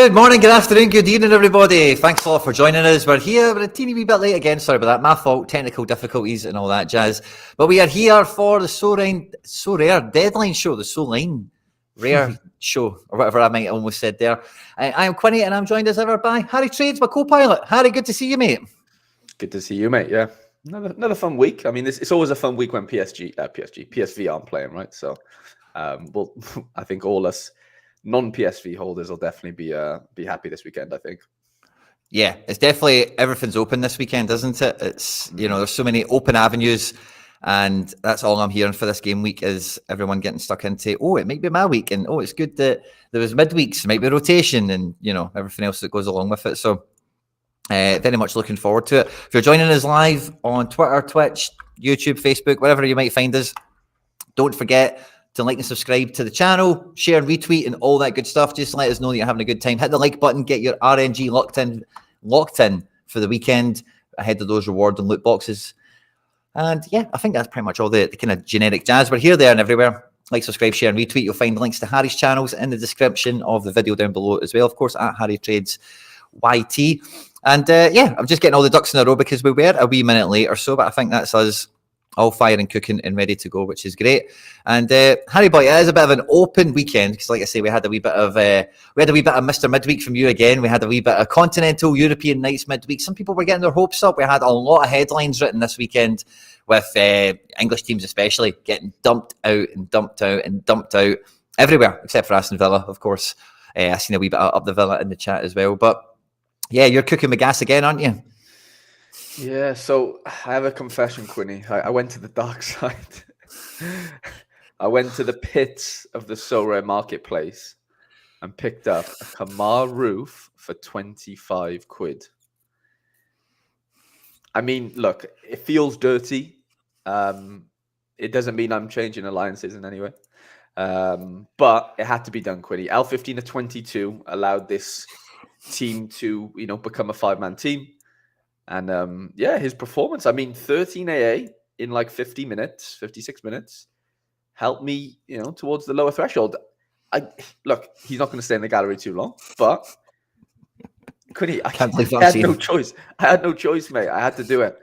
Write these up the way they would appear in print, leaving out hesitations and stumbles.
Good morning, good afternoon, good evening, everybody. Thanks a lot for joining us. We're here. We're a teeny wee bit late again. Sorry about that. My fault. Technical difficulties and all that jazz. But we are here for the Sorare deadline show, the Soline Rare show, or whatever I might almost said there. I am Quinny, and I'm joined as ever by Harry Trades, my co-pilot. Harry, good to see you, mate. Good to see you, mate. Yeah, another fun week. I mean, it's always a fun week when PSV aren't playing, right? So, well, I think all us non-PSV holders will definitely be happy this weekend, I think. Yeah, it's definitely everything's open this weekend, isn't it? It's there's so many open avenues, and that's all I'm hearing for this game week is everyone getting stuck into, it might be my week, and it's good that there was midweeks, might be rotation, and everything else that goes along with it. So very much looking forward to it. If you're joining us live on Twitter, Twitch, YouTube, Facebook, wherever you might find us, don't forget to like and subscribe to the channel, share and retweet and all that good stuff. Just let us know that you're having a good time. Hit the like button, get your RNG locked in for the weekend ahead of those reward and loot boxes. And yeah, I think that's pretty much all the kind of generic jazz. We're here, there and everywhere. Like, subscribe, share and retweet. You'll find links to Harry's channels in the description of the video down below as well. Of course, at Harry Trades YT. And I'm just getting all the ducks in a row because we were a wee minute late or so, but I think that's us all fire and cooking and ready to go, which is great. And Harry boy, it is a bit of an open weekend because, like I say, we had a wee bit of Mr. Midweek from you again. We had a wee bit of Continental European Nights midweek. Some people were getting their hopes up. We had a lot of headlines written this weekend with English teams especially getting dumped out everywhere except for Aston Villa, of course. I seen a wee bit up the Villa in the chat as well. But yeah, you're cooking the gas again, aren't you? Yeah, so I have a confession, Quinny. I went to the dark side. I went to the pits of the Sorare marketplace and picked up a Kamar roof for 25 quid. I mean, look, it feels dirty. It doesn't mean I'm changing alliances in any way. But it had to be done, Quinny. L15 to 22 allowed this team to, become a 5-man team. And his performance, 13 AA in like 56 minutes, helped me, towards the lower threshold. Look, he's not going to stay in the gallery too long, but Quinny, I had no choice. I had no choice, mate. I had to do it.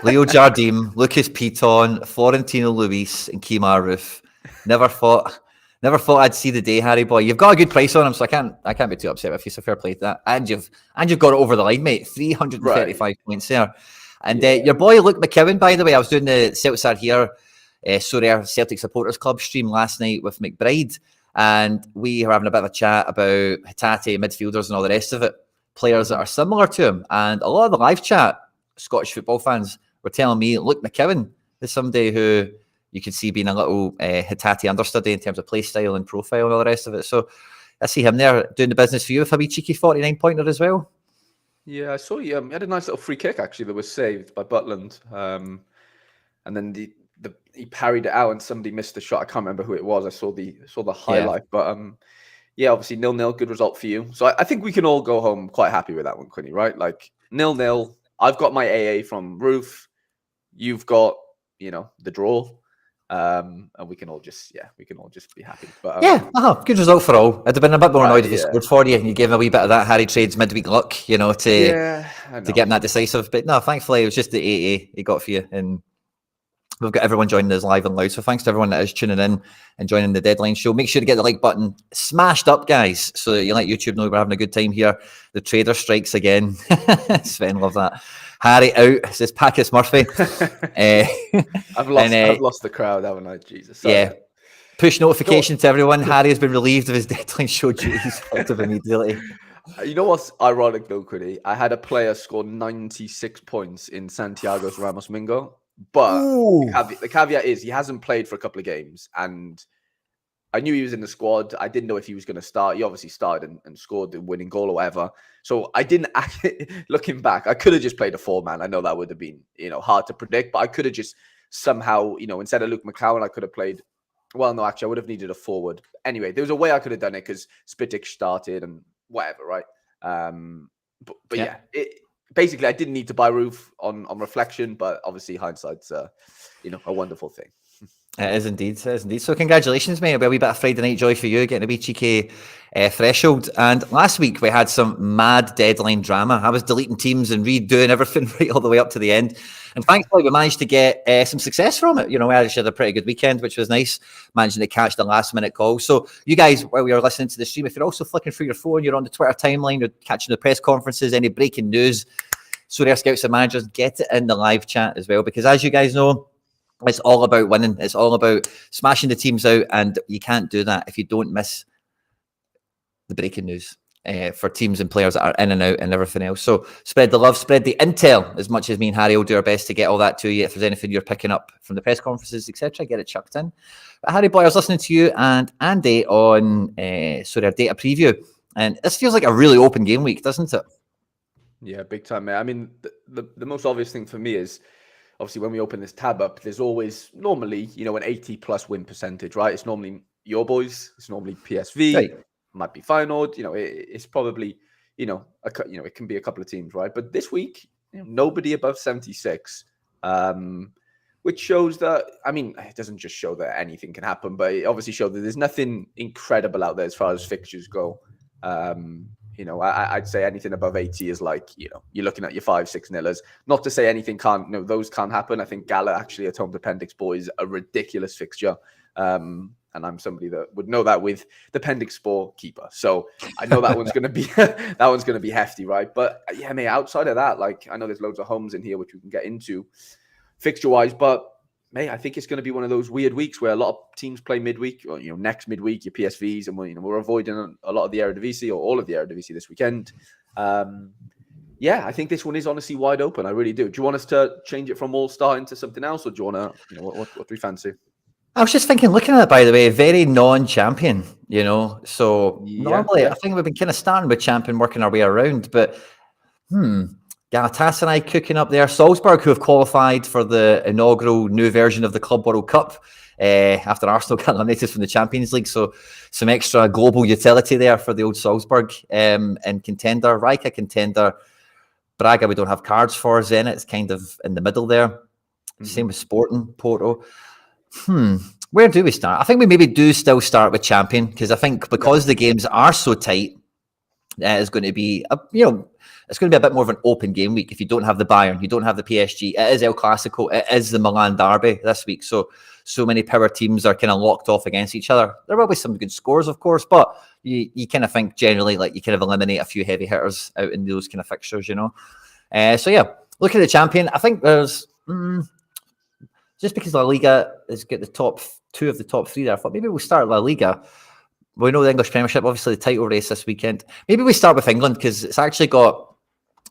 Leo Jardim, Lucas Piton, Florentino Luis, and Kemar Roof. Never thought I'd see the day, Harry boy. You've got a good price on him, so I can't be too upset with you. So fair play to that. And you've got it over the line, mate. 335 points there. And your boy Luke McKeown, by the way, I was doing the Celtics Are Here Sorare Celtic Supporters Club stream last night with McBride, and we were having a bit of a chat about Hatate, midfielders and all the rest of it, players that are similar to him. And a lot of the live chat, Scottish football fans, were telling me Luke McKeown is somebody who you could see being a little Hatate understudy in terms of play style and profile and all the rest of it. So I see him there doing the business for you with a wee cheeky 49-pointer as well. Yeah, I saw he had a nice little free kick, actually, that was saved by Butland. And then he parried it out and somebody missed the shot. I can't remember who it was. I saw the highlight. Yeah. But obviously 0-0, good result for you. So I think we can all go home quite happy with that one, Quinny, right? Like 0-0. I've got my AA from Roof. You've got, the draw. And we can all just be happy. But good result for all. I'd have been a bit more annoyed if he scored for you and you gave him a wee bit of that Harry Trades midweek luck, to get him that decisive. But no, thankfully it was just the AA he got for you, and we've got everyone joining us live and loud. So thanks to everyone that is tuning in and joining the deadline show. Make sure to get the like button smashed up, guys, so that you let YouTube know we're having a good time here. The trader strikes again. Sven, love that. Harry out, says Packus Murphy. I've lost the crowd, haven't I? Jesus. Sorry. Yeah. Push notification to everyone. Harry has been relieved of his deadline show duties immediately. You know what's ironic though, Quiddy? I had a player score 96 points in Santiago's Ramos Mingo, but the caveat is he hasn't played for a couple of games, and I knew he was in the squad. I didn't know if he was going to start. He obviously started and scored the winning goal or whatever. So I didn't looking back, I could have just played a 4-man. I know that would have been, hard to predict, but I could have just somehow, instead of Luke McCowan, I could have played. Well, no, actually, I would have needed a forward. Anyway, there was a way I could have done it because Spitic started and whatever, right? But yeah, basically, I didn't need to buy Roof on reflection, but obviously hindsight's, a wonderful thing. It is indeed. It is indeed. So congratulations, mate. It'll be a wee bit of Friday night joy for you, getting a wee cheeky threshold. And last week we had some mad deadline drama. I was deleting teams and redoing everything right all the way up to the end. And thankfully we managed to get some success from it. You know, we actually had a pretty good weekend, which was nice, managing to catch the last minute call. So you guys, while we are listening to the stream, if you're also flicking through your phone, you're on the Twitter timeline, you're catching the press conferences, any breaking news, Sorare Scouts and Managers, get it in the live chat as well. Because as you guys know, it's all about winning. It's all about smashing the teams out, and you can't do that if you don't miss the breaking news for teams and players that are in and out and everything else. So spread the love, spread the intel as much as me and Harry will do our best to get all that to you. If there's anything you're picking up from the press conferences, etc., get it chucked in. But Harry boy, I was listening to you and Andy on our data preview, and this feels like a really open game week, doesn't it? Yeah, big time, mate. I mean, the most obvious thing for me is, obviously, when we open this tab up, there's always normally, an 80+ win percentage, right? It's normally your boys. It's normally PSV. Right. Might be Feyenoord. It's probably, it can be a couple of teams, right? But this week, nobody above 76, which shows that, it doesn't just show that anything can happen, but it obviously shows that there's nothing incredible out there as far as fixtures go. I'd say anything above 80 is like, you're looking at your 5-6 nillers. Not to say anything can't, those can't happen. I think Galore actually at home to Pendix Boys, a ridiculous fixture. And I'm somebody that would know that with the Pendix Sport keeper. So I know that one's going to be, hefty, right? But yeah, mate, outside of that, like, I know there's loads of homes in here, which we can get into fixture wise, but mate, I think it's going to be one of those weird weeks where a lot of teams play midweek, or next midweek, your PSVs, and we're avoiding a lot of the Eredivisie or all of the Eredivisie this weekend. I think this one is honestly wide open. I really do. Do you want us to change it from All-Star into something else, or do you want to, what do we fancy? I was just thinking, looking at it, by the way, very non-champion, So normally, I think we've been kind of starting with champion, working our way around, but Galatasaray cooking up there. Salzburg, who have qualified for the inaugural new version of the Club World Cup after Arsenal got eliminated from the Champions League. So some extra global utility there for the old Salzburg and Contender. Rijeka Contender. Braga, we don't have cards for. Zenit's kind of in the middle there. Mm-hmm. Same with Sporting, Porto. Where do we start? I think we maybe do still start with champion, because I think because the games are so tight, it's going to be it's going to be a bit more of an open game week. If you don't have the Bayern, you don't have the PSG, it is El Clasico, it is the Milan derby this week. So many power teams are kind of locked off against each other. There will be some good scores, of course, but you kind of think generally like you kind of eliminate a few heavy hitters out in those kind of fixtures, look at the champion. I think there's just because La Liga has got the top two of the top three there, I thought maybe we'll start La Liga. We know the English Premiership, obviously the title race this weekend. Maybe we start with England, because it's actually got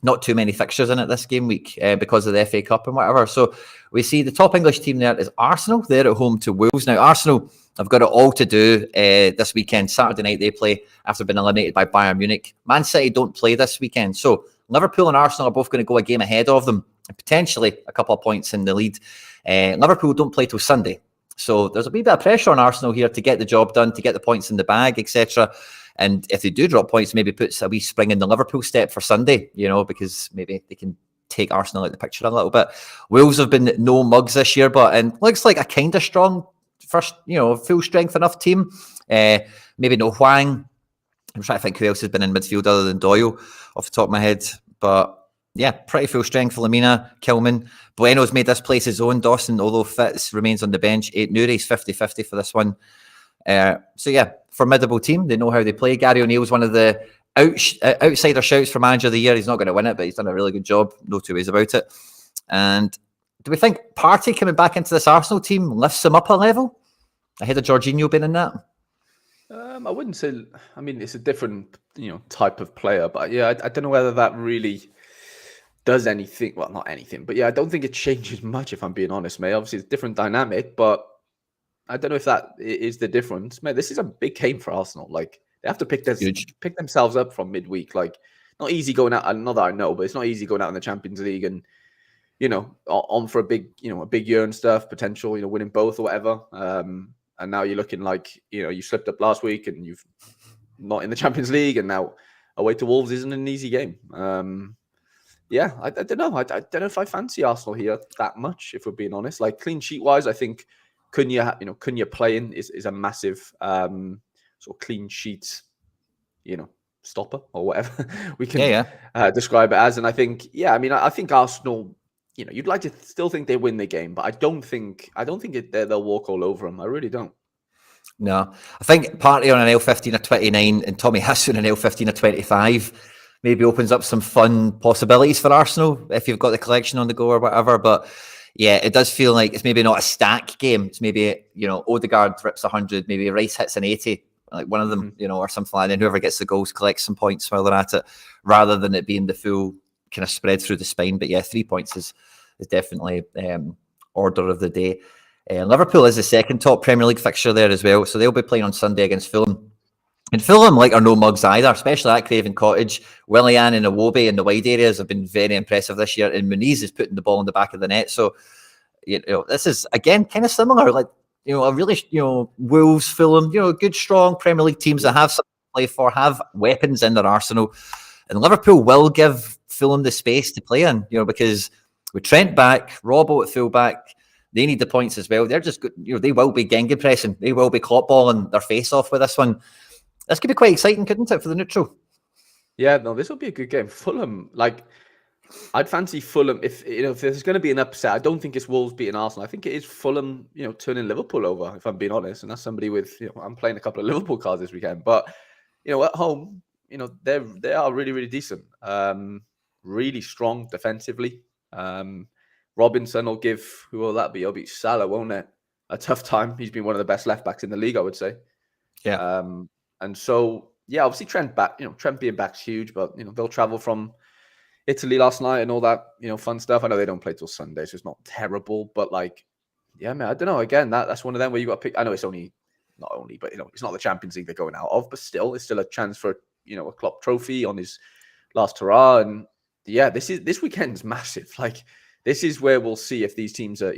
not too many fixtures in it this game week because of the FA Cup and whatever. So we see the top English team there is Arsenal. They're at home to Wolves. Now, Arsenal have got it all to do this weekend. Saturday night they play after being eliminated by Bayern Munich. Man City don't play this weekend. So Liverpool and Arsenal are both going to go a game ahead of them, and potentially a couple of points in the lead. Liverpool don't play till Sunday. So there's a wee bit of pressure on Arsenal here to get the job done, to get the points in the bag, etc. And if they do drop points, maybe puts a wee spring in the Liverpool step for Sunday, because maybe they can take Arsenal out the picture a little bit. Wolves have been no mugs this year, and looks like a kind of strong first, full strength enough team. Maybe no Hwang. I'm trying to think who else has been in midfield other than Doyle off the top of my head. But yeah, pretty full strength. Lamina, Kilman. Bueno's made this place his own. Dawson, although Fitz remains on the bench. Nuri's 50-50 for this one. Formidable team. They know how they play. Gary O'Neill's one of the outsider shouts for manager of the year. He's not going to win it, but he's done a really good job. No two ways about it. And do we think Partey coming back into this Arsenal team lifts him up a level ahead of Jorginho being in that? I wouldn't say. It's a different type of player, but yeah, I don't know whether that really does anything. Well, not anything, but yeah, I don't think it changes much, if I'm being honest, mate. Obviously, it's a different dynamic, but I don't know if that is the difference. Man, this is a big game for Arsenal. Like, they have to pick themselves up from midweek. Like, not easy going out. Not that I know, but it's not easy going out in the Champions League and on for a big year and stuff. Potential, winning both or whatever. And now you're looking like you slipped up last week and you've not in the Champions League, and now away to Wolves isn't an easy game. I don't know. I don't know if I fancy Arsenal here that much, if we're being honest. Like, clean sheet wise, I think Quinny playing is a massive sort of clean sheet, stopper or whatever we can describe it as. And I think, I think Arsenal, you'd like to still think they win the game, but I don't think they'll walk all over them. I really don't. No, I think Partey on an L15 or 29 and Tommy Hasu on an L15 or 25 maybe opens up some fun possibilities for Arsenal if you've got the collection on the go or whatever. But yeah, it does feel like it's maybe not a stack game. It's maybe, Odegaard rips 100, maybe Rice hits an 80, like one of them, or something like that. And whoever gets the goals collects some points while they're at it, rather than it being the full kind of spread through the spine. But yeah, 3 points is definitely order of the day. Liverpool is the second top Premier League fixture there as well. So they'll be playing on Sunday against Fulham. And Fulham, are no mugs either, especially at Craven Cottage. Willian and Iwobi in the wide areas have been very impressive this year. And Muniz is putting the ball in the back of the net. So, this is, again, kind of similar. A really, Wolves, Fulham, good, strong Premier League teams that have something to play for, have weapons in their arsenal. And Liverpool will give Fulham the space to play in, because with Trent back, Robbo at full-back, they need the points as well. They're just good. They will be Gengen pressing. They will be clock balling their face off with this one. This could be quite exciting, couldn't it, for the neutral? Yeah, no, this will be a good game. Fulham, I'd fancy Fulham. If there's going to be an upset, I don't think it's Wolves beating Arsenal. I think it is Fulham, turning Liverpool over, if I'm being honest. And that's somebody with, I'm playing a couple of Liverpool cards this weekend. But, at home, they are really, really decent. Really strong defensively. Robinson will give, who will that be? He'll beat Salah, won't it? A tough time. He's been one of the best left backs in the league, I would say. Yeah. And so, obviously Trent back, Trent being back's huge, but, they'll travel from Italy last night and all that, fun stuff. I know they don't play till Sunday, so it's not terrible, but man, I don't know. Again, that's one of them where you got to pick. I know it's not only, but it's not the Champions League they're going out of, but still, it's still a chance for, a Klopp trophy on his last hurrah. And yeah, this weekend's massive. This is where we'll see if these teams are,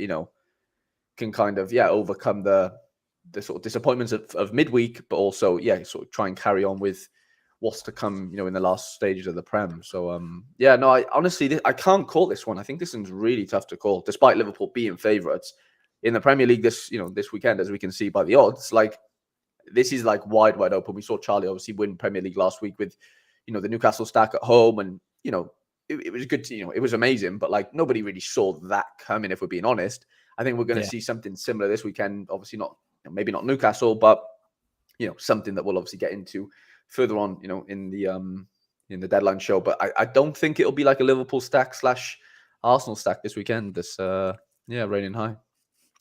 can kind of, overcome the sort of disappointments of midweek, but also, sort of try and carry on with what's to come, in the last stages of the Prem. So, I honestly, I can't call this one. I think this one's really tough to call, despite Liverpool being favourites in the Premier League this weekend, as we can see by the odds. This is wide open. We saw Charlie obviously win Premier League last week with, the Newcastle stack at home, and it was good. It was amazing, but nobody really saw that coming. If we're being honest, I think we're going to see something similar this weekend. Obviously not, maybe not Newcastle, but something that we'll obviously get into further on, in the deadline show. But I don't think it'll be like a Liverpool stack / Arsenal stack this weekend. This raining high.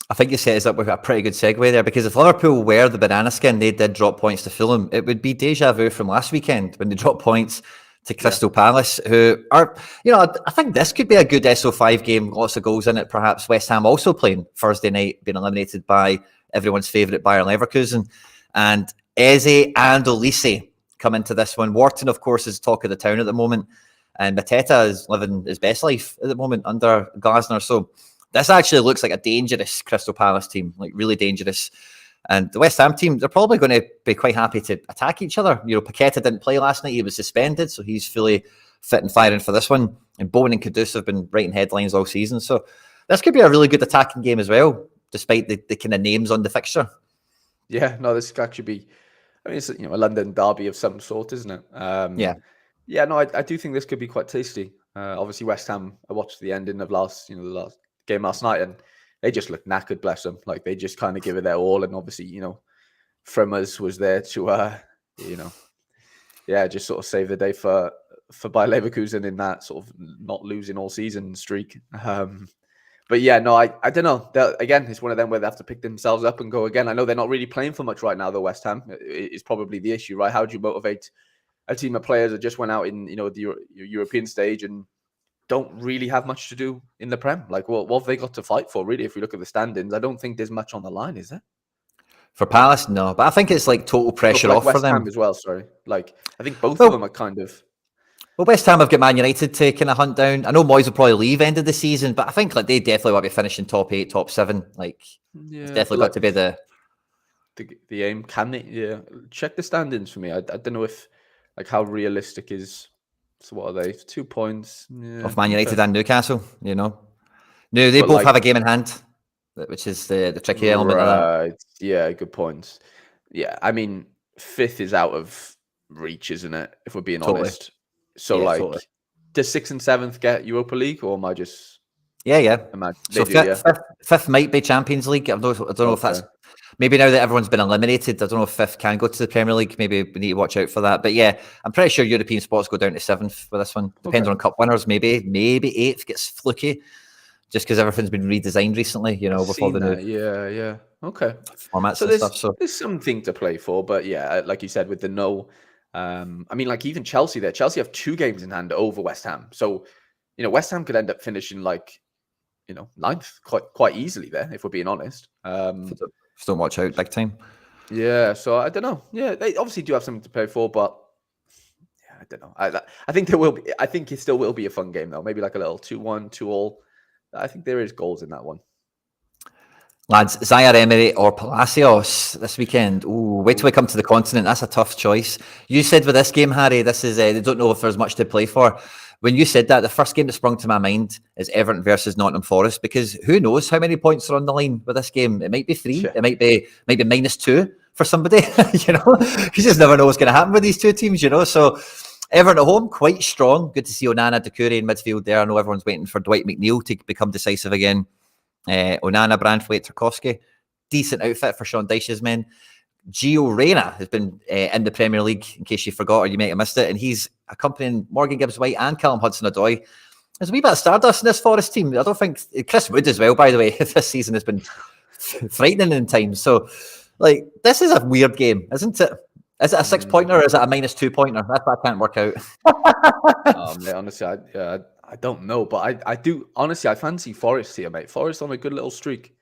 I think you set us up with a pretty good segue there, because if Liverpool were the banana skin, they did drop points to Fulham. It would be deja vu from last weekend when they dropped points to Crystal Palace, who are, I think this could be a good SO5 game, lots of goals in it. Perhaps West Ham also playing Thursday night, being eliminated by everyone's favourite Bayer Leverkusen. And Eze and Olise come into this one. Wharton, of course, is talk of the town at the moment. And Mateta is living his best life at the moment under Glasner. So this actually looks like a dangerous Crystal Palace team, really dangerous. And the West Ham team, they're probably going to be quite happy to attack each other. Paqueta didn't play last night. He was suspended, so he's fully fit and firing for this one. And Bowen and Kudus have been writing headlines all season. So this could be a really good attacking game as well, despite the kind of names on the fixture. Yeah, no, this could actually be, it's a London derby of some sort, isn't it? I do think this could be quite tasty. Obviously, West Ham, I watched the ending of the last game last night, and they just looked knackered, bless them. They just kind of give it their all. And obviously, Frimmers was there to, just sort of save the day for Bayer Leverkusen in that sort of not losing all season streak. But I don't know. Again, it's one of them where they have to pick themselves up and go again. I know they're not really playing for much right now, the West Ham. It's probably the issue, right? How do you motivate a team of players that just went out in, the European stage and don't really have much to do in the Prem? What have they got to fight for, really? If we look at the standings, I don't think there's much on the line, is there? For Palace, no. But I think it's total pressure off West for them. Ham as well, sorry. I think both of them are kind of... Well, West Ham have got Man United to kind of hunt down. I know Moyes will probably leave end of the season, but I think they definitely want to be finishing top 8, top 7. It's definitely got to be the aim. Can they? Yeah, check the standings for me. I don't know if how realistic is. So what are they? 2 points of Man United and Newcastle. No, they both have a game in hand. which is the tricky element of that. Right. Yeah, good point. Yeah, I mean, fifth is out of reach, isn't it? If we're being Totally. honest. So, Yeah, like, totally. does sixth and seventh get Europa League, or am I just Yeah. imagine So they do? Yeah. fifth might be Champions League. I don't know if Okay. that's maybe now that everyone's been eliminated. I don't know if fifth can go to the Premier League. Maybe we need to watch out for that. But yeah, I'm pretty sure European spots go down to seventh with this one. Depends on cup winners. Maybe eighth gets fluky, just because everything's been redesigned recently. You know, I've with all the seen new that. Yeah. Okay. formats So and stuff. So there's something to play for, but yeah, like you said, with the no, I mean, like even Chelsea there. Chelsea have 2 games in hand over West Ham. So, West Ham could end up finishing like, ninth quite easily there, if we're being honest. just don't watch out big time. Yeah, so I don't know. Yeah, they obviously do have something to play for, but yeah, I don't know. I think there will be. I think it still will be a fun game though. Maybe like a little 2-1, 2-2. I think there is goals in that one. Lads, Zaire Emery or Palacios this weekend? Ooh, wait till we come to the continent. That's a tough choice. You said with this game, Harry, this is they don't know if there's much to play for. When you said that, the first game that sprung to my mind is Everton versus Nottingham Forest, because who knows how many points are on the line with this game? It might be 3. Yeah. It might be -2 for somebody. You just never know what's going to happen with these two teams. So Everton at home, quite strong. Good to see Onana, Doucouré in midfield there. I know everyone's waiting for Dwight McNeil to become decisive again. Onana, Branthwaite, Tarkowski. Decent outfit for Sean Dyche's men. Gio Reyna has been in the Premier League, in case you forgot or you might have missed it, and he's accompanying Morgan Gibbs-White and Callum Hudson-Odoi. There's a wee bit of stardust in this Forest team. I don't think Chris Wood as well, by the way, this season has been frightening in times. So, this is a weird game, isn't it? Is it a 6-pointer or is it a -2 pointer? That's what I can't work out. Mate, honestly, I don't know, but I do honestly. I fancy Forest here, mate. Forest on a good little streak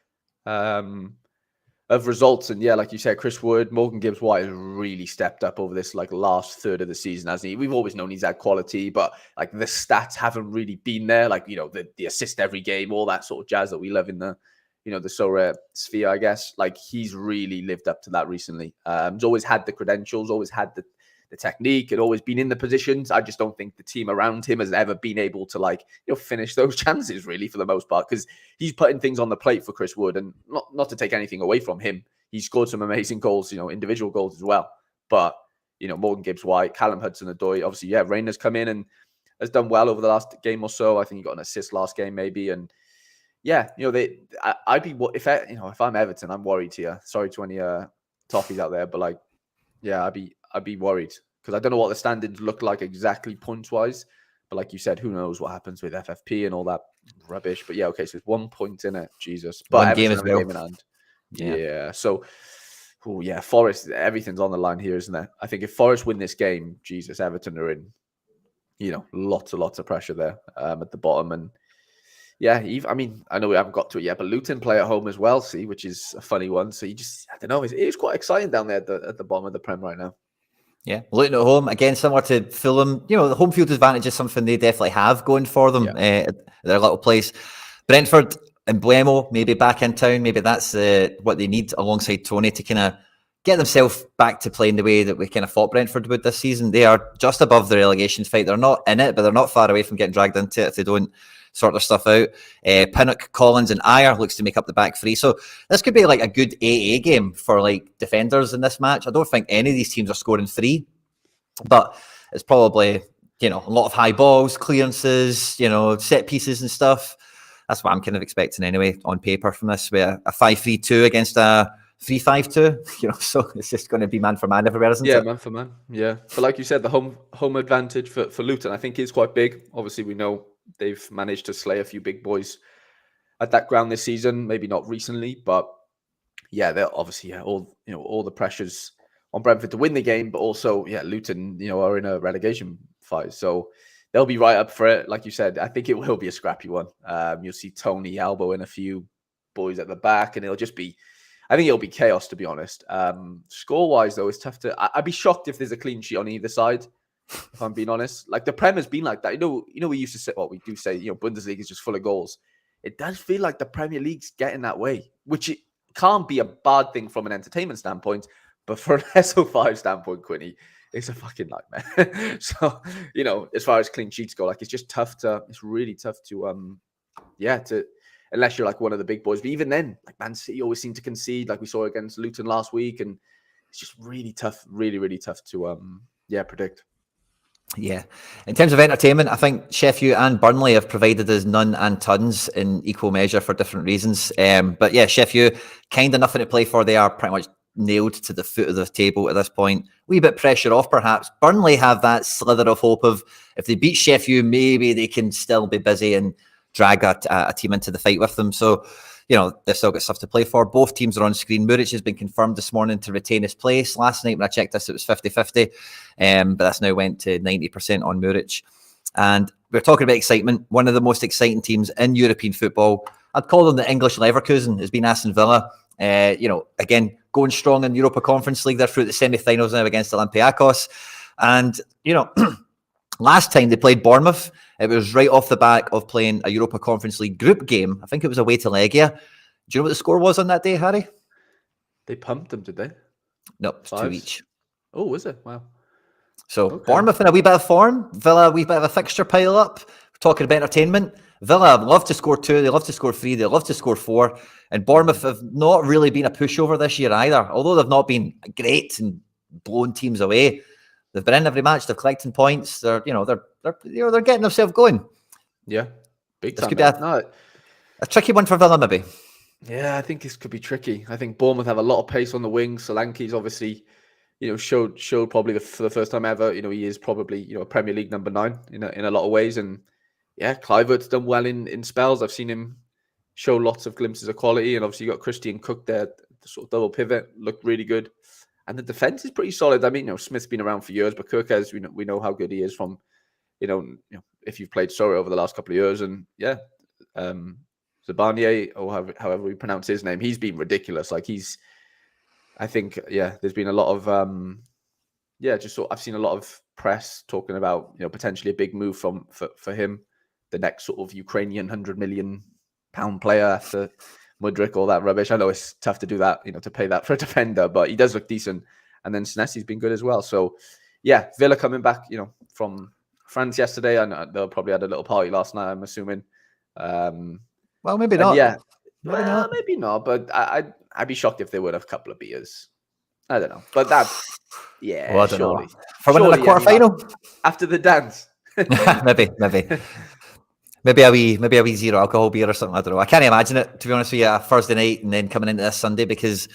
of results, and yeah, like you said, Chris Wood, Morgan Gibbs-White has really stepped up over this last third of the season, hasn't he? We've always known he's had quality, but the stats haven't really been there. The assist every game, all that sort of jazz that we love in the the Sorare sphere, I guess. He's really lived up to that recently. He's always had the credentials, always had the technique, and always been in the positions. I just don't think the team around him has ever been able to finish those chances really for the most part, because he's putting things on the plate for Chris Wood, and not to take anything away from him. He scored some amazing goals, individual goals as well. But, Morgan Gibbs-White, Callum Hudson-Odoi, obviously, yeah, Reyna's come in and has done well over the last game or so. I think he got an assist last game maybe. And yeah, I'd be, if I'm Everton, I'm worried here. Sorry to any Toffees out there, but yeah, I'd be worried, because I don't know what the standings look like exactly points wise. But like you said, who knows what happens with FFP and all that rubbish. But yeah, okay, so it's 1 point in it, Jesus. But One game as well. Game in hand. Yeah. So, Forest, everything's on the line here, isn't it? I think if Forest win this game, Jesus, Everton are in, lots of pressure there at the bottom. And yeah, I know we haven't got to it yet, but Luton play at home as well, see, which is a funny one. So I don't know, it's quite exciting down there at the bottom of the Prem right now. Yeah, Luton at home, again, similar to Fulham. The home field advantage is something they definitely have going for them at their little place. Brentford and Blemo, maybe back in town. Maybe that's what they need alongside Tony to kind of get themselves back to playing the way that we kind of thought Brentford would this season. They are just above the relegation fight. They're not in it, but they're not far away from getting dragged into it if they don't sort their stuff out. Pinnock, Collins and Ayer looks to make up the back three. So this could be a good AA game for defenders in this match. I don't think any of these teams are scoring 3, but it's probably, a lot of high balls, clearances, set pieces and stuff. That's what I'm kind of expecting anyway on paper from this, with a 5-3-2 against a 3-5-2, so it's just going to be man for man everywhere, isn't it? Yeah, man for man. Yeah. But like you said, the home advantage for Luton, I think, is quite big. Obviously, we know they've managed to slay a few big boys at that ground this season. Maybe not recently, but yeah, they're obviously all the pressures on Brentford to win the game, but also Luton are in a relegation fight, so they'll be right up for it. Like you said, I think it will be a scrappy one. You'll see Tony elbowing a few boys at the back, and I think it'll be chaos, to be honest. Score-wise, though, it's tough to. I'd be shocked if there's a clean sheet on either side, if I'm being honest. The Prem has been like that. We used to say, we do say, Bundesliga is just full of goals. It does feel like the Premier League's getting that way, which it can't be a bad thing from an entertainment standpoint, but for an SO5 standpoint, Quinny, it's a fucking nightmare. So, as far as clean sheets go, it's just tough to. It's really tough to unless you're like one of the big boys. But even then, like Man City always seem to concede, like we saw against Luton last week, and it's just really tough, really tough to predict. Yeah. In terms of entertainment, I think Sheffield and Burnley have provided us none and tons in equal measure for different reasons. But yeah, Sheffield, kind of nothing to play for. They are pretty much nailed to the foot of the table at this point. Wee bit pressure off, perhaps. Burnley have that slither of hope of if they beat Sheffield, maybe they can still be busy and drag a team into the fight with them. So, you know, they've still got stuff to play for. Both teams are on screen. Muric has been confirmed this morning to retain his place. Last night when I checked this, it was 50-50. But that's now went to 90% on Muric. And we're talking about excitement. One of the most exciting teams in European football. I'd call them the English Leverkusen, has been Aston Villa. You know, again, going strong in the Europa Conference League. They're through the semi-finals now against Olympiacos. And, you know, last time they played Bournemouth, it was right off the back of playing a Europa Conference League group game. I think it was away to Legia. Do you know what the score was on that day, Harry? They pumped them, did they? No, it's 2 each. Oh, was it? Wow. So Bournemouth in a wee bit of form. Villa, a wee bit of a fixture pile up. We're talking about entertainment. Villa love to score 2. They love to score 3. They love to score 4. And Bournemouth have not really been a pushover this year either. Although they've not been great and blown teams away, they've been in every match. They're collecting points. They're getting themselves going. Yeah, big time. This could be a tricky one for Villa, maybe. Yeah, I think this could be tricky. I think Bournemouth have a lot of pace on the wing. Solanke's obviously, showed probably for the first time ever. He is probably a Premier League number 9 in a lot of ways. And yeah, Kluivert's done well in spells. I've seen him show lots of glimpses of quality. And obviously you got Christian Cook there, the sort of double pivot, looked really good. And the defense is pretty solid. I mean, Smith's been around for years, but Kirkes, we know how good he is from, if you've played Sorare over the last couple of years. And yeah, Zabanier, or however we pronounce his name, he's been ridiculous. Like I think, there's been a lot of, I've seen a lot of press talking about, potentially a big move for him, the next sort of Ukrainian £100 million player after Mudryk, all that rubbish. I know it's tough to do that, to pay that for a defender, but he does look decent. And then Senesi's been good as well. So yeah, Villa coming back, from France yesterday, and they'll probably had a little party last night, I'm assuming. Well, maybe not. Yeah, maybe not. But I'd be shocked if they would have a couple of beers. I don't know, but that's well, I don't know. For winning a quarter final after the dance, maybe a wee zero alcohol beer or something. I don't know. I can't imagine it, to be honest with you, a Thursday night and then coming into this Sunday, because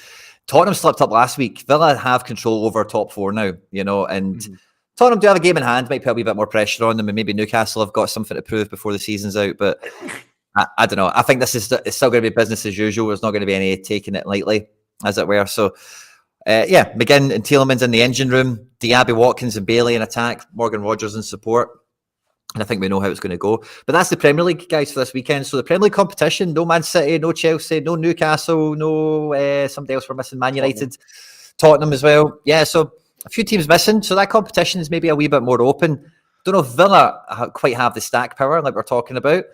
Tottenham slipped up last week. Villa have control over top 4 now, and Tottenham do have a game in hand. Might put a wee bit more pressure on them, and maybe Newcastle have got something to prove before the season's out. But I don't know. I think it's still going to be business as usual. There's not going to be any taking it lightly, as it were. So, McGinn and Tielemans in the engine room, Diaby, Watkins and Bailey in attack, Morgan Rogers in support. And I think we know how it's going to go. But that's the Premier League, guys, for this weekend. So the Premier League competition, no Man City, no Chelsea, no Newcastle, no somebody else we're missing, Man United, Tottenham as well. Yeah, so a few teams missing. So that competition is maybe a wee bit more open. Don't know if Villa quite have the stack power like we're talking about.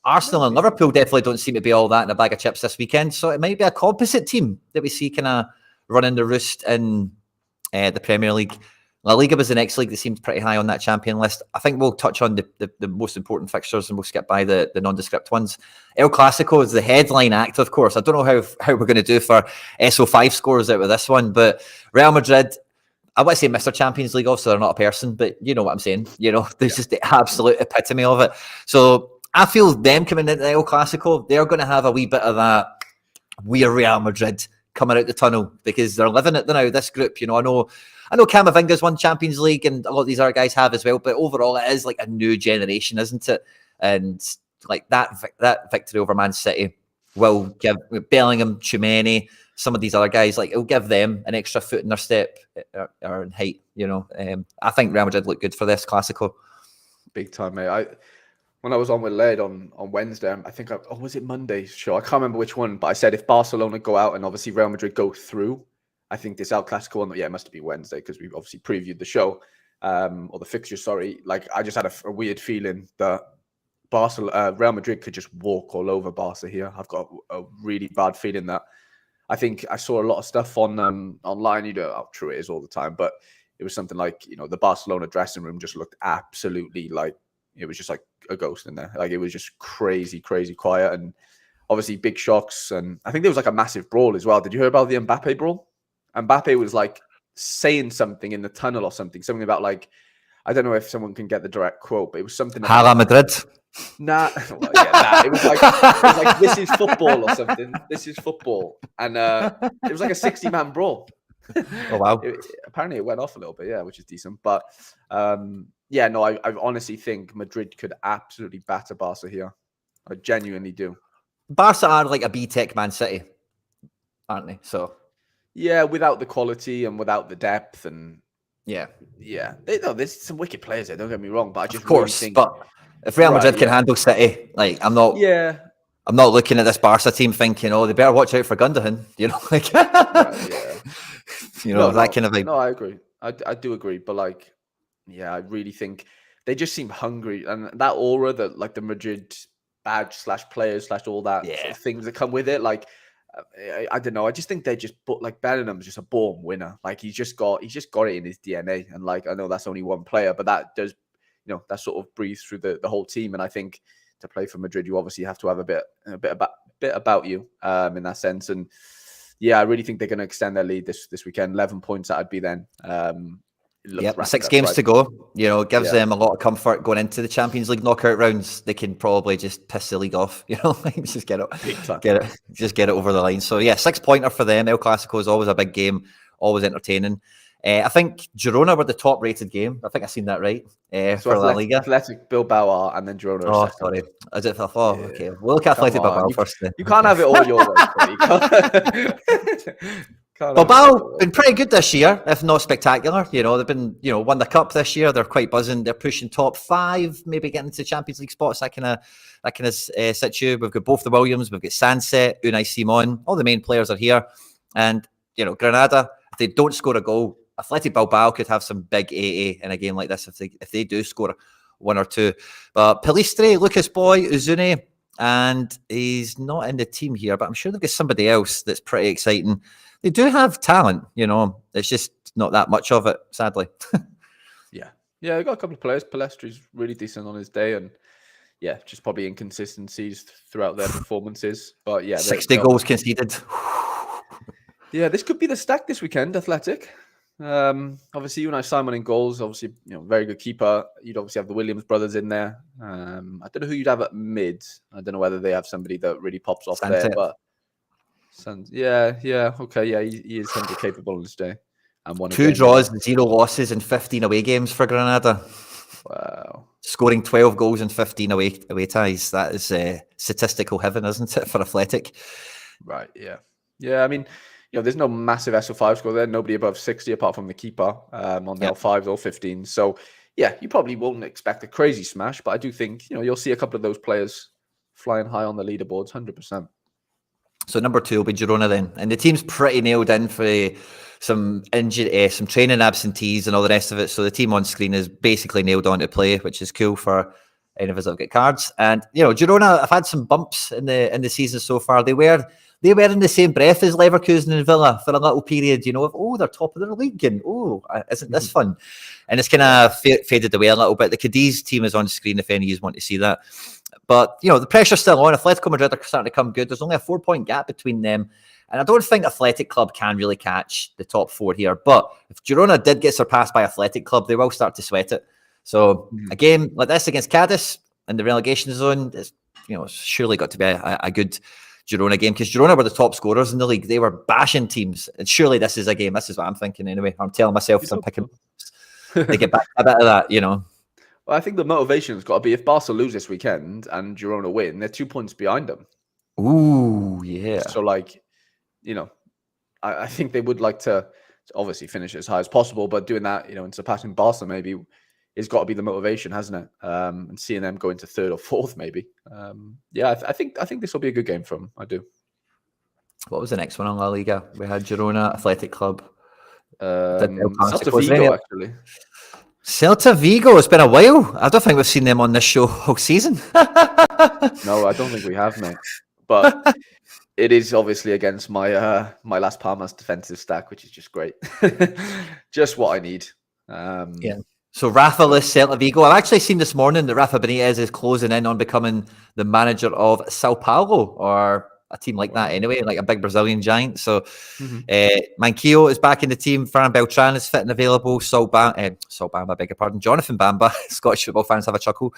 Arsenal and Liverpool definitely don't seem to be all that in a bag of chips this weekend. So it might be a composite team that we see kind of running the roost in the Premier League. La Liga was the next league that seemed pretty high on that champion list. I think we'll touch on the most important fixtures and we'll skip by the nondescript ones. El Clasico is the headline act, of course. I don't know how we're going to do for SO5 scores out with this one, but Real Madrid, I want to say Mr. Champions League, also they're not a person, but you know what I'm saying. There's just the absolute epitome of it. So I feel them coming into the El Clasico, they're going to have a wee bit of that we're Real Madrid coming out the tunnel, because they're living it now, this group. I know Camavinga's won Champions League and a lot of these other guys have as well, but overall it is like a new generation, isn't it? And like that victory over Man City will give Bellingham, Tchouameni, some of these other guys, like it'll give them an extra foot in their step or in height. I think Real Madrid look good for this Clasico. Big time, mate. When I was on with Laird on Wednesday, I think, was it Monday's show? I can't remember which one, but I said if Barcelona go out and obviously Real Madrid go through, I think this El Clasico one, it must be Wednesday because we've obviously previewed the show, or the fixture, sorry. Like, I just had a weird feeling that Real Madrid could just walk all over Barca here. I've got a really bad feeling that. I think I saw a lot of stuff on online, how true it is all the time, but it was something like, the Barcelona dressing room just looked absolutely like, it was just like a ghost in there. Like, it was just crazy, crazy quiet. And obviously big shocks, and I think there was like a massive brawl as well. Did you hear about the Mbappe brawl? Mbappe was like saying something in the tunnel or something about like, I don't know if someone can get the direct quote, but it was something about Hala Madrid. Nah, well, yeah, nah. It was like this is football or something. This is football, and it was like a 60-man brawl. Oh wow! Apparently, it went off a little bit, yeah, which is decent. But yeah, no, I honestly think Madrid could absolutely batter Barca here. I genuinely do. Barca are like a B-Tech Man City, aren't they? So yeah, without the quality and without the depth, and yeah, there's some wicked players there. Don't get me wrong, but I just of course. really think, but if Real Madrid can handle City, like I'm not looking at this Barca team thinking, oh, they better watch out for Gundogan. You know, like you know that kind of like. No, I agree. I do agree, but like, yeah, I really think they just seem hungry, and that aura that like the Madrid badge / players / all that sort of things that come with it, like. I don't know. I just think they just like Bellingham's just a born winner. Like he's just got it in his DNA. And like I know that's only one player, but that does, that sort of breathes through the whole team. And I think to play for Madrid, you obviously have to have a bit about you in that sense. And yeah, I really think they're going to extend their lead this weekend. 11 points that'd be then. Yeah, 6 games to go. Gives them a lot of comfort going into the Champions League knockout rounds. They can probably just piss the league off. Just get it over the line. So yeah, 6-pointer for them. El Clasico is always a big game, always entertaining. I think Girona were the top-rated game. I think I've seen that right for La Liga. Athletic Bilbao are, and then Girona. Oh, sorry. Is it? Okay. We'll look at Athletic Bilbao first. Then. You can't have it all your way. Bilbao been pretty good this year, if not spectacular. They've been, won the cup this year. They're quite buzzing. They're pushing top 5, maybe getting into Champions League spots. That kind of situ. We've got both the Williams. We've got Sanset, Unai Simon. All the main players are here, and Granada. If they don't score a goal, Athletic Bilbao could have some big AA in a game like this if they do score 1 or 2. But Pelistri, Lucas Boy, Uzune, and he's not in the team here, but I'm sure they've got somebody else that's pretty exciting. They do have talent, it's just not that much of it, sadly. Yeah, they've got a couple of players. Pelestri's really decent on his day, and yeah, just probably inconsistencies throughout their performances. But yeah, 60 goals conceded. Yeah, this could be the stack this weekend, Athletic. Obviously, Unai Simon in goals. Obviously, very good keeper. You'd obviously have the Williams brothers in there. I don't know who you'd have at mid. I don't know whether they have somebody that really pops off there, but. Okay, he is 100 capable on this day. And 2 draws, 0 losses, and 15 away games for Granada. Wow. Scoring 12 goals and 15 away ties. That is statistical heaven, isn't it, for Athletic? Right, yeah. Yeah, I mean, there's no massive SO5 score there. Nobody above 60 apart from the keeper on the L5s or 15. So, yeah, you probably won't expect a crazy smash, but I do think, you'll see a couple of those players flying high on the leaderboards, 100%. So number 2 will be Girona then. And the team's pretty nailed in for some injury, some training absentees and all the rest of it. So the team on screen is basically nailed on to play, which is cool for any of us that get cards. And, Girona have had some bumps in the season so far. They were in the same breath as Leverkusen and Villa for a little period, of, they're top of their league and, isn't this fun? And it's kind of faded away a little bit. The Cadiz team is on screen if any of you want to see that. But, the pressure's still on. Atletico Madrid are starting to come good. There's only a 4-point gap between them. And I don't think Athletic Club can really catch the top 4 here. But if Girona did get surpassed by Athletic Club, they will start to sweat it. So a game like this against Cadiz in the relegation zone, it's surely got to be a good Girona game, because Girona were the top scorers in the league. They were bashing teams. And surely this is a game. This is what I'm thinking anyway. I'm telling myself I'm picking to get back a bit of that, Well, I think the motivation's got to be if Barca lose this weekend and Girona win, they're 2 points behind them. Ooh, yeah. So, I think they would like to obviously finish as high as possible, but doing that, and surpassing Barca maybe has got to be the motivation, hasn't it? And seeing them go into 3rd or 4th, maybe. I think this will be a good game for them. I do. What was the next one on La Liga? We had Girona, Athletic Club. Celta Vigo, actually. Celta Vigo, it's been a while. I don't think we've seen them on this show all season. No, I don't think we have, mate. But it is obviously against my my Las Palmas defensive stack, which is just great. Just what I need. Yeah. So Rafa-less Celta Vigo. I've actually seen this morning that Rafa Benitez is closing in on becoming the manager of Sao Paulo, or a team like that anyway, like a big Brazilian giant. So Manquillo is back in the team. Ferran Beltran is fit and available. Saul Bamba, beg your pardon. Jonathan Bamba. Scottish football fans have a chuckle.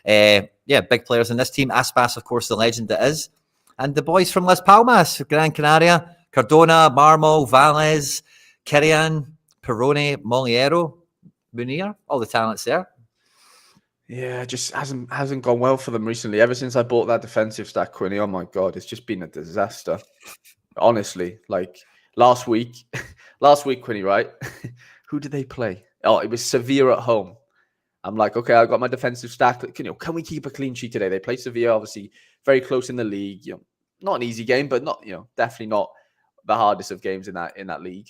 Big players in this team. Aspas, of course, the legend that is. And the boys from Las Palmas, Gran Canaria, Cardona, Marmol, Valles, Kirian, Perrone, Moliero, Munir, all the talents there. Yeah, it just hasn't gone well for them recently. Ever since I bought that defensive stack, Quinny, oh my God, it's just been a disaster. Honestly, like last week, Quinny, right? Who did they play? Oh, it was Sevilla at home. I'm like, okay, I got my defensive stack. Can we keep a clean sheet today? They play Sevilla, obviously very close in the league. Not an easy game, but not, definitely not the hardest of games in that league.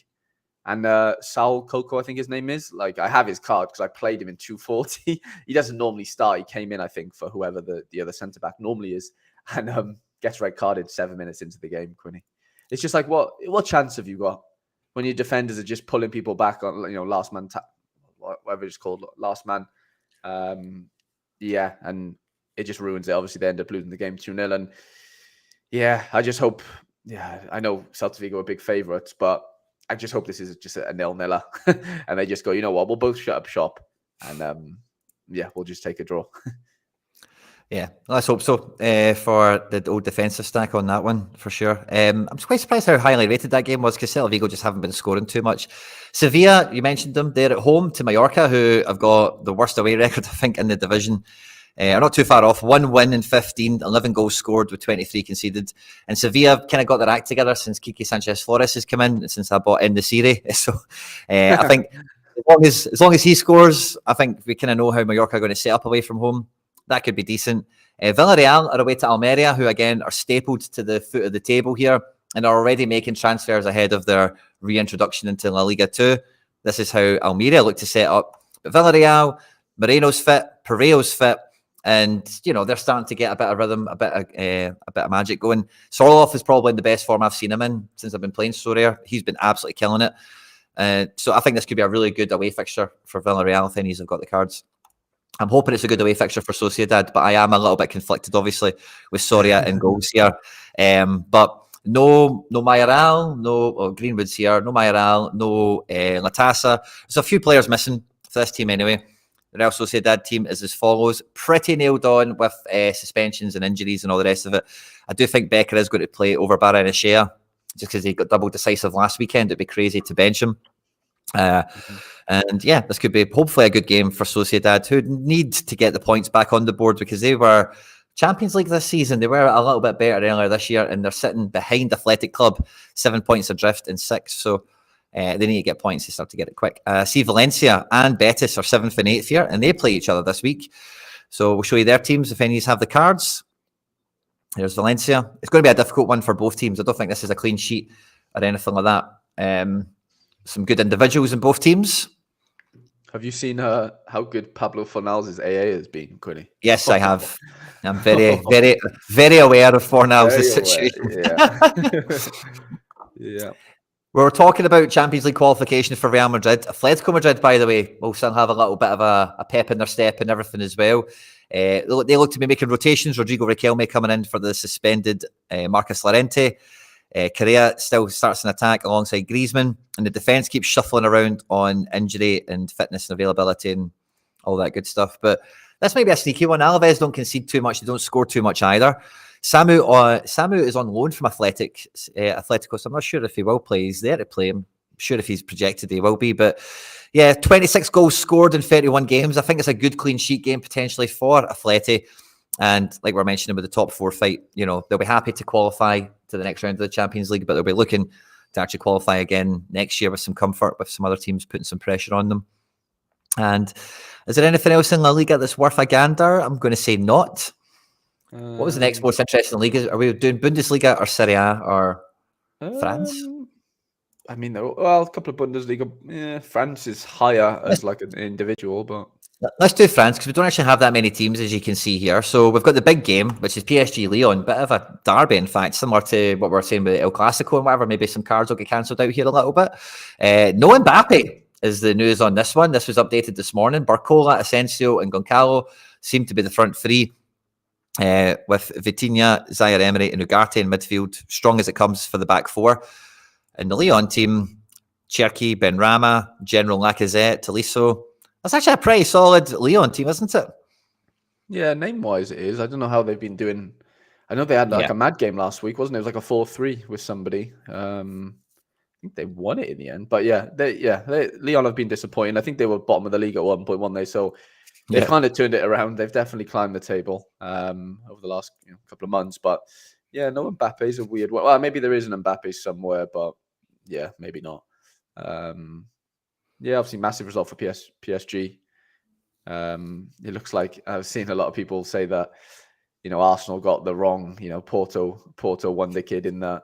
And Saul Coco, I think his name is. Like, I have his card because I played him in 240. He doesn't normally start. He came in, I think, for whoever the other centre back normally is, and gets red carded 7 minutes into the game. Quinny, it's just like, what chance have you got when your defenders are just pulling people back on, last man, whatever it's called, last man. And it just ruins it. Obviously, they end up losing the game 2-0. And I just hope. Yeah, I know Celta Vigo are big favourites, but I just hope this is just a 0-0 and they just go, you know what, we'll both shut up shop and we'll just take a draw. Yeah, let's hope so for the old defensive stack on that one, for sure. I'm quite surprised how highly rated that game was, because Celta Vigo just haven't been scoring too much. Sevilla, you mentioned them, they're at home to Mallorca, who have got the worst away record, I think, in the division. Are not too far off. 1 win in 15, 11 goals scored with 23 conceded. And Sevilla kind of got their act together since Quique Sanchez Flores has come in, since I bought in the Serie. So I think as long as he scores, I think we kind of know how Mallorca are going to set up away from home. That could be decent. Villarreal are away to Almeria, who again are stapled to the foot of the table here and are already making transfers ahead of their reintroduction into La Liga 2. This is how Almeria look to set up. But Villarreal, Moreno's fit, Pereo's fit. And they're starting to get a bit of rhythm, a bit of magic going. Sorloth is probably in the best form I've seen him in since I've been playing Sorare. He's been absolutely killing it. So I think this could be a really good away fixture for Villarreal if any have got the cards. I'm hoping it's a good away fixture for Sociedad, but I am a little bit conflicted, obviously, with Soria and goals here. But no Mayoral, no Greenwood's here, no Mayoral, no Latasa. There's a few players missing for this team anyway. The Real Sociedad team is as follows. Pretty nailed on with suspensions and injuries and all the rest of it. I do think Becker is going to play over Barrenechea just because he got double decisive last weekend. It'd be crazy to bench him. This could be hopefully a good game for Sociedad, who need to get the points back on the board because they were Champions League this season. They were a little bit better earlier this year, and they're sitting behind Athletic Club, 7 points adrift in 6. So they need to get points to start to get it quick. See, Valencia and Betis are 7th and 8th here, and they play each other this week. So we'll show you their teams if any have the cards. There's Valencia. It's going to be a difficult one for both teams. I don't think this is a clean sheet or anything like that. Some good individuals in both teams. Have you seen how good Pablo Fornals' AA has been, Quinny? Yes, I have. I'm very, very, very aware of Fornals' situation. Yeah. We were talking about Champions League qualification for Real Madrid. Atletico Madrid, by the way, will still have a little bit of a pep in their step and everything as well. They look to be making rotations. Rodrigo Riquelme coming in for the suspended Marcus Llorente. Correa still starts an attack alongside Griezmann, and the defence keeps shuffling around on injury and fitness and availability and all that good stuff. But this might be a sneaky one. Alaves don't concede too much. They don't score too much either. Samu is on loan from Atletico, so I'm not sure if he will play. He's there to play. I'm sure if he's projected, he will be. But yeah, 26 goals scored in 31 games. I think it's a good clean sheet game potentially for Atleti. And like we're mentioning with the top 4 fight, they'll be happy to qualify to the next round of the Champions League, but they'll be looking to actually qualify again next year with some comfort, with some other teams putting some pressure on them. And is there anything else in La Liga that's worth a gander? I'm going to say not. What was the next most interesting league? Are we doing Bundesliga or Serie A or France? I mean, a couple of Bundesliga. Yeah, France is higher as like an individual, but let's do France because we don't actually have that many teams, as you can see here. So we've got the big game, which is PSG Lyon, bit of a derby, in fact, similar to what we're saying with El Clasico and whatever. Maybe some cards will get cancelled out here a little bit. No Mbappe is the news on this one. This was updated this morning. Barcola, Asensio, and Goncalo seem to be the front three, with Vitinha, Zaire Emery, and Ugarte in midfield, strong as it comes for the back four. In the Lyon team, Cherki, Benrahma, General Lacazette, Tolisso. That's actually a pretty solid Lyon team, isn't it? Yeah, name-wise it is. I don't know how they've been doing. I know they had like a mad game last week, wasn't it? It was like a 4-3 with somebody. I think they won it in the end. But Lyon have been disappointing. I think they were bottom of the league at one point, weren't they? So they've kind of turned it around. They've definitely climbed the table over the last couple of months. But yeah, no Mbappe is a weird one. Well, maybe there is an Mbappe somewhere, but yeah, maybe not. Obviously massive result for PSG. It looks like I've seen a lot of people say that Arsenal got the wrong. Porto won the kid in that.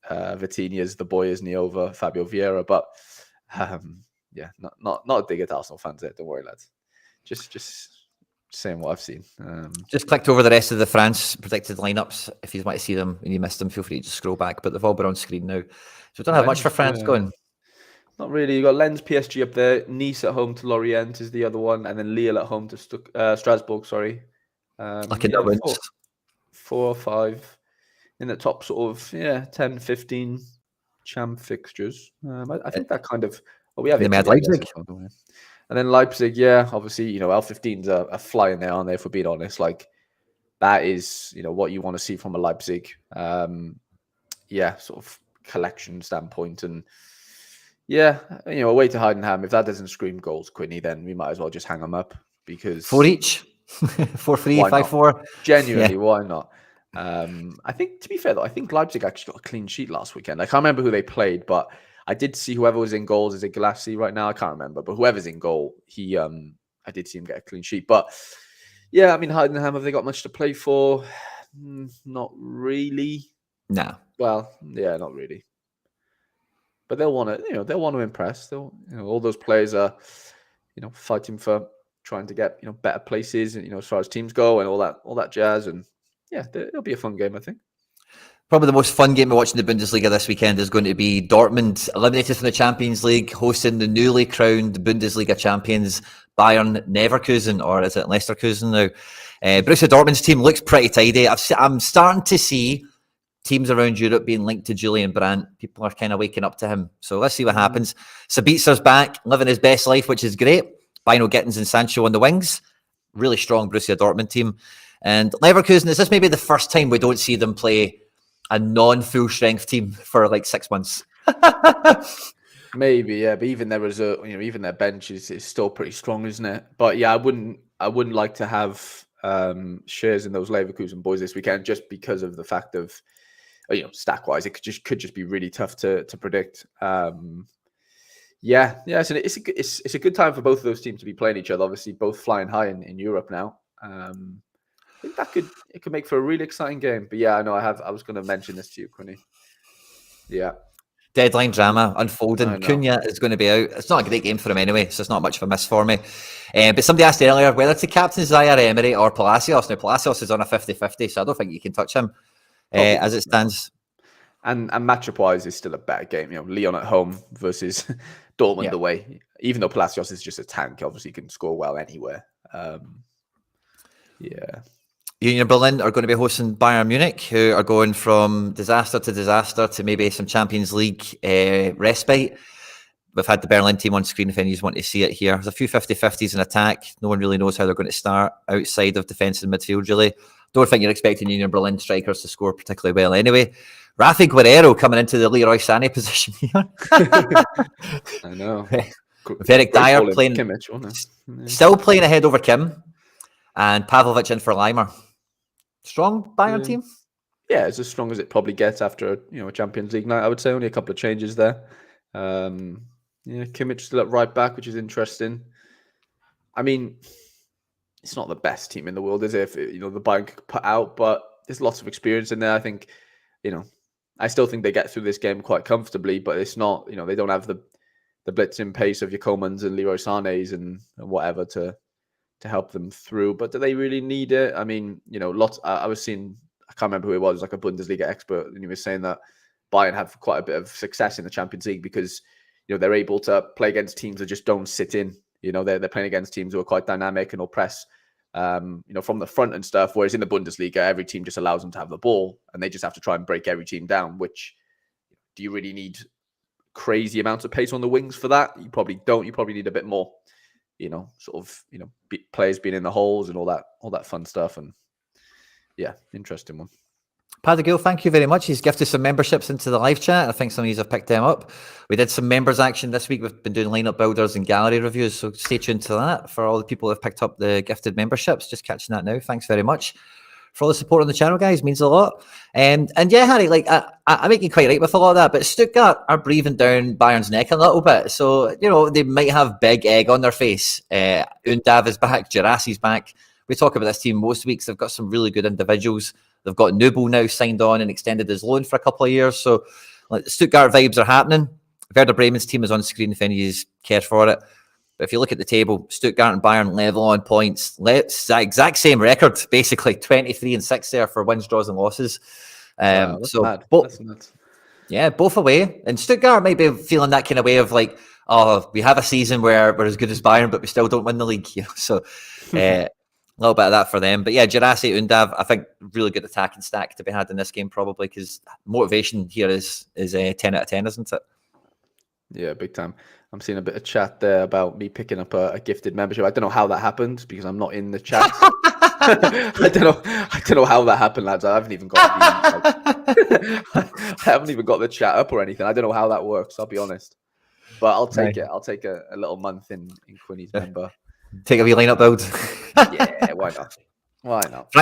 Vitinha's the boy, isn't he, over Fabio Vieira? But not a dig at Arsenal fans there. Don't worry, lads. Just saying what I've seen. Just clicked over the rest of the France predicted lineups. If you want to see them and you missed them, feel free to just scroll back. But they've all been on screen now, so we don't have much for France going. Not really. You got Lens PSG up there. Nice at home to Lorient is the other one, and then Lille at home to Strasbourg. Sorry, that wins. 4 or 5 in the top sort of 10, 15 champ fixtures. I think that kind of we have Leipzig, and then Leipzig. Obviously L15's a fly in there, aren't they? If we're being honest, like that is what you want to see from a Leipzig, sort of collection standpoint and. Away to Heidenheim. If that doesn't scream goals, Quinny, then we might as well just hang them up because 4 each, 4-3, 5-4. Genuinely, why not? I think, to be fair though, I think Leipzig actually got a clean sheet last weekend. I can't remember who they played, but I did see whoever was in goals. Is it Galassi right now? I can't remember, but whoever's in goal, I did see him get a clean sheet. But yeah, I mean, Heidenheim, have they got much to play for? Not really. No. Well, yeah, not really. But they'll want to, they'll want to impress. They'll, all those players are, fighting for trying to get, better places, and as far as teams go, and all that jazz. And yeah, it'll be a fun game, I think. Probably the most fun game of watching the Bundesliga this weekend is going to be Dortmund, eliminated from the Champions League, hosting the newly crowned Bundesliga champions Bayern Leverkusen, or is it Leverkusen now? Borussia Dortmund's team looks pretty tidy. I'm starting to see teams around Europe being linked to Julian Brandt. People are kind of waking up to him. So let's see what happens. Sabitzer's back, living his best life, which is great. Bino Gittins and Sancho on the wings. Really strong Borussia Dortmund team. And Leverkusen, is this maybe the first time we don't see them play a non-full strength team for like 6 months? Maybe, yeah. But even there was even their bench is still pretty strong, isn't it? But yeah, I wouldn't like to have shares in those Leverkusen boys this weekend just because of the fact of stack wise, it could just be really tough to predict. So it's a good time for both of those teams to be playing each other. Obviously, both flying high in Europe now. I think it could make for a really exciting game. But yeah, I know I was going to mention this to you, Quinny. Yeah. Deadline drama unfolding. Cunha is going to be out. It's not a great game for him anyway, so it's not much of a miss for me. But somebody asked earlier whether to captain Zaire Emery or Palacios. Now, Palacios is on a 50-50, so I don't think you can touch him as it stands. And matchup wise, it's still a better game. Lyon at home versus Dortmund away. Even though Palacios is just a tank, obviously he can score well anywhere. Union Berlin are going to be hosting Bayern Munich, who are going from disaster to disaster to maybe some Champions League respite. We've had the Berlin team on screen if any of you want to see it here. There's a few 50-50s in attack. No one really knows how they're going to start outside of defence and midfield, really. Don't think you're expecting Union Berlin strikers to score particularly well anyway. Rafi Guerrero coming into the Leroy Sané position here. I know. Eric Dyer playing, Kimmich, still playing ahead over Kim, and Pavlovic in for Leimer. Strong Bayern team? Yeah, it's as strong as it probably gets after a Champions League night, I would say. Only a couple of changes there. Kimmich still at right back, which is interesting. I mean, it's not the best team in the world, is it? If the Bayern could put out, but there's lots of experience in there. I think, I still think they get through this game quite comfortably, but it's not, they don't have the blitzing pace of your Komans and Leroy Sané's and whatever to help them through. But do they really need it? I mean, lots. I was seeing, I can't remember who it was, like a Bundesliga expert, and he was saying that Bayern have quite a bit of success in the Champions League because they're able to play against teams that just don't sit in. They're playing against teams who are quite dynamic and will press, from the front and stuff. Whereas in the Bundesliga, every team just allows them to have the ball, and they just have to try and break every team down. Which, do you really need crazy amounts of pace on the wings for that? You probably don't. You probably need a bit more, players being in the holes and all that fun stuff. And yeah, interesting one. Paddy Gill, thank you very much. He's gifted some memberships into the live chat. I think some of you have picked them up. We did some members action this week. We've been doing lineup builders and gallery reviews, so stay tuned to that. For all the people who have picked up the gifted memberships, just catching that now. Thanks very much for all the support on the channel, guys. Means a lot. And yeah, Harry, I make you quite right with a lot of that, but Stuttgart are breathing down Bayern's neck a little bit. So, they might have big egg on their face. Undav is back, Gerassi's back. We talk about this team most weeks. They've got some really good individuals. They've got Nubel now signed on and extended his loan for a couple of years. So Stuttgart vibes are happening. Werder Bremen's team is on screen if any of you care for it. But if you look at the table, Stuttgart and Bayern level on points. Exact same record, basically 23-6 there for wins, draws and losses. Wow, that's mad. That's nuts. Yeah, both away. And Stuttgart might be feeling that kind of way of we have a season where we're as good as Bayern, but we still don't win the league. So a little bit of that for them. But yeah, Gerassi, Undav, I think really good attacking stack to be had in this game probably, because motivation here is 10 out of 10, isn't it? Yeah, big time. I'm seeing a bit of chat there about me picking up a gifted membership. I don't know how that happened because I'm not in the chat. I don't know how that happened, lads. I haven't even got the chat up or anything. I don't know how that works, I'll be honest. But I'll take it. I'll take a little month in Quinny's member. Take a wee lineup build. Yeah, why not? Why not?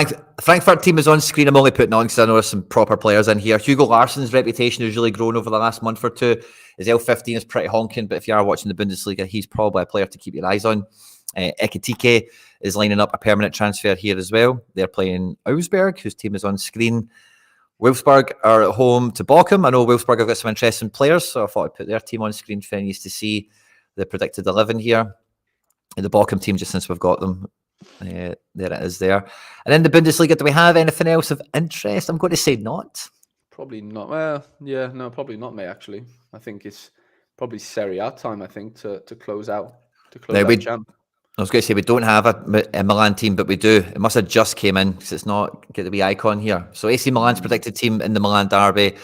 Frankfurt team is on screen. I'm only putting on because I know there's some proper players in here. Hugo Larsson's reputation has really grown over the last month or two. His L15 is pretty honking, but if you are watching the Bundesliga, he's probably a player to keep your eyes on. Ekitike is lining up a permanent transfer here as well. They're playing Augsburg, whose team is on screen. Wolfsburg are at home to Bochum. I know Wolfsburg have got some interesting players, so I thought I'd put their team on screen for you to see the predicted 11 here. The Bochum team, just since we've got them. There it is there. And in the Bundesliga, do we have anything else of interest? I'm going to say not. Probably not. Well, yeah, no, probably not, mate, actually. I think it's probably Serie A time, I think, to close out. Champ. I was going to say we don't have a Milan team, but we do. It must have just came in because it's not get the wee icon here. So AC Milan's predicted team in the Milan derby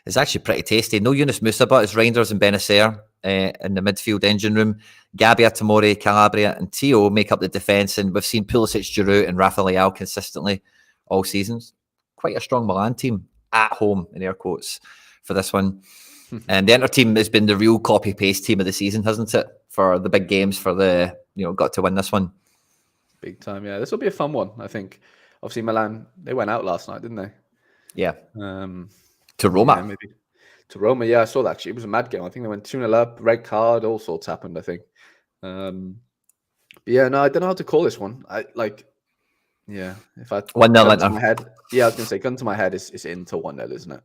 is actually pretty tasty. No Yunus Musa, but it's Reinders and Benacer in the midfield engine room. Gabbia, Tamori, Calabria and Tio make up the defence, and we've seen Pulisic, Giroud and Rafa Leao consistently all seasons. Quite a strong Milan team at home, in air quotes, for this one. And the Inter team has been the real copy-paste team of the season, hasn't it? For the big games, for the, got to win this one. Big time, yeah. This will be a fun one, I think. Obviously, Milan, they went out last night, didn't they? Yeah. To Roma. Yeah, maybe. To Roma, yeah, I saw that actually. It was a mad game. I think they went 2-0 up, red card, all sorts happened, I think. But yeah, no, I don't know how to call this one. If I 1-0 Inter. My head, yeah, I was gonna say gun to my head is into 1-0, isn't it?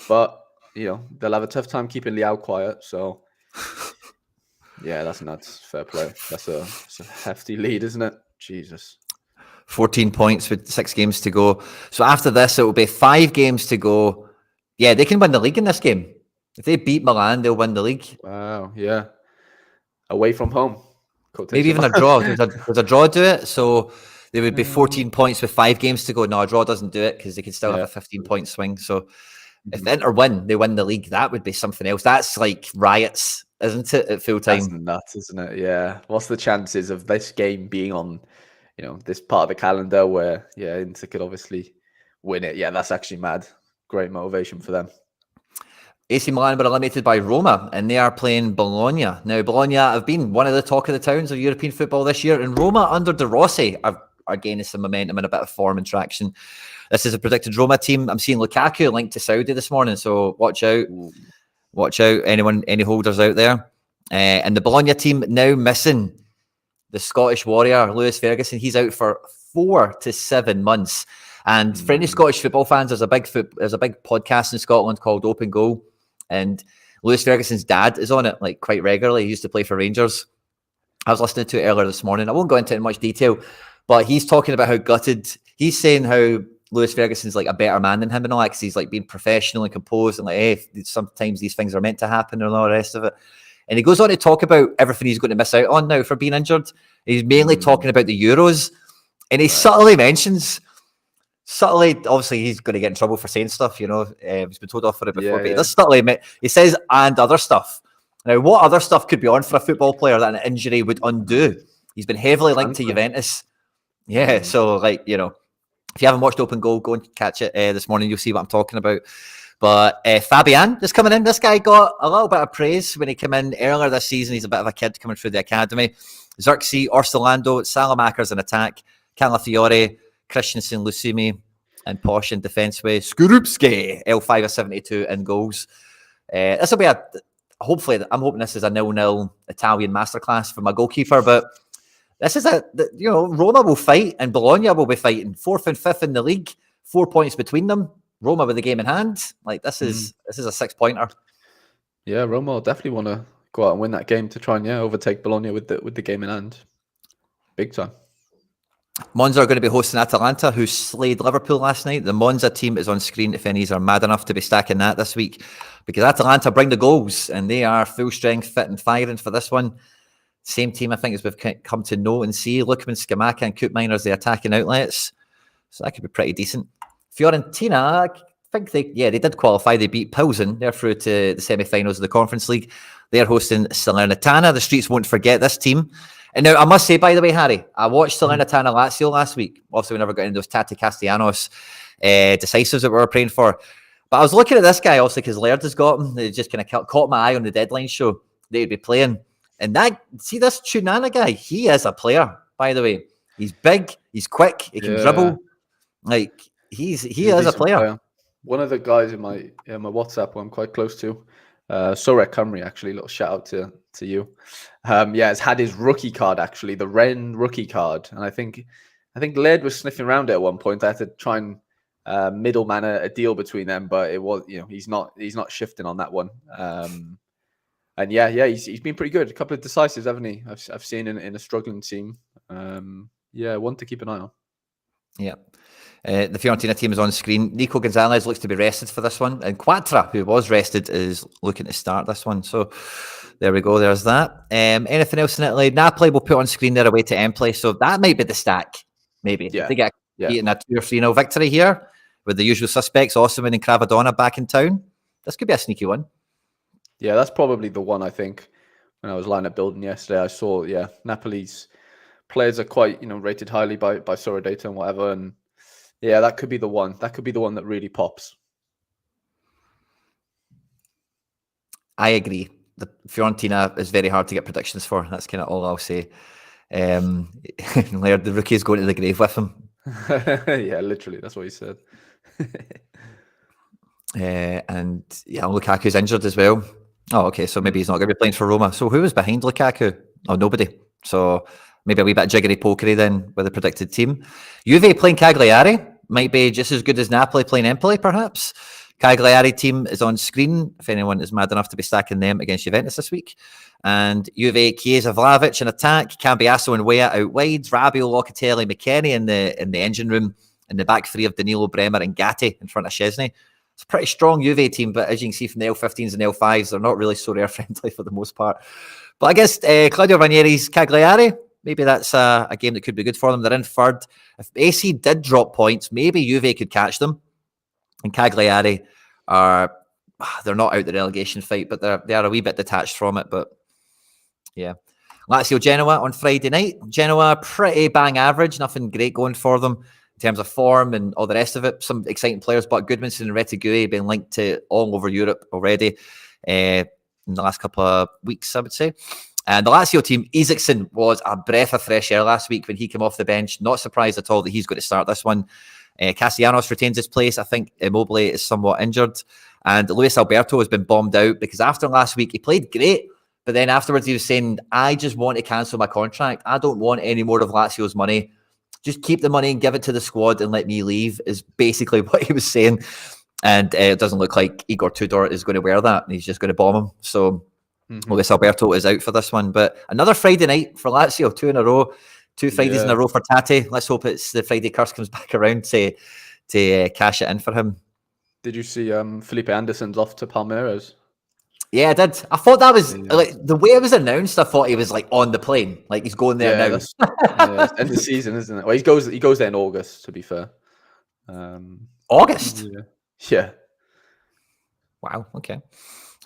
But they'll have a tough time keeping Leao quiet, so yeah, that's nuts. Fair play. That's a hefty lead, isn't it? Jesus. 14 points with 6 games to go. So after this, it will be 5 games to go. Yeah, they can win the league in this game. If they beat Milan, they'll win the league. Wow, yeah. Away from home. Maybe even a draw. There's a draw do it. So they would be 14 points with 5 games to go. No, a draw doesn't do it because they could still have a 15-point swing. So if the Inter win, they win the league. That would be something else. That's like riots, isn't it, at full time? That's nuts, isn't it? Yeah. What's the chances of this game being on, this part of the calendar where, Inter could obviously win it? Yeah, that's actually mad. Great motivation for them. AC Milan were eliminated by Roma, and they are playing Bologna. Now, Bologna have been one of the talk of the towns of European football this year, and Roma under De Rossi are gaining some momentum and a bit of form and traction. This is a predicted Roma team. I'm seeing Lukaku linked to Saudi this morning, so watch out. Watch out, any holders out there. And the Bologna team now missing the Scottish warrior, Lewis Ferguson. He's out for 4 to 7 months. And for any Scottish football fans, there's a big podcast in Scotland called Open Goal, and Lewis Ferguson's dad is on it quite regularly. He used to play for Rangers. I was listening to it earlier this morning. I won't go into it in much detail, but he's talking about how gutted. He's saying how Lewis Ferguson's a better man than him and all that, because he's being professional and composed and hey, sometimes these things are meant to happen and all the rest of it. And he goes on to talk about everything he's going to miss out on now for being injured. He's mainly talking about the Euros. And he subtly mentions, obviously he's going to get in trouble for saying stuff, he's been told off for it before, but he does subtly admit, he says, and other stuff. Now, what other stuff could be on for a football player that an injury would undo? He's been heavily linked to Juventus. Yeah, so if you haven't watched Open Goal, go and catch it this morning. You'll see what I'm talking about. But Fabian is coming in. This guy got a little bit of praise when he came in earlier this season. He's a bit of a kid coming through the academy. Xerxes, Orsolando, Salamakers in attack, Calafiore, Christensen, Lucimi, and Posh in defence with Skorupski, L5 of 72 in goals. This will be hopefully, I'm hoping this is a 0-0 Italian masterclass for my goalkeeper, but this is Roma will fight and Bologna will be fighting 4th and 5th in the league, 4 points between them. Roma with the game in hand. This is a 6-pointer. Yeah, Roma will definitely want to go out and win that game to try and overtake Bologna with the game in hand. Big time. Monza are going to be hosting Atalanta, who slayed Liverpool last night. The Monza team is on screen if any are mad enough to be stacking that this week, because Atalanta bring the goals and they are full strength, fit and firing for this one. Same team, I think, as we've come to know and see. Lookman, Scamacca and Koopmeiners as the attacking outlets. So that could be pretty decent. Fiorentina, I think they did qualify. They beat Pilsen. They're through to the semi-finals of the Conference League. They're hosting Salernitana. The streets won't forget this team. And now, I must say, by the way, Harry, I watched Salernitana Lazio last week. Obviously, we never got into those Tati Castellanos decisives that we were praying for. But I was looking at this guy, obviously, because Laird has got him. They just kind of caught my eye on the deadline show. They'd be playing. And this Tunana guy, he is a player, by the way. He's big, he's quick, he can dribble. He is a player. One of the guys in my WhatsApp who I'm quite close to, Sorare Cymru, actually, little shout out to you. Has had his rookie card, actually, the Ren rookie card. And I think Laird was sniffing around it at one point. I had to try and middleman a deal between them, but it was, he's not shifting on that one. And he's been pretty good. A couple of decisives, haven't he? I've seen in a struggling team. One to keep an eye on. Yeah. The Fiorentina team is on screen. Nico Gonzalez looks to be rested for this one. And Quattro, who was rested, is looking to start this one. So there we go. There's that. Anything else in Italy? Napoli will put on screen their away to Empoli. So that might be the stack, maybe. Yeah. They get beaten a 2 or 3-0 victory here with the usual suspects, Osimhen and Cravadonna back in town. This could be a sneaky one. Yeah, that's probably the one, I think. When I was lineup building yesterday, I saw, Napoli's players are quite, rated highly by Sorare and whatever. And yeah, that could be the one. That could be the one that really pops. I agree. The Fiorentina is very hard to get predictions for. That's kind of all I'll say. Laird, the rookie is going to the grave with him. Yeah, literally. That's what he said. And Lukaku's injured as well. Oh, okay. So maybe he's not going to be playing for Roma. So who was behind Lukaku? Oh, nobody. So maybe a wee bit jiggery-pokery then with the predicted team. Juve playing Cagliari. Might be just as good as Napoli playing Empoli, perhaps. Cagliari team is on screen, if anyone is mad enough to be stacking them against Juventus this week. And Juve, Chiesa, Vlahovic in attack. Cambiasso and Weah out wide. Rabiot, Locatelli, McKennie in the engine room. In the back three of Danilo, Bremer and Gatti in front of Szczesny. It's a pretty strong Juve team, but as you can see from the L15s and L5s, they're not really so friendly for the most part. But I guess Claudio Ranieri's Cagliari, maybe that's a game that could be good for them. They're in third. If AC did drop points, maybe Juve could catch them. And Cagliari they're not out the relegation fight, but they are a wee bit detached from it. But yeah. Lazio Genoa on Friday night. Genoa, pretty bang average, nothing great going for them in terms of form and all the rest of it. Some exciting players, but Goodmanson and Retigui have been linked to all over Europe already in the last couple of weeks, I would say. And the Lazio team, Isaacson was a breath of fresh air last week when he came off the bench. Not surprised at all that he's going to start this one. Castellanos retains his place. I think Immobile is somewhat injured. And Luis Alberto has been bombed out because after last week, he played great. But then afterwards, he was saying, I just want to cancel my contract. I don't want any more of Lazio's money. Just keep the money and give it to the squad and let me leave, is basically what he was saying. And it doesn't look like Igor Tudor is going to wear that. And he's just going to bomb him. So Luis Alberto is out for this one. But another Friday night for Lazio, 2 in a row. 2 Fridays in a row for Tati. Let's hope it's the Friday curse comes back around to cash it in for him. Did you see Felipe Anderson's off to Palmeiras? Yeah, I did. I thought that was like the way it was announced. I thought he was like on the plane, like he's going there now. That's it's end of season, isn't it? Well, he goes there in August. To be fair, August. Yeah. Wow. Okay.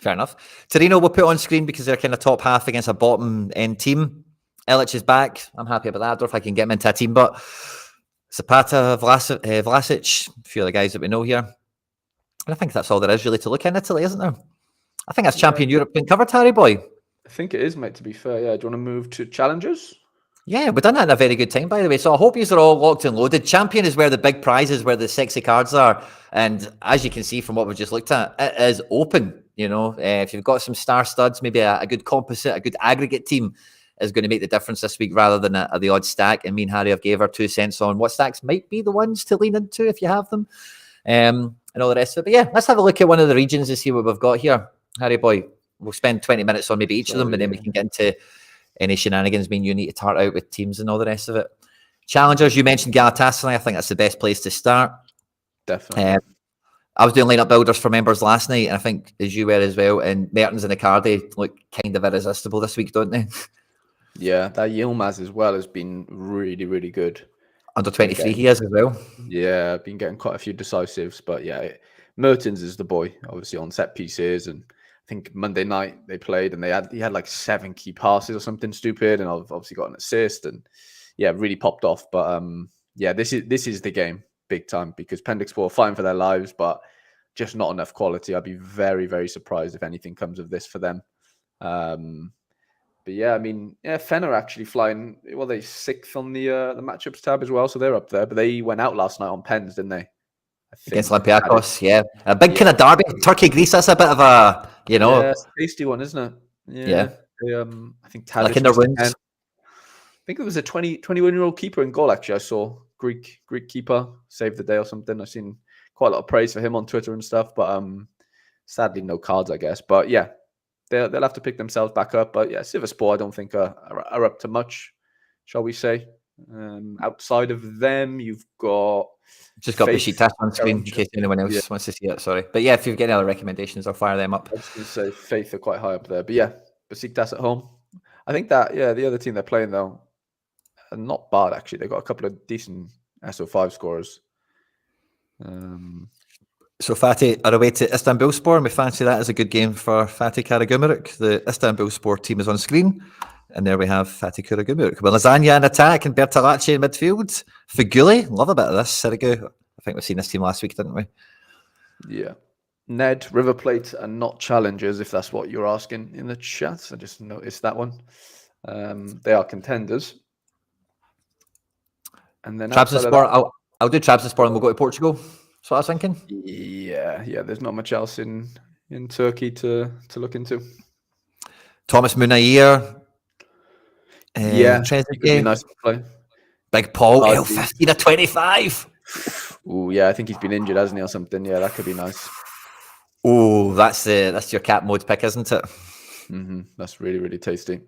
Fair enough. Torino will put on screen because they're kind of top half against a bottom end team. Illich is back. I'm happy about that. I don't know if I can get him into a team, but Zapata, Vlasic, a few of the guys that we know here. And I think that's all there is really to look in Italy, isn't there? I think that's Champion Europe been covered, Harry boy. I think it is, mate, to be fair. Yeah. Do you want to move to challengers? Yeah, we've done that in a very good time, by the way. So I hope you are all locked and loaded. Champion is where the big prizes, where the sexy cards are. And as you can see from what we've just looked at, it is open. You know, if you've got some star studs, maybe a good composite, a good aggregate team is going to make the difference this week rather than the odd stack. And me and Harry have gave our 2 cents on what stacks might be the ones to lean into if you have them. And all the rest of it. But yeah, let's have a look at one of the regions and see what we've got here. Harry boy, we'll spend 20 minutes on maybe each of them, and then we can get into any shenanigans mean you need to tart out with teams and all the rest of it. Challengers, you mentioned Galatasaray. I think that's the best place to start. Definitely. I was doing lineup builders for members last night, and I think as you were as well. And Mertens and Icardi look kind of irresistible this week, don't they? Yeah, that Yilmaz as well has been really, really good. Under 23 he is as well. Yeah, been getting quite a few decisives, but yeah, Mertens is the boy, obviously on set pieces. And I think Monday night they played, and he had like 7 key passes or something stupid, and I've obviously got an assist, and yeah, really popped off. But yeah, this is the game big time, because Pendixpor are fighting for their lives, but just not enough quality. I'd be very, very surprised if anything comes of this for them. But yeah, I mean, yeah, Fen are actually flying. Well, they're 6th on the matchups tab as well, so they're up there. But they went out last night on pens, didn't they? Against Olympiacos, yeah. A big kind of derby. Turkey-Greece, that's a bit of a, you know. Yeah, it's a tasty one, isn't it? Yeah. They, I think Tadic like in their wins. I think it was a 21-year-old keeper in goal, actually. I saw Greek keeper saved the day or something. I've seen quite a lot of praise for him on Twitter and stuff, but sadly no cards, I guess. But yeah, they'll have to pick themselves back up. But yeah, Sivasspor I don't think are up to much, shall we say. Outside of them, you've got just got Besiktas on screen in case anyone else wants to see it. Sorry, but yeah, if you've got any other recommendations, I'll fire them up. I was going to say Faith are quite high up there, but yeah, Besiktas at home. I think that the other team they're playing though are not bad actually. They've got a couple of decent SO5 scorers. So Fatih are away to Istanbulspor, and we fancy that as a good game for Fatih Karagümrük. The Istanbulspor team is on screen. And there we have Fatih Karagümrük. Well, Lasagna in attack and Bertolacci in midfield. Figuli, love a bit of this. Sirigu. I think we've seen this team last week, didn't we? Yeah. Ned, River Plate are not challengers, if that's what you're asking in the chat. I just noticed that one. They are contenders. And then Trabzonspor, I'll do Trabzonspor and we'll go to Portugal. That's what I was thinking. Yeah. There's not much else in Turkey to look into. Thomas Munayer. It'd be nice to play. Big Paul, 15 or 25. Oh yeah, I think he's been injured, hasn't he, or something? Yeah, that could be nice. Oh, that's your cap mode pick, isn't it? Mm-hmm. That's really, really tasty.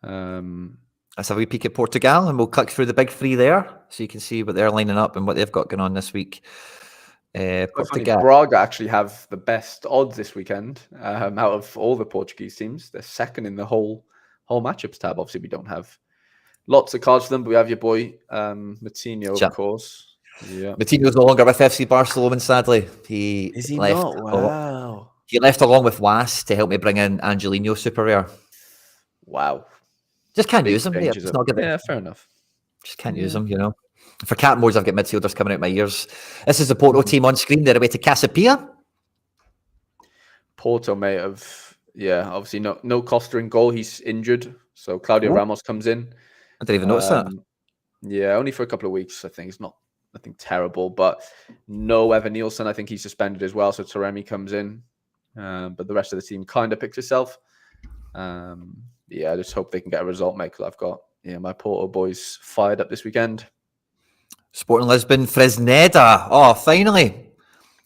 Let's have a wee peek at Portugal, and we'll click through the big 3 there, so you can see what they're lining up and what they've got going on this week. Portugal. Braga actually have the best odds this weekend out of all the Portuguese teams. They're second in the whole matchups tab. Obviously, we don't have lots of cards for them, but we have your boy Matinho, of course. Yeah, Matinho's no longer with FC Barcelona, sadly. Is he left? Not? Wow. He left along with Was to help me bring in Angelino Super Rare. Wow. Just can't use him. It's not good. Yeah, fair enough. Just can't use him, you know. For cap modes, I've got midfielders coming out my ears. This is the Porto team on screen. They're away to Casapia. Porto, mate, obviously no Costa in goal. He's injured. So Claudio Ramos comes in. I didn't even notice that. Yeah, only for a couple of weeks, I think. It's not nothing terrible, but no Evan Nielsen. I think he's suspended as well. So Taremi comes in. But the rest of the team kind of picks itself. I just hope they can get a result, mate, because I've got my Porto boys fired up this weekend. Sporting Lisbon, Fresneda. Oh, finally.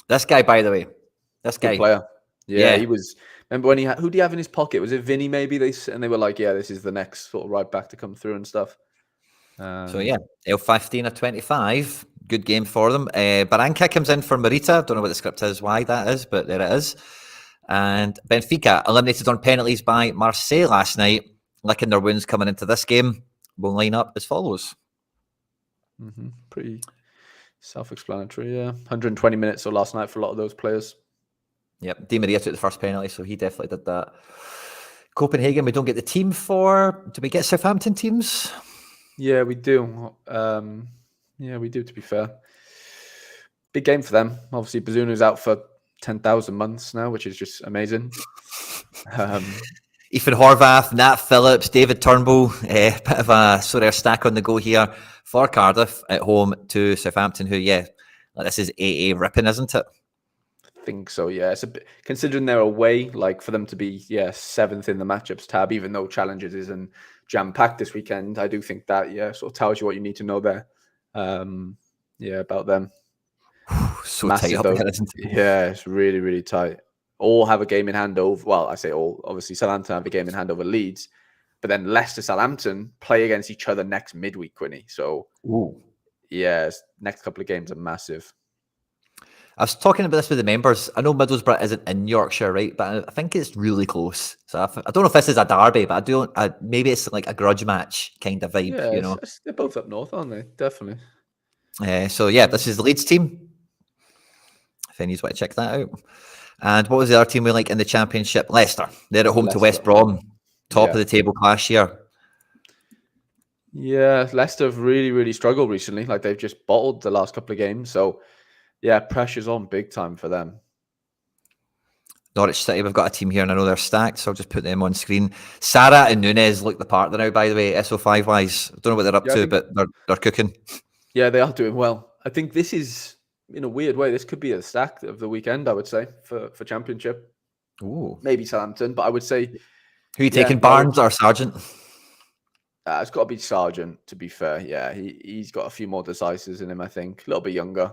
This guy, by the way. Good player. Yeah, he was. Remember when who do you have in his pocket? Was it Vinny maybe? And they were like, yeah, this is the next sort of right back to come through and stuff. So yeah, L15 or 25. Good game for them. Baranka comes in for Marita. Don't know what the script is, why that is, but there it is. And Benfica eliminated on penalties by Marseille last night, licking their wounds coming into this game. Will line up as follows. Pretty self-explanatory, yeah. 120 minutes or last night for a lot of those players. Yep, Di Maria took the first penalty, so he definitely did that. Copenhagen, we don't get the team for. Do we get Southampton teams? Yeah, we do. We do, to be fair. Big game for them. Obviously, Bazunu's out for 10,000 months now, which is just amazing. Ethan Horvath, Nat Phillips, David Turnbull, bit of a Sorare stack on the go here for Cardiff at home to Southampton, who, this is AA ripping, isn't it? I think so, yeah. It's a bit, considering they're away, like for them to be, 7th in the matchups tab, even though Challenges isn't jam-packed this weekend, I do think that, sort of tells you what you need to know there. About them. So massive, tight up there, isn't it? Yeah, it's really, really tight. All have a game in hand over. Well, I say all. Obviously, Southampton have a game in hand over Leeds, but then Leicester, Southampton play against each other next midweek, Quinny. So, next couple of games are massive. I was talking about this with the members. I know Middlesbrough isn't in Yorkshire, right? But I think it's really close. So I don't know if this is a derby, but maybe it's like a grudge match kind of vibe. Yeah, they're both up north, aren't they? Definitely. This is the Leeds team. If any of you want to check that out. And what was the other team we like in the Championship? Leicester. They're at home to West Brom. Top of the table class year. Yeah, Leicester have really, really struggled recently. Like they've just bottled the last couple of games. So, pressure's on big time for them. Norwich City, we've got a team here and I know they're stacked, so I'll just put them on screen. Sarah and Nunes look the part now, by the way, SO5-wise. I don't know what they're up to, but they're cooking. Yeah, they are doing well. I think this is, in a weird way, this could be a stack of the weekend, I would say, for Championship. Ooh. Maybe Southampton, but I would say... Who are you taking, Barnes or Sargent? It's got to be Sargent, to be fair. Yeah, he's got a few more decisives in him, I think. A little bit younger.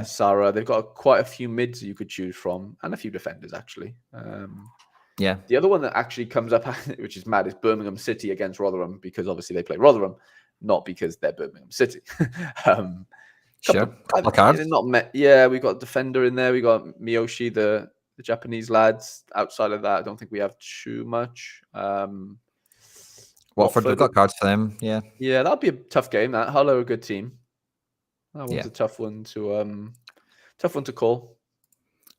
Sarah, they've got quite a few mids you could choose from, and a few defenders, actually. The other one that actually comes up, which is mad, is Birmingham City against Rotherham, because obviously they play Rotherham, not because they're Birmingham City. Couple of cards. We've got defender in there. We got Miyoshi, the Japanese lads. Outside of that, I don't think we have too much. Watford, we've got cards for them. Yeah, that'll be a tough game. That Hull are a good team. That one's a tough one to call.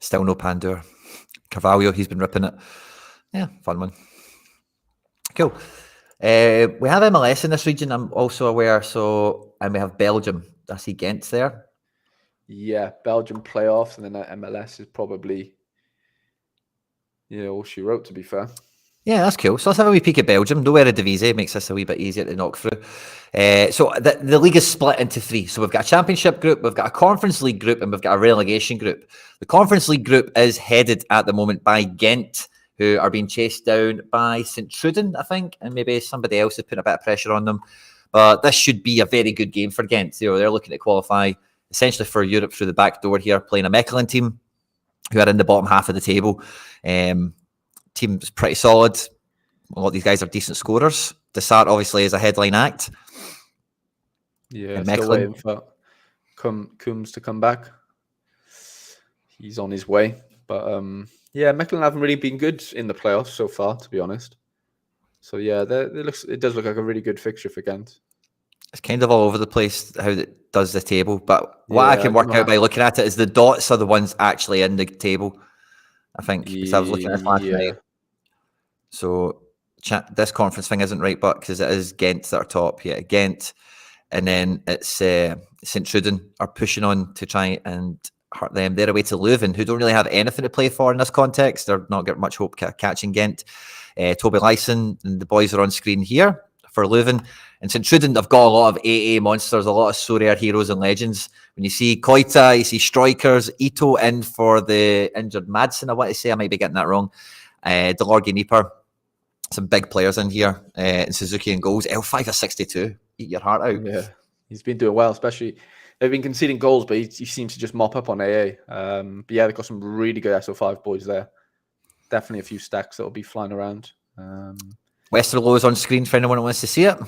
Still no Pandur. Carvalho, he's been ripping it. Yeah, fun one. Cool. We have MLS in this region, I'm also aware. And we have Belgium. I see Ghent there. Yeah, Belgium playoffs, and then MLS is probably all she wrote, to be fair. Yeah, that's cool. So let's have a wee peek at Belgium. No Eredivisie, makes this a wee bit easier to knock through. So the league is split into three. So we've got a Championship group, we've got a Conference League group, and we've got a relegation group. The Conference League group is headed at the moment by Ghent, who are being chased down by St. Truden, I think, and maybe somebody else is putting a bit of pressure on them. But this should be a very good game for Ghent. They're looking to qualify essentially for Europe through the back door here, playing a Mechelen team who are in the bottom half of the table. Team's pretty solid. A lot of these guys are decent scorers. Desart obviously is a headline act. Yeah, still waiting for Coombs to come back. He's on his way. But Mechelen haven't really been good in the playoffs so far, to be honest. So it does look like a really good fixture for Ghent. It's kind of all over the place how it does the table, but what I can work out by looking at it is the dots are the ones actually in the table. I think because I was looking at it last night. So this conference thing isn't right, but because it is Ghent that are top. Yeah, Ghent, and then it's St. Truden are pushing on to try and hurt them. They're away to Leuven, who don't really have anything to play for in this context. They're not got much hope catching Ghent. Toby Lyson and the boys are on screen here for Leuven. And St. Truden have got a lot of AA monsters, a lot of Sorare heroes and legends. When you see Koita, you see Strikers, Ito in for the injured Madsen, I want to say. I might be getting that wrong. Delorge Nieper. Some big players in here. And Suzuki in goals. L5 is 62. Eat your heart out. Yeah, he's been doing well, especially... They've been conceding goals, but he seems to just mop up on AA. But they've got some really good SO5 boys there. Definitely a few stacks that'll be flying around. Westerlo is on screen for anyone who wants to see it.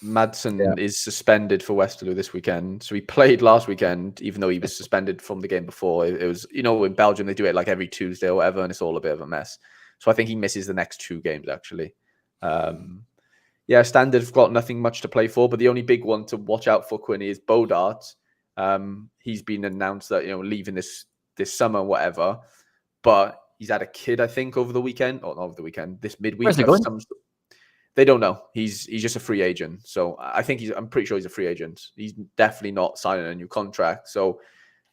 Madsen is suspended for Westerlo this weekend. So he played last weekend, even though he was suspended from the game before. It was, in Belgium, they do it like every Tuesday or whatever, and it's all a bit of a mess. So I think he misses the next 2 games, actually. Standard's got nothing much to play for, but the only big one to watch out for, Quinny, is Bodart. He's been announced that, leaving this summer, whatever. But he's had a kid, I think, over the weekend. Or not over the weekend, this midweek. Where's he going? They don't know. He's just a free agent. So I'm pretty sure he's a free agent. He's definitely not signing a new contract. So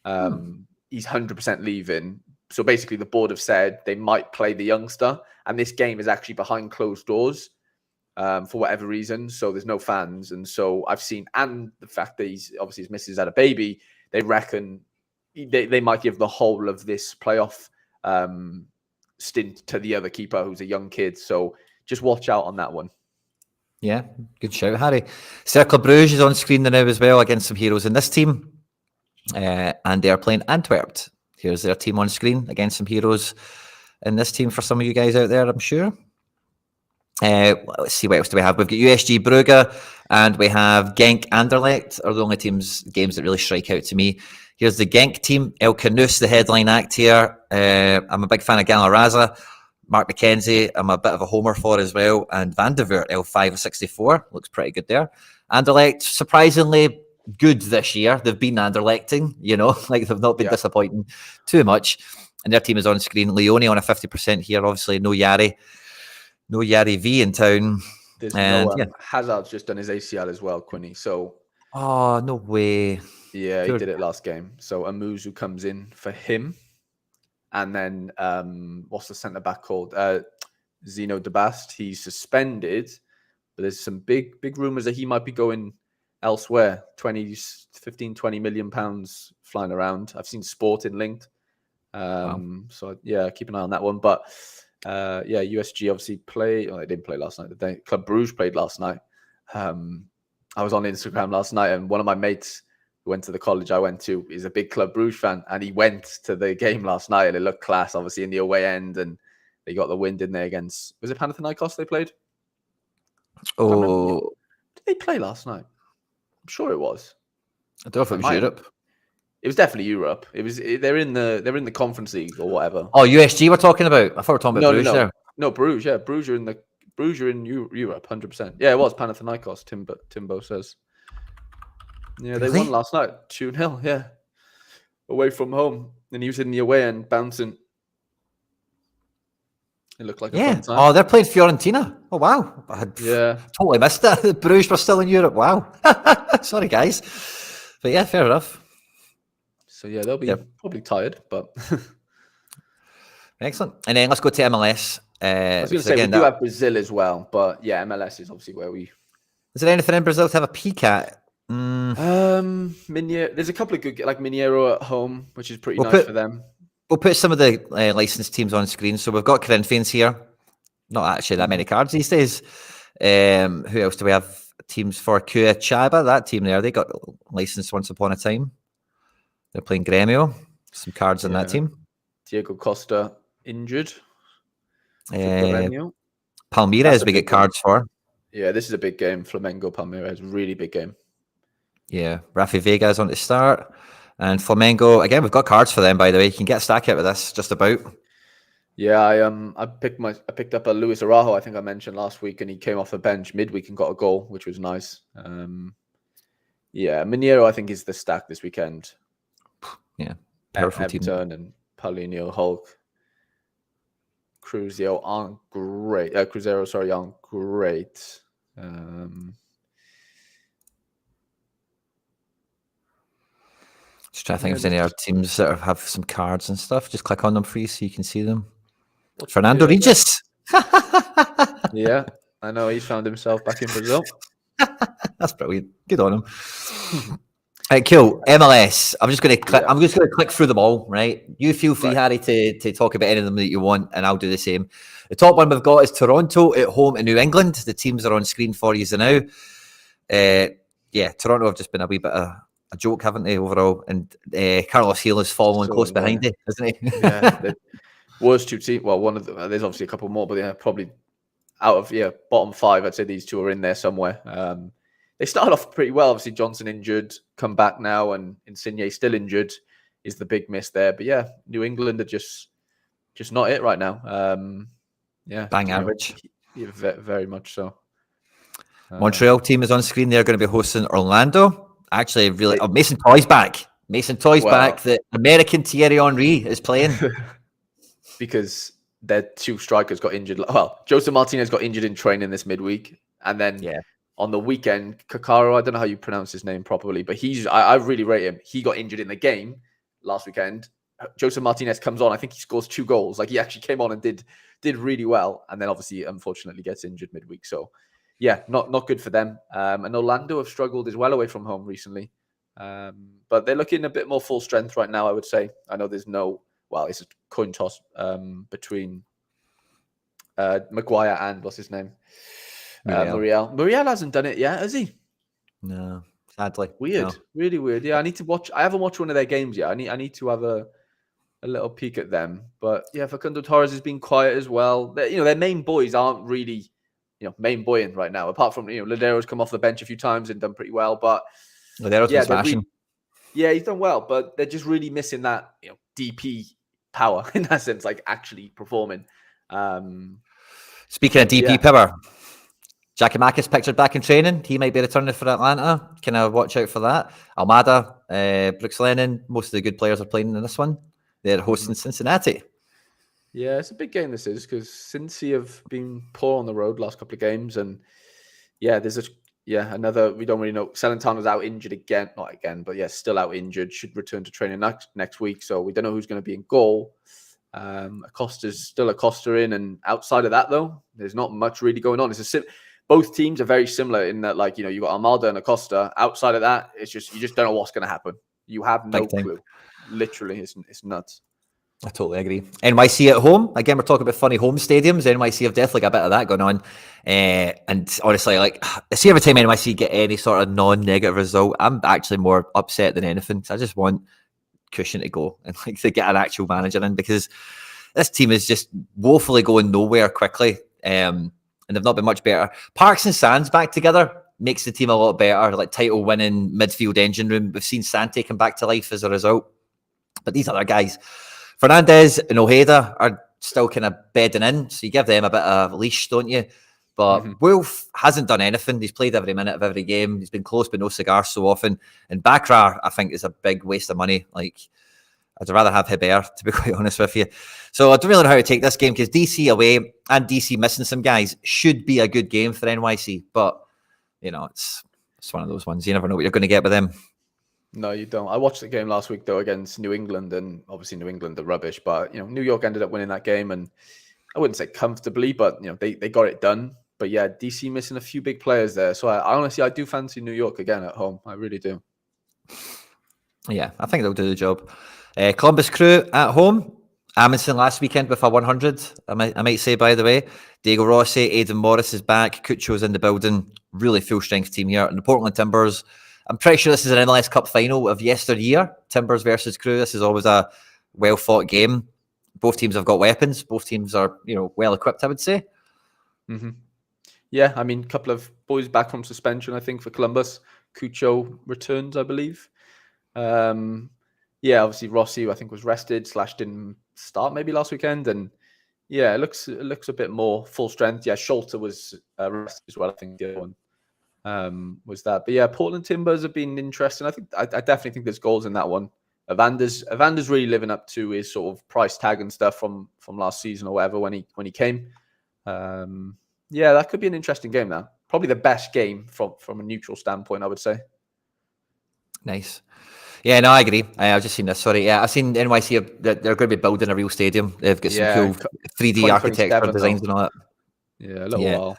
he's 100% leaving. So basically the board have said they might play the youngster. And this game is actually behind closed doors for whatever reason. So there's no fans. And so I've seen, and the fact that his missus had a baby, they reckon they might give the whole of this playoff stint to the other keeper who's a young kid. So just watch out on that one. Yeah, good shout, Harry. Cercle Bruges is on screen now as well against some heroes in this team. And they are playing Antwerp. Here's their team on screen against some heroes in this team for some of you guys out there, I'm sure. Let's see, what else do we have? We've got USG Brugge and we have Genk Anderlecht are the only games that really strike out to me. Here's the Genk team. El Canus, the headline act here. I'm a big fan of Galore. Mark McKenzie, I'm a bit of a homer for as well. And Van de Voort, L5 of 64. Looks pretty good there. Anderlecht, surprisingly good this year. They've been Anderlechting, like they've not been disappointing too much. And their team is on screen. Leone on a 50% here. Obviously, no Yari V in town. There's Hazard's just done his ACL as well, Quinny. So, oh, no way. Yeah, he did it last game. So Amuzu comes in for him. And then, what's the centre-back called? Zeno de Bast. He's suspended. But there's some big rumours that he might be going elsewhere. 15, 20 million pounds flying around. I've seen Sporting linked. So, keep an eye on that one. But, USG obviously played. They didn't play last night, did they? Club Bruges played last night. I was on Instagram last night, and one of my mates who went to the college I went to is a big Club Bruges fan, and he went to the game last night, and it looked class, obviously, in the away end, and they got the win, didn't they, against... Was it Panathinaikos they played? Oh. Did they play last night? I'm sure it was. I don't know if it was Europe. It was definitely Europe. They're in the Conference League or whatever. Oh, USG we're talking about. I thought we were talking about Bruges there. No, Bruges. Yeah, Bruges are in Europe, 100%. Yeah, it was Panathinaikos. Timbo says. Yeah, they won last night, 2-0. Yeah, away from home, and he was in the away end bouncing. It looked like a fun time. Oh, they're playing Fiorentina. Oh wow, I totally missed that. The Bruges were still in Europe. Wow, sorry guys, but yeah, fair enough. So yeah, they'll be probably tired, but excellent. And then let's go to MLS. I was going to say we do have Brazil as well, but yeah, MLS is obviously where we. Is there anything in Brazil to have a peek at? There's a couple of good, like Mineiro at home, which is pretty nice for them. We'll put some of the licensed teams on screen. So we've got Corinthians here. Not actually that many cards these days. Who else do we have? Teams for Curitiba, that team there. They got licensed once upon a time. They're playing Grêmio. Some cards in that team. Diego Costa injured. Palmeiras we get cards for. Yeah, this is a big game. Flamengo Palmeiras, really big game. Yeah, Rafi Vega's on to start. And Flamengo, again, we've got cards for them, by the way. You can get a stack out of this, just about. Yeah, I picked up a Luis Araujo, I think I mentioned last week, and he came off the bench midweek and got a goal, which was nice. Mineiro, I think, is the stack this weekend. Yeah, powerful team. Everton and Paulinho, Hulk. Cruzeiro aren't great. Aren't great. Just trying to think if there's any other teams that have some cards and stuff. Just click on them for you so you can see them. Fernando Regis. Yeah, I know he's found himself back in Brazil. That's brilliant. Good on him. Right, cool. MLS. I'm just going to click. I'm just going to click through them all. Right. You feel free, Harry, to talk about any of them that you want, and I'll do the same. The top one we've got is Toronto at home in New England. The teams are on screen for you now. Toronto have just been a wee bit of a joke, haven't they, overall? And Carlos Hill is following close behind it, isn't he? Yeah. The worst two teams. Well, one of them. There's obviously a couple more, but probably out of bottom five, I'd say these two are in there somewhere. they started off pretty well. Obviously, Johnson injured, come back now, and Insigne still injured is the big miss there. But yeah, New England are just not it right now. Bang average. Very much so. Montreal team is on screen. They're going to be hosting Orlando. Actually, really, Mason Toy's back. Back. The American Thierry Henry is playing. Because their two strikers got injured. Well, Joseph Martinez got injured in training this midweek. And then on the weekend, Kakaro, I don't know how you pronounce his name properly, but I really rate him. He got injured in the game last weekend. Joseph Martinez comes on. I think he scores 2 goals. Like, he actually came on and did really well. And then obviously, unfortunately, gets injured midweek. So, yeah, not good for them. And Orlando have struggled as well away from home recently. But they're looking a bit more full strength right now, I would say. I know there's it's a coin toss between Maguire and what's his name? Muriel. Muriel hasn't done it yet, has he? No, sadly. Weird. Really weird. Yeah, I need to watch. I haven't watched one of their games yet. I need to have a little peek at them. But yeah, Facundo Torres has been quiet as well. Their main boys aren't really, main boying right now. Apart from, Ladero's come off the bench a few times and done pretty well. But Ladero's been smashing. He's done well, but they're just really missing that, DP power in that sense, like actually performing. Speaking of DP power, Giacomakis pictured back in training. He might be returning for Atlanta. Can I watch out for that? Almada, Brooks Lennon, most of the good players are playing in this one. They're hosting Cincinnati. Yeah, it's a big game this is, because Cincy have been poor on the road last couple of games. And there's another, we don't really know. Celentano's out injured again. Not again, but still out injured. Should return to training next week. So we don't know who's going to be in goal. Acosta's still Acosta in. And outside of that, though, there's not much really going on. Both teams are very similar in that, you got Almada and Acosta. Outside of that, you just don't know what's going to happen. You have no clue. Literally, it's nuts. I totally agree. NYC at home. Again, we're talking about funny home stadiums. NYC have definitely got a bit of that going on. And honestly, I see every time NYC get any sort of non-negative result, I'm actually more upset than anything. I just want Cushion to go and to get an actual manager in, because this team is just woefully going nowhere quickly. And they've not been much better. Parks and Sands back together makes the team a lot better. Title winning midfield engine room. We've seen Sante come back to life as a result. But these other guys, Fernandez and Ojeda, are still kind of bedding in. So you give them a bit of a leash, don't you? But Wolf hasn't done anything. He's played every minute of every game. He's been close, but no cigars so often. And Bakrar, I think, is a big waste of money. I'd rather have Hibbert, to be quite honest with you. So I don't really know how to take this game, because DC away and DC missing some guys should be a good game for NYC. But, it's one of those ones. You never know what you're going to get with them. No, you don't. I watched the game last week, though, against New England, and obviously New England are rubbish. But, New York ended up winning that game, and I wouldn't say comfortably, but, they got it done. But, yeah, DC missing a few big players there. So, I honestly do fancy New York again at home. I really do. Yeah, I think they'll do the job. Columbus Crew at home. Amundsen last weekend with a 100, I might say, by the way. Diego Rossi, Aidan Morris is back. Cucco's in the building. Really full-strength team here. And the Portland Timbers, I'm pretty sure this is an MLS Cup final of yesteryear. Timbers versus Crew. This is always a well-fought game. Both teams have got weapons. Both teams are, well-equipped, I would say. Mm-hmm. Yeah, a couple of boys back from suspension, I think, for Columbus. Cucco returns, I believe. Obviously Rossi, I think, was rested / didn't start maybe last weekend. And yeah, it looks a bit more full strength. Yeah, Scholter was rested as well, I think the other one was that. But yeah, Portland Timbers have been interesting. I definitely think there's goals in that one. Evander's really living up to his sort of price tag and stuff from last season or whatever when he came. That could be an interesting game now. Probably the best game from a neutral standpoint, I would say. Nice. Yeah, no, I agree. I've just seen this. Sorry. Yeah, I've seen NYC. They're going to be building a real stadium. They've got some cool 3D architecture designs and all that. Yeah, a little while.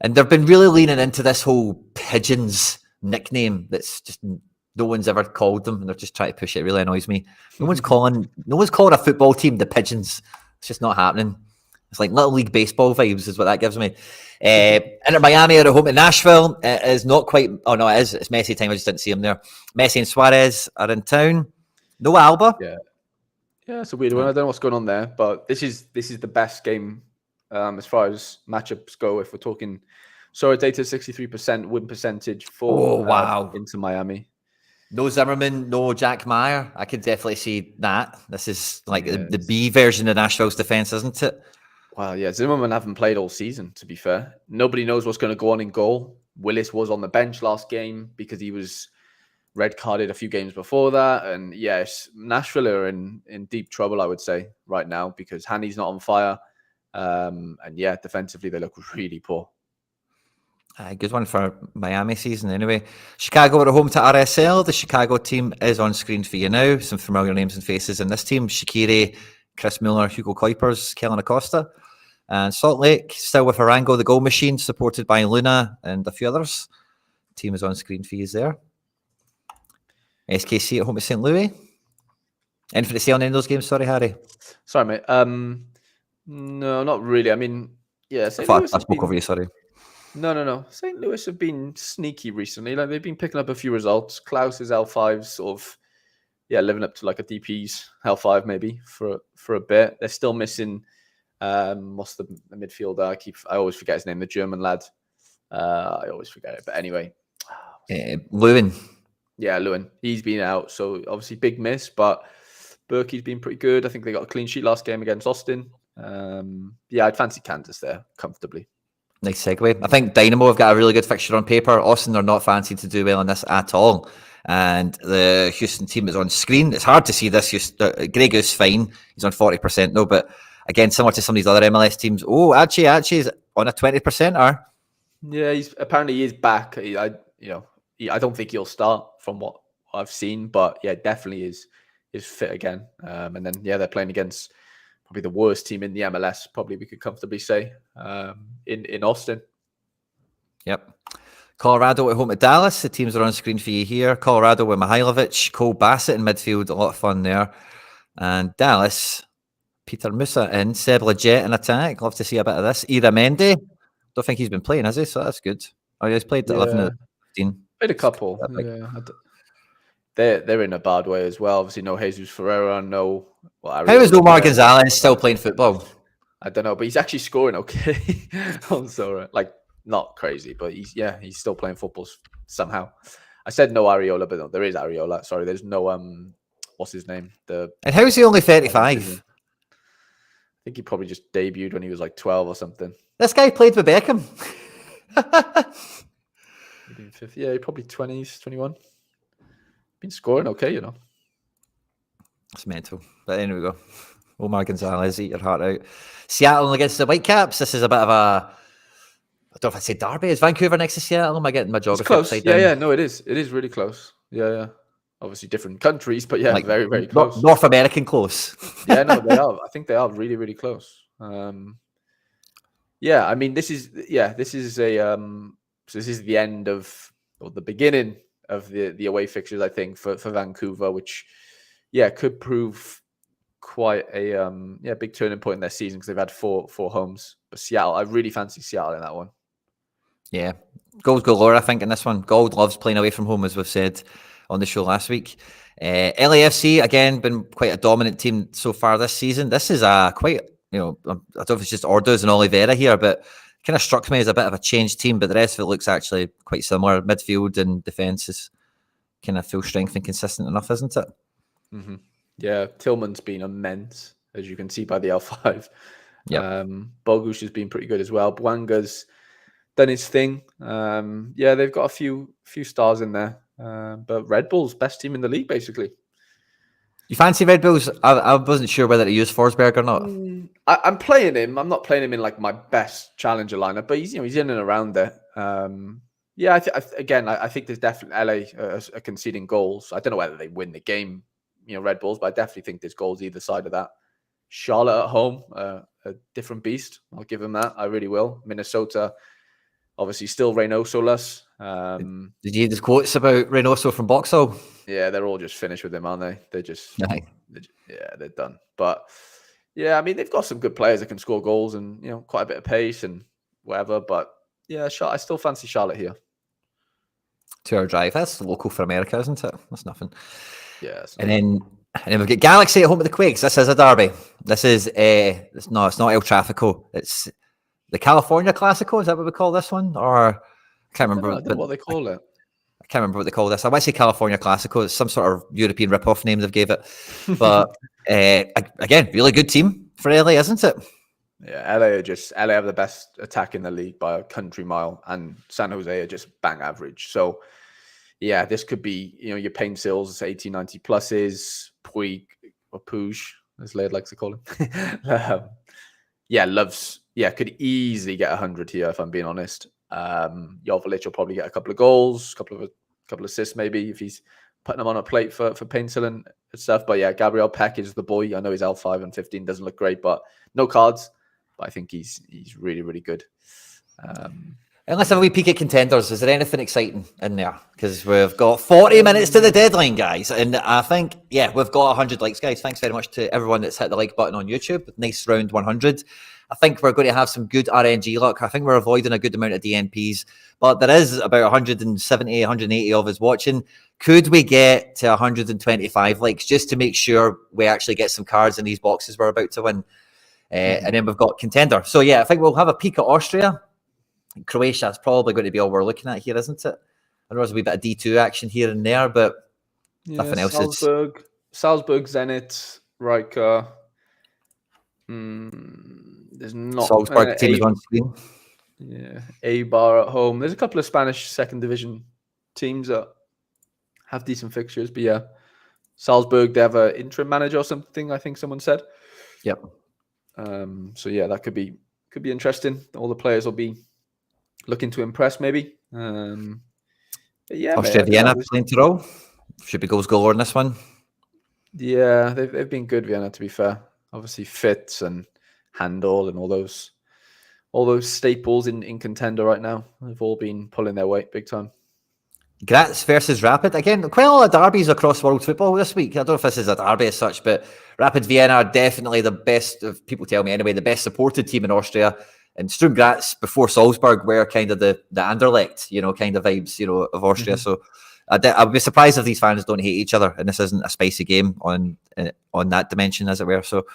And they've been really leaning into this whole Pigeons nickname that's just no one's ever called them, and they're just trying to push it. It really annoys me. No one's calling a football team the Pigeons. It's just not happening. It's like Little League baseball vibes is what that gives me. Inter Miami are at home in Nashville. It is not quite... Oh, no, it is. It's Messi time. I just didn't see him there. Messi and Suarez are in town. No Alba. Yeah, it's a weird one. I don't know what's going on there, but this is the best game as far as matchups go. If we're talking Sorare data 63% win percentage for Inter Miami. No Zimmerman, no Jack Meyer. I could definitely see that. This is like the B version of Nashville's defense, isn't it? Well, yeah, Zimmerman haven't played all season, to be fair. Nobody knows what's going to go on in goal. Willis was on the bench last game because he was red carded a few games before that. And yes, Nashville are in deep trouble, I would say, right now, because Hanny's not on fire. And yeah, defensively, they look really poor. Good one for Miami season anyway. Chicago are at home to RSL. The Chicago team is on screen for you now. Some familiar names and faces in this team. Shaqiri, Chris Mueller, Hugo Kuipers, Kellen Acosta. And Salt Lake, still with Arango, the goal machine, supported by Luna and a few others. Team is on screen for you there. SKC at home to St. Louis. Anything to say on any of those games? Sorry, Harry. Sorry, mate. No, not really. I mean, yeah. I spoke over you, sorry. No. St. Louis have been sneaky recently. Like they've been picking up a few results. Klaus's L5 sort of, living up to like a DP's L5 maybe for a bit. They're still missing. What's the midfielder? I always forget his name. The German lad. I always forget it. But anyway, Lewin. Yeah, Lewin. He's been out, so obviously big miss. But Berkey's been pretty good. I think they got a clean sheet last game against Austin. I'd fancy Kansas there comfortably. Nice segue. I think Dynamo have got a really good fixture on paper. Austin are not fancy to do well in this at all. And the Houston team is on screen. It's hard to see this. Grey Goose, fine. He's on 40% though. But again, similar to some of these other MLS teams. Oh, Archie is on a 20%. Yeah, he is back. I don't think he'll start from what I've seen. But yeah, definitely is fit again. And then, they're playing against probably the worst team in the MLS, probably we could comfortably say, in Austin. Yep. Colorado at home at Dallas. The teams are on screen for you here. Colorado with Mihailovic, Cole Bassett in midfield. A lot of fun there. And Dallas, Peter Musa in, Seb Leggett in attack. Love to see a bit of this. Ira Mendy. Don't think he's been playing, has he? So that's good. Oh, he's played 11 and 15. Played a couple. Yeah. They're in a bad way as well. Obviously, no Jesus Ferreira, no. How is Omar Gonzalez still playing football? I don't know, but he's actually scoring okay on Sorare. Like, not crazy, but he's still playing football somehow. I said no Areola, but no, there is Areola. Sorry, there's no what's his name? And how is he only 35? I think he probably just debuted when he was like 12 or something. This guy played with Beckham. He probably 20s, 21. Been scoring okay, It's mental. But anyway, we go. Omar Gonzalez, eat your heart out. Seattle against the Whitecaps. This is a bit of a, I don't know if I'd say derby. Is Vancouver next to Seattle? Am I getting my geography upside down? Yeah, no, it is. It is really close. Yeah. Obviously different countries, but like, very, very close. North American close. Yeah, no, they are. I think they are really, really close. I mean, this is the end of, or the beginning of the away fixtures, I think, for Vancouver, which could prove quite a big turning point in their season because they've had four homes. But Seattle, I really fancy Seattle in that one. Yeah, goals galore, I think, in this one. Gold loves playing away from home, as we've said on the show last week. LAFC, again, been quite a dominant team so far this season. This is a quite, I don't know if it's just Orduz and Oliveira here, but kind of struck me as a bit of a changed team, but the rest of it looks actually quite similar. Midfield and defence is kind of full strength and consistent enough, isn't it? Mm-hmm. Yeah, Tillman's been immense, as you can see by the L5. Yeah, Bogusz has been pretty good as well. Bwanga's done his thing. They've got a few stars in there. But Red Bull's best team in the league, basically. You fancy Red Bulls? I wasn't sure whether to use Forsberg or not. I'm playing him. I'm not playing him in like my best challenger lineup, but he's in and around there. I think there's definitely LA are conceding goals. I don't know whether they win the game, Red Bulls, but I definitely think there's goals either side of that. Charlotte at home, a different beast. I'll give them that. I really will. Minnesota, obviously, still Reynoso-less. Did you hear the quotes about Reynoso from Boxall? Yeah, they're all just finished with him, aren't they? They're just, they're done. But yeah, I mean, they've got some good players that can score goals and quite a bit of pace and whatever. But yeah, I still fancy Charlotte here. 2-hour drive. That's local for America, isn't it? That's nothing. Yeah. And then we've got Galaxy at home with the Quakes. This is a derby. This is it's not El Tráfico. It's the California Classico. Is that what we call this one? Or I can't remember. I don't know what they call it. I can't remember what they call this. I might say California Classico. It's some sort of European rip-off name they've gave it. But again, really good team for LA, isn't it? Yeah, LA have the best attack in the league by a country mile, and San Jose are just bang average. So yeah, this could be, your Payne Sills 80, 90 pluses, Puig or Puig, as Laird likes to call him. Could easily get 100 here if I'm being honest. Joveljic will probably get a couple of goals, couple of assists maybe if he's putting them on a plate for Painsil and stuff. But yeah, Gabriel Peck is the boy. I know he's L5 and 15, doesn't look great, but no cards. But I think he's really, really good. Let's have a wee peek at contenders. Is there anything exciting in there? Because we've got 40 minutes to the deadline, guys. And I think, we've got 100 likes, guys. Thanks very much to everyone that's hit the like button on YouTube. Nice round 100. I think we're going to have some good RNG luck. I think we're avoiding a good amount of DNPs. But there is about 170, 180 of us watching. Could we get to 125 likes just to make sure we actually get some cards in these boxes we're about to win? And then we've got contender. So, I think we'll have a peek at Austria. Croatia is probably going to be all we're looking at here, isn't it? I know there's a wee bit of D2 action here and there, but nothing else Salzburg, Zenit, Riker. There's not Salzburg team is on screen. Yeah, Eibar at home. There's a couple of Spanish second division teams that have decent fixtures, but Salzburg, they have an interim manager or something, I think someone said. Yep. That could be interesting. All the players will be looking to impress, maybe. Austria Vienna playing to roll. Should be goals galore in this one. Yeah, they've been good, Vienna, to be fair. Obviously, Fitz and Handel and all those staples in contender right now have all been pulling their weight big time. Graz versus Rapid. Again, quite a lot of derbies across world football this week. I don't know if this is a derby as such, but Rapid Vienna are definitely the best, if people tell me anyway, the best supported team in Austria. And Sturm Graz before Salzburg were kind of the Anderlecht, kind of vibes, of Austria. So I would be surprised if these fans don't hate each other and this isn't a spicy game on that dimension, as it were. So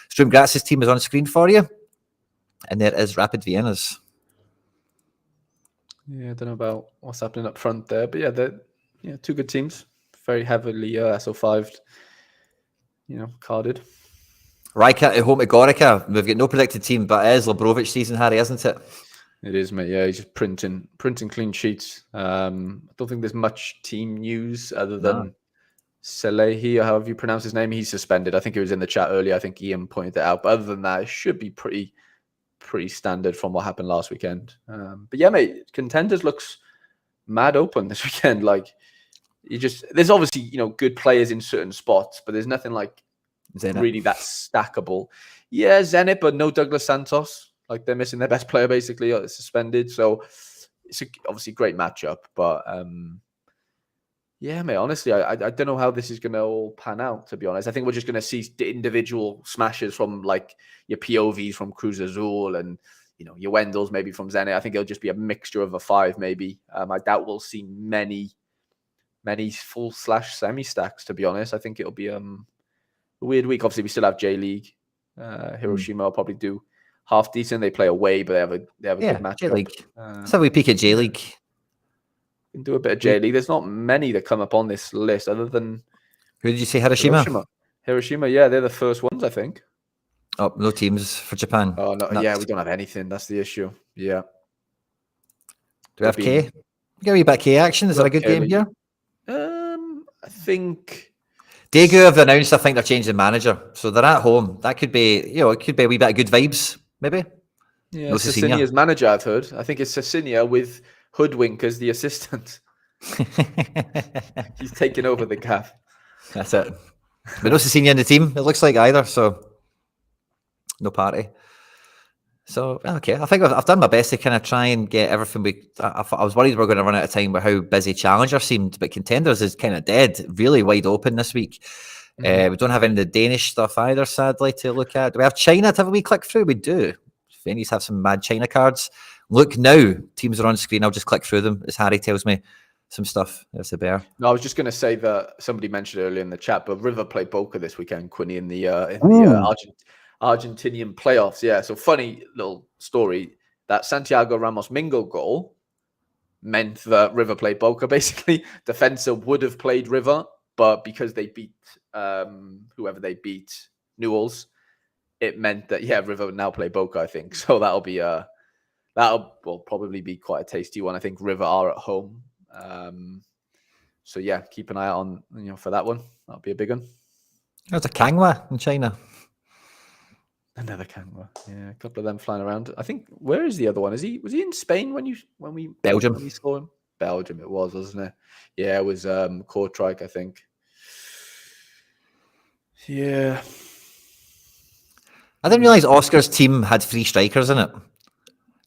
Sturm Graz's team is on screen for you. And there is Rapid Vienna's. Yeah, I don't know about what's happening up front there, but they're two good teams, very heavily SO5'd, carded. Rijeka at home to Gorica. We've got no predicted team, but it is Labrovic season, Harry, isn't it? It is, mate. Yeah, he's just printing clean sheets. I don't think there's much team news other than Salehi, or however you pronounce his name. He's suspended. I think it was in the chat earlier. I think Ian pointed it out. But other than that, it should be pretty standard from what happened last weekend. But yeah, mate, contenders looks mad open this weekend. Like, there's obviously good players in certain spots, but there's nothing like Zenit. Really that stackable. Yeah, Zenit, but no Douglas Santos. Like, they're missing their best player basically, suspended. So it's obviously a great matchup, but mate, honestly, I don't know how this is going to all pan out, to be honest. I think we're just going to see individual smashes from like your POVs from Cruz Azul and your Wendells maybe from Zenit. I think it'll just be a mixture of a five maybe. I doubt we'll see many full / semi stacks, to be honest. I think it'll be a weird week. Obviously, we still have J League. Hiroshima will probably do half decent. They play away, but they have a good matchup. J-League. Let's have a peek at J League. Can do a bit of J League. There's not many that come up on this list other than who did you say? Hiroshima. Hiroshima, yeah, they're the first ones, I think. Oh, no teams for Japan. Oh no, yeah, we don't have anything. That's the issue. Yeah. Do we have K? We got a wee bit of K action. Is that a good game here? I think Daegu have announced, I think they're changing manager. So they're at home. That could be, it could be a wee bit of good vibes, maybe. Yeah, no Cecinia's manager, I've heard. I think it's Cecinia with Hoodwink as the assistant. He's taking over the gaff. That's it. But no Cecinia in the team, it looks like, either. So no party. So, okay. I think I've done my best to kind of try and get everything I was worried we were going to run out of time with how busy Challenger seemed, but Contenders is kind of dead, really wide open this week. We don't have any of the Danish stuff either, sadly, to look at. Do we have China to have a wee click through? We do. Venus have some mad China cards. Look now, teams are on screen. I'll just click through them as Harry tells me some stuff. There's the bear. No, I was just going to say that somebody mentioned earlier in the chat, but River played Boca this weekend, Quinny, in the Argentinian playoffs. Yeah, so funny little story. that Santiago Ramos Mingo goal meant that River played Boca, basically. Defensa would have played River, but because they beat whoever they beat, Newell's, it meant that, River would now play Boca, I think. So that'll probably be quite a tasty one. I think River are at home. So keep an eye out on, for that one. That'll be a big one. There's a Kangwa in China. Another Kangwa. Yeah, a couple of them flying around. I think, where is the other one? Was he in Spain when we Belgium? When we saw him? Belgium it was, wasn't it? Yeah, it was Kortrijk, I think. Yeah. I didn't realise Oscar's team had 3 strikers in it.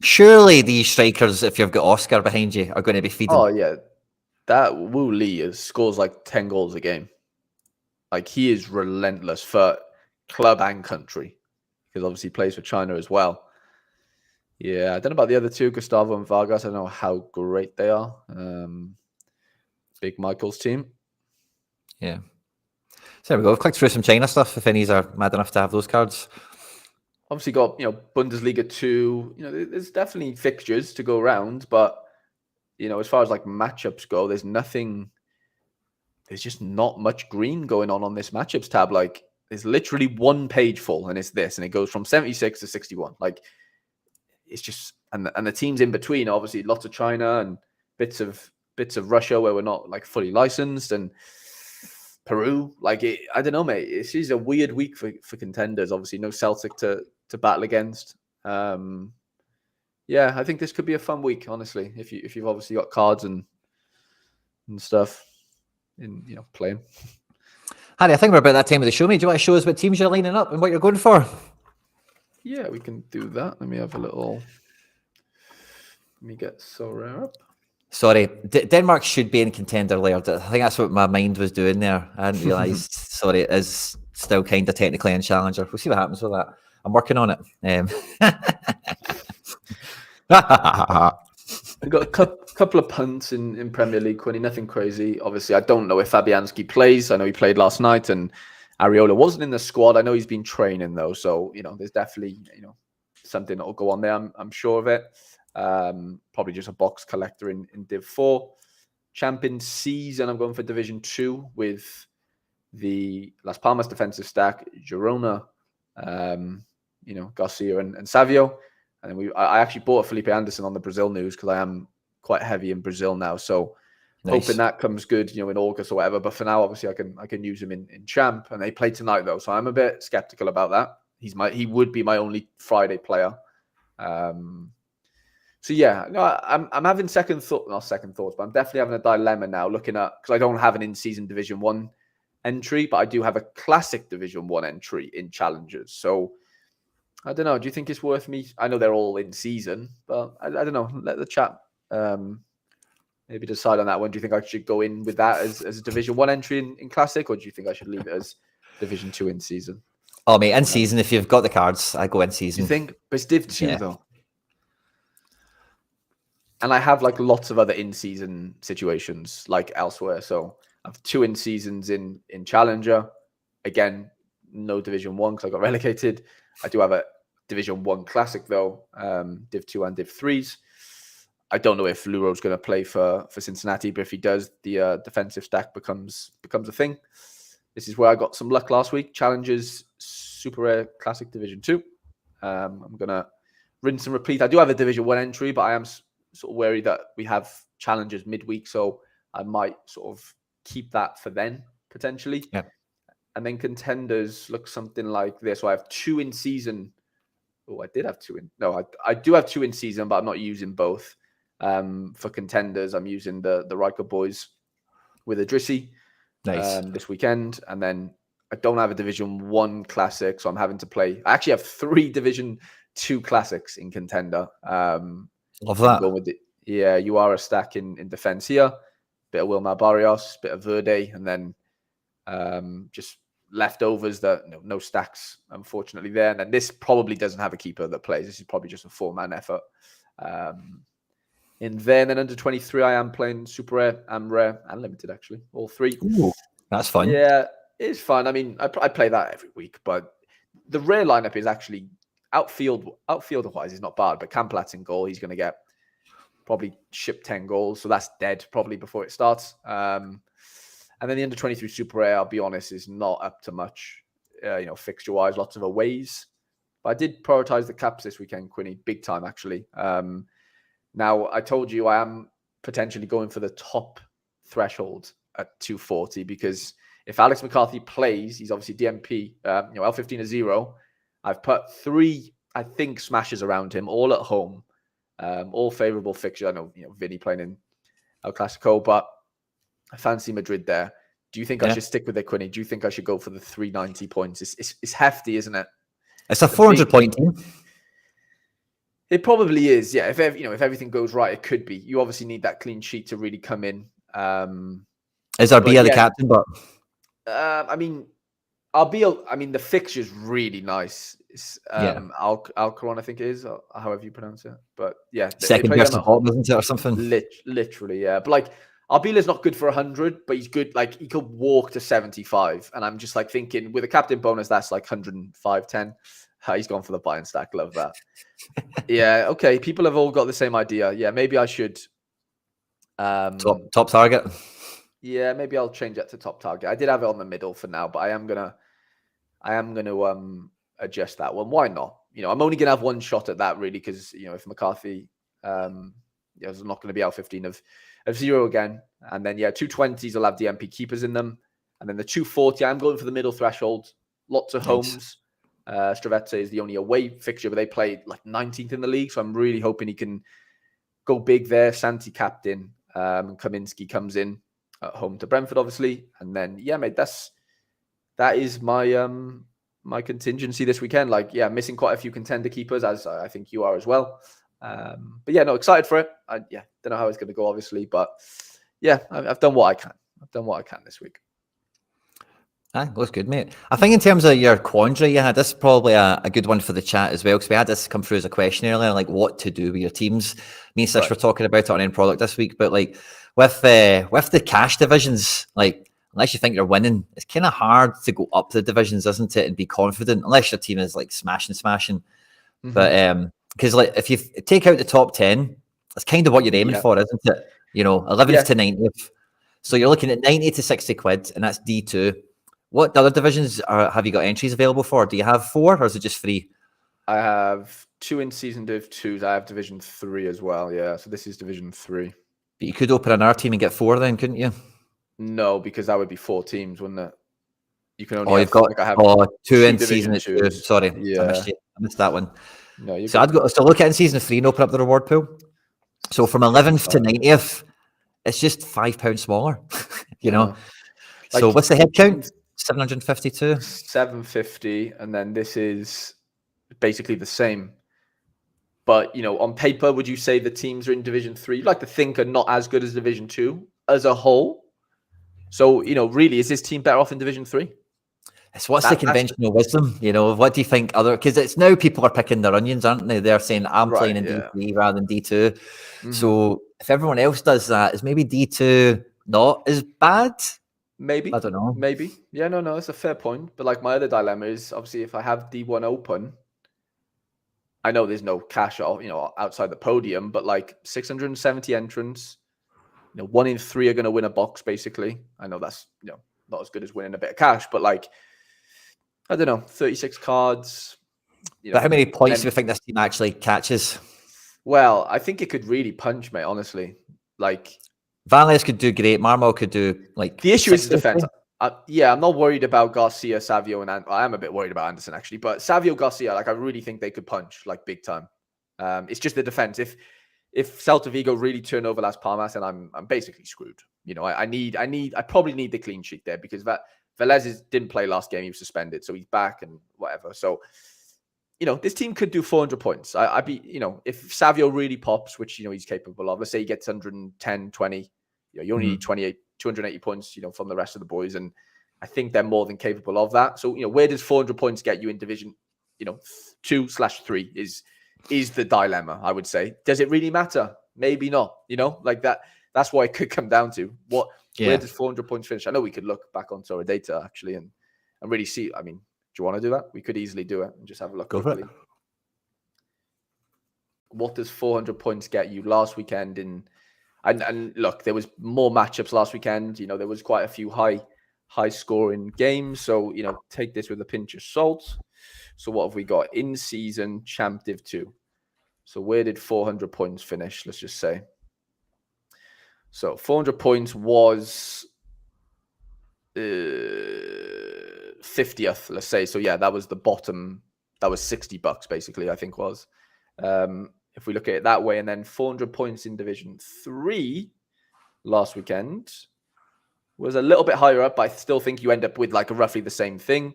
Surely these strikers, if you've got Oscar behind you, are going to be feeding. Oh, yeah. That Wu Li scores like 10 goals a game. Like, he is relentless for club and country, because obviously he plays for China as well. Yeah, I don't know about the other two, Gustavo and Vargas. I don't know how great they are. Big Michael's team. Yeah. So there we go. We've clicked through some China stuff, if any are mad enough to have those cards. Obviously got, Bundesliga 2. There's definitely fixtures to go around, but, as far as like matchups go, there's just not much green going on this matchups tab. Like, there's literally one page full, and it's this, and it goes from 76 to 61. Like, it's just, and the teams in between, obviously lots of China and bits of Russia where we're not like fully licensed, and Peru. Like, I don't know, mate. This is a weird week for contenders. Obviously, no Celtic to battle against. I think this could be a fun week, honestly, if you've obviously got cards and stuff in playing. Harry, I think we're about that time of the show, mate. Do you want to show us what teams you're lining up and what you're going for? Yeah, we can do that. Let me have a little. Let me get Sorare up. Sorry, Denmark should be in Contender, Laird. I think that's what my mind was doing there. I hadn't realised. Sorry, it is still kind of technically in Challenger. We'll see what happens with that. I'm working on it. We've got a couple of punts in Premier League, Quinny. Nothing crazy. Obviously, I don't know if Fabianski plays. I know he played last night, and Areola wasn't in the squad. I know he's been training though, so there's definitely something that will go on there. I'm sure of it. Probably just a box collector in Div 4. Champion season, I'm going for Division 2 with the Las Palmas defensive stack, Girona, Garcia and Savio. And then I actually bought Felipe Anderson on the Brazil news because I am quite heavy in Brazil now. So hoping that comes good, in August or whatever. But for now, obviously, I can use him in Champ. And they play tonight, though. So I'm a bit skeptical about that. He would be my only Friday player. I'm having not second thoughts, but I'm definitely having a dilemma now looking at, because I don't have an in-season Division 1 entry, but I do have a classic Division 1 entry in Challengers. So I don't know. Do you think it's worth me? I know they're all in season, but I don't know. Let the chat maybe decide on that one. Do you think I should go in with that as a Division 1 entry in Classic, or do you think I should leave it as Division 2 in season? Oh, mate, in season, if you've got the cards, I go in season. Do you think? But it's Div 2, though. And I have like lots of other in-season situations like elsewhere. So I have 2 in-seasons in Challenger. Again, no Division 1 because I got relegated. I do have a Division 1 Classic, though, Div 2 and Div 3s. I don't know if Luro's going to play for Cincinnati, but if he does, the defensive stack becomes a thing. This is where I got some luck last week. Challenges, Super Rare Classic Division 2. I'm going to rinse and repeat. I do have a Division 1 entry, but I am sort of wary that we have Challenges midweek, so I might sort of keep that for then, potentially. Yeah. And then Contenders look something like this. So I have 2 in season. Oh, I did have 2 in. No, I do have 2 in season, but I'm not using both. For Contenders, I'm using the Riker boys with Idrissi this weekend. And then I don't have a Division 1 Classic, so I'm having to play. I actually have 3 Division 2 Classics in Contender. Love that. You are a stack in defense here. Bit of Wilmar Barrios, bit of Verde, and then just leftovers that no stacks, unfortunately, there. And then this probably doesn't have a keeper that plays. This is probably just a 4-man effort. And then under 23, I am playing Super Rare and Rare and Limited, actually. All 3. Ooh, that's fun. Yeah, it's fun. I mean, I play that every week, but the Rare lineup is actually outfielder wise, he's not bad, but Camplat's in goal. He's going to get probably shipped 10 goals. So that's dead probably before it starts. And then the under 23 Super A, I'll be honest, is not up to much, fixture wise, lots of aways. But I did prioritize the caps this weekend, Quinny, big time actually. Now, I told you I am potentially going for the top threshold at 240 because if Alex McCarthy plays, he's obviously DMP, L15 is 0. I've put 3, I think, smashes around him, all at home, all favourable fixture. I know, Vinny playing in El Clasico, but I fancy Madrid there. Do you think I should stick with it, Quinny? Do you think I should go for the 390 points? It's hefty, isn't it? It's a 400-point team. It probably is, yeah. If everything goes right, it could be. You obviously need that clean sheet to really come in. Is Arbia the captain? But the fixture's really nice. It's Alcaron, I think it is, or however you pronounce it. But yeah, second best of all, isn't it, or something? Literally, yeah. But like Arbila's not good for 100, but he's good. Like he could walk to 75, and I'm just like thinking with a captain bonus, that's like 105-10. He's gone for the buy and stack. Love that. Yeah, okay. People have all got the same idea. Yeah, maybe I should. Top target. Yeah, maybe I'll change that to top target. I did have it on the middle for now, but I am gonna adjust that one. Why not? I'm only gonna have one shot at that really because if McCarthy is not going to be L15 of 0 again, and then 220s will have DMP keepers in them, and then the 240 I'm going for the middle threshold. Lots of homes. Stravete is the only away fixture, but they play like 19th in the league, so I'm really hoping he can go big there. Santi captain, Kaminsky comes in at home to Brentford, obviously, and then mate, that is my my contingency this weekend. Missing quite a few contender keepers, as I think you are as well. But excited for it. I don't know how it's going to go, obviously, but I've done what I can. I've done what I can this week. Looks good, mate. I think in terms of your quandary you had, this is probably a good one for the chat as well, because we had this come through as a question earlier, like what to do with your teams. Me and Sish were talking about it on End Product this week, but like with the cash divisions, like unless you think you're winning, it's kind of hard to go up the divisions, isn't it, and be confident unless your team is like smashing. Mm-hmm. But because like if you take out the top 10, that's kind of what you're aiming for, isn't it? 11th to 90th. So you're looking at 90 to 60 quid, and that's D2. What other divisions have you got entries available for? Do you have 4 or is it just 3? I have 2 in season div 2s. I have division 3 as well. Yeah, so this is division 3. But you could open another team and get 4 then, couldn't you? No, because that would be 4 teams, wouldn't it? You can only. You've got 2 in season 2. Sorry, I missed that one. No, so I'd go. So look at in season 3 and open up the reward pool. So from 11th to 90th, it's just £5 smaller. So what's the head count? 752. 750, and then this is basically the same. But on paper, would you say the teams are in Division 3? You'd like to think are not as good as Division 2 as a whole. So really, is this team better off in Division 3? What's the conventional wisdom? What do you think? Because it's now people are picking their onions, aren't they? They're saying I'm playing in D3 rather than D2. Mm-hmm. So if everyone else does that, is maybe D2 not as bad? Maybe. I don't know. Maybe. Yeah, no, it's a fair point. But like my other dilemma is obviously if I have D1 open, I know there's no cash, outside the podium, but like 670 entrants, 1 in 3 are going to win a box, basically. I know that's, not as good as winning a bit of cash, but like, I don't know, 36 cards. But how many points do you think this team actually catches? Well, I think it could really punch, mate, honestly. Like, Valles could do great. Marmo could do like. The issue is defense. I'm not worried about Garcia, Savio, and I am a bit worried about Anderson actually. But Savio, Garcia, like I really think they could punch like big time. It's just the defense. If Celta Vigo really turn over Las Palmas, and I'm basically screwed. I probably need the clean sheet there because Velez didn't play last game. He was suspended, so he's back and whatever. So this team could do 400 points. I'd be if Savio really pops, which he's capable of. Let's say he gets 110, 20. You only need 280 points, from the rest of the boys. And I think they're more than capable of that. So, where does 400 points get you in division, 2/3 is the dilemma, I would say. Does it really matter? Maybe not, like that. That's what it could come down to. Where does 400 points finish? I know we could look back onto our data actually and really see. I mean, do you want to do that? We could easily do it and just have a look. Go for it. what does 400 points get you last weekend? And look, there was more matchups last weekend. You know, there was quite a few high scoring games. So, you know, take this with a pinch of salt. So what have we got? In season champ Div 2. So where did 400 points finish? Let's just say. So 400 points was 50th, let's say. So yeah, that was the bottom. That was $60 basically, I think was. If we look at it that way, and then 400 points in Division 3 last weekend was a little bit higher up, but I still think you end up with like roughly the same thing,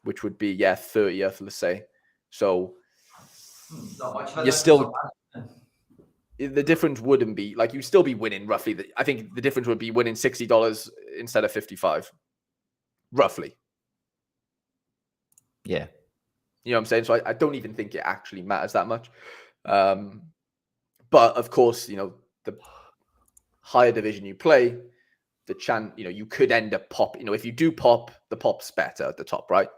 which would be 30th, let's say. So not much you're still, the difference wouldn't be like, you'd still be winning roughly. I think the difference would be winning $60 instead of 55, roughly. Yeah. You know what I'm saying? So I don't even think it actually matters that much. But of course, you know, the higher division you play, the chance, you know, you could end up pop. You know, if you do pop, the pop's better at the top, right?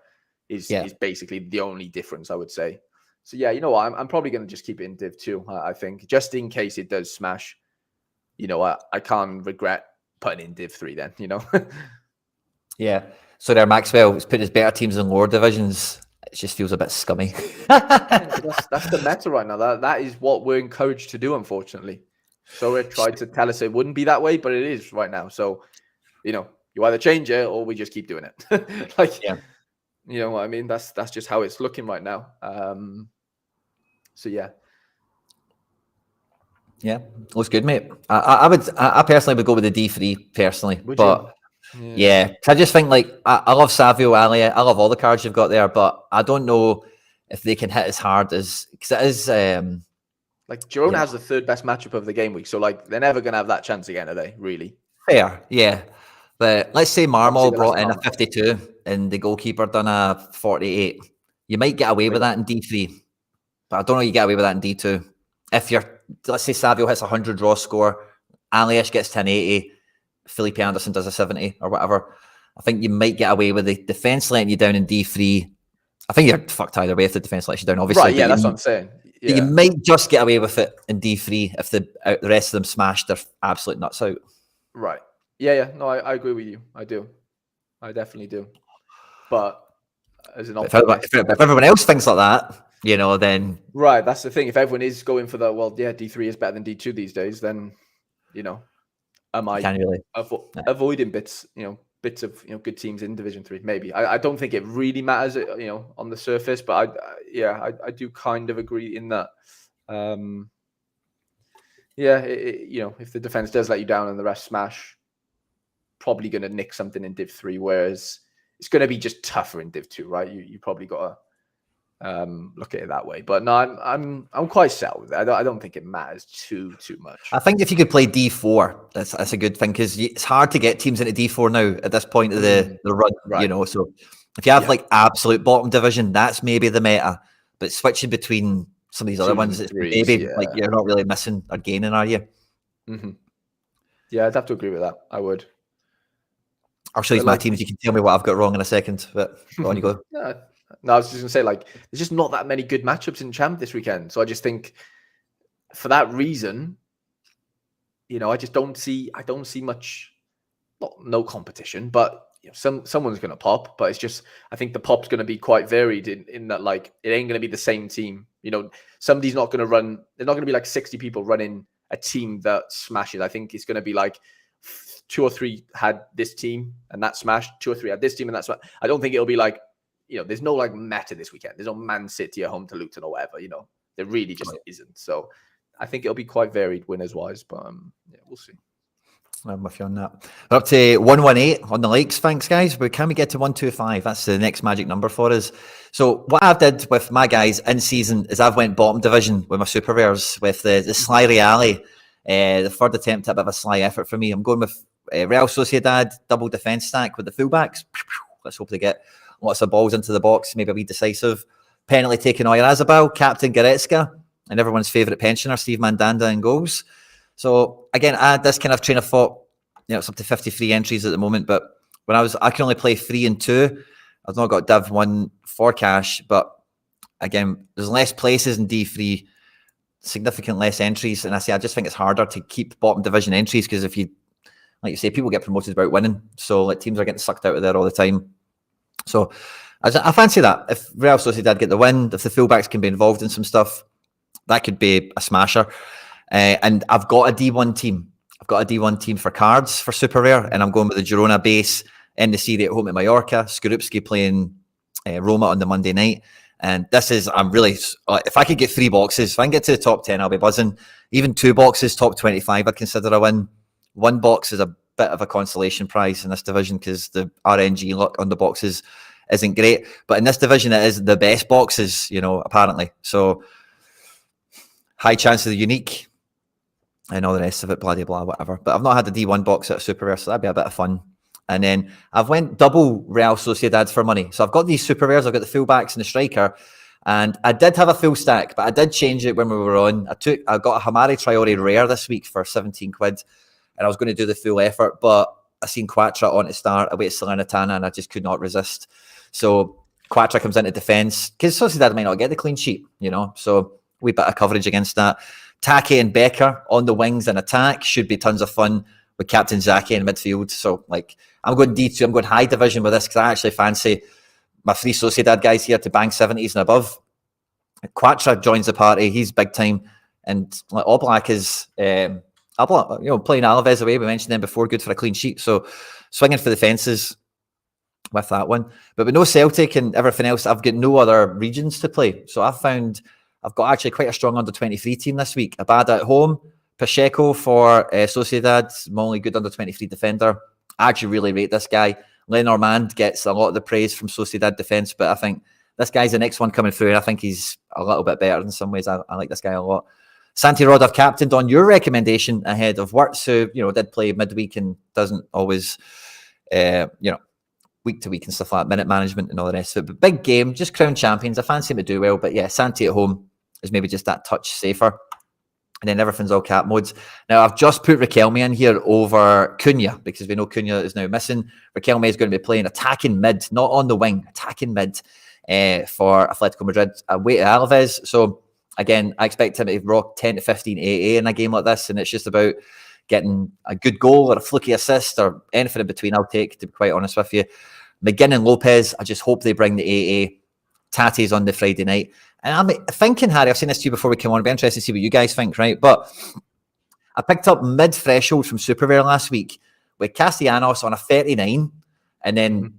Is basically the only difference, I would say. So yeah, you know what? I'm probably going to just keep it in Div 2. I think just in case it does smash. You know, I can't regret putting in Div 3 then. You know. Yeah. So there, Maxwell has put his better teams in lower divisions. It just feels a bit scummy. That's the meta right now. That is what we're encouraged to do, unfortunately. So it tried to tell us it wouldn't be that way, but it is right now. So, you know, you either change it or we just keep doing it. Like, yeah. You know what I mean? That's just how it's looking right now. So yeah. Yeah, looks good, mate. I personally would go with the D3 personally, but yeah, I just think like I love Savio, Ali, I love all the cards you've got there, but I don't know if they can hit as hard as, because it is like Girona has the third best matchup of the game week, so like they're never gonna have that chance again, are they? Really? Fair, yeah. But let's say Marmol brought in a 52 and the goalkeeper done a 48. You might get away with that in D3, but I don't know you get away with that in D2. If let's say Savio hits 100 raw score, Aliash gets to an 80, Felipe Anderson does a 70 or whatever, I think you might get away with the defence letting you down in D3. I think you're fucked either way if the defence lets you down, obviously. Right, yeah, that's what I'm saying. Yeah. You might just get away with it in D3 if the rest of them smash their absolute nuts out. Right. Yeah. No, I agree with you. I do. I definitely do. But as an optimist, if everyone else thinks like that, you know, then right, that's the thing. If everyone is going for D3 is better than D2 these days, then you know, am I really avoiding bits of good teams in Division 3? Maybe. I don't think it really matters, on the surface, but I do kind of agree in that. If the defense does let you down and the rest smash, probably going to nick something in Div 3, whereas it's going to be just tougher in Div 2, right? You probably got to look at it that way. But no, I'm quite set with it. I don't think it matters too much. I think if you could play D4, that's a good thing, because it's hard to get teams into D4 now at this point of the run, right. So if you have like absolute bottom division, that's maybe the meta. But switching between some of these other ones, it's maybe like you're not really missing or gaining, are you? Mm-hmm. Yeah, I'd have to agree with that. I would. I'll show you my teams. You can tell me what I've got wrong in a second. But go on, you go. No, I was just going to say, like, there's just not that many good matchups in Champ this weekend. So I just think for that reason, I just don't see much, no competition, but someone's going to pop. But it's just, I think the pop's going to be quite varied in that, like, it ain't going to be the same team. Somebody's not going to run, there's not going to be like 60 people running a team that smashes. I think it's going to be like 2 or 3 had this team and that smashed, 2 or 3 had this team and that smashed. I don't think it'll be like, there's no like meta this weekend. There's no Man City at home to Luton or whatever, there really just isn't. So I think it'll be quite varied winners wise, but we'll see. I'm with you on that. We're up to 118 on the likes. Thanks, guys. But can we get to 125? That's the next magic number for us. So what I've did with my guys in season is I've went bottom division with my super rares with the Sly Reale. The third attempt at a bit of a sly effort for me. I'm going with Real Sociedad double defense stack with the fullbacks. Let's hope they get lots of balls into the box, maybe a wee decisive. Penalty taking Oyarzabal, captain Goretzka, and everyone's favourite pensioner, Steve Mandanda, in goals. So again, I had this kind of train of thought. It's up to 53 entries at the moment, but when I can only play 3 and 2. I've not got Div 1 for cash, but again, there's less places in D3. significant less entries. And I just think it's harder to keep bottom division entries because if you, like you say, people get promoted about winning. So like teams are getting sucked out of there all the time. So I fancy that. If Real Sociedad get the win, if the fullbacks can be involved in some stuff, that could be a smasher. And I've got a D1 team. I've got a D1 team for cards for Super Rare, and I'm going with the Girona base in the Serie at home at Mallorca. Skorupski playing Roma on the Monday night. And this is, I'm really, if I could get 3 boxes, if I can get to the top 10, I'll be buzzing. Even 2 boxes, top 25, I'd consider a win. 1 box is a bit of a consolation prize in this division because the RNG luck on the boxes isn't great. But in this division, it is the best boxes, apparently. So high chance of the unique and all the rest of it, blah, blah, blah, whatever. But I've not had a D1 box at a Super Rare, so that'd be a bit of fun. And then I've went double Real Sociedad for money. So I've got these Super Rares, I've got the fullbacks and the striker. And I did have a full stack, but I did change it when we were on. I got a Hamari Traore rare this week for 17 quid. And I was going to do the full effort, but I seen Quatra on to start away at Salernitana, and I just could not resist. So Quatra comes into defence, because Sociedad might not get the clean sheet, So wee bit of coverage against that. Take and Becker on the wings and attack should be tons of fun with Captain Zaki in midfield. So, I'm going D2, I'm going high division with this because I actually fancy my 3 Sociedad guys here to bang 70s and above. Quatra joins the party. He's big time. And Oblak is, playing Alaves away. We mentioned them before, good for a clean sheet. So, swinging for the fences with that one. But with no Celtic and everything else, I've got no other regions to play. So, I've got actually quite a strong under-23 team this week. Abada at home, Pacheco for Sociedad, Molly, good under-23 defender. I actually really rate this guy. Lenormand gets a lot of the praise from Sociedad defence, but I think this guy's the next one coming through, and I think he's a little bit better in some ways. I like this guy a lot. Santi Rod I've captained on your recommendation ahead of Wirtz, who, did play midweek and doesn't always, week to week and stuff like that, minute management and all the rest of it. But big game, just crown champions. I fancy him to do well, but yeah, Santi at home is maybe just that touch safer. And then everything's all cap modes. Now, I've just put Riquelme in here over Cunha because we know Cunha is now missing. Riquelme is going to be playing attacking mid, not on the wing, attacking mid for Atletico Madrid away to Alaves. So, again, I expect him to rock 10 to 15 AA in a game like this, and it's just about getting a good goal or a fluky assist or anything in between, I'll take, to be quite honest with you. McGinn and Lopez, I just hope they bring the AA. Tate's on the Friday night. And I'm thinking, Harry, I've seen this to you before we came on. It'll be interesting to see what you guys think, right? But I picked up mid-threshold from Super Rare last week with Castellanos on a 39 and then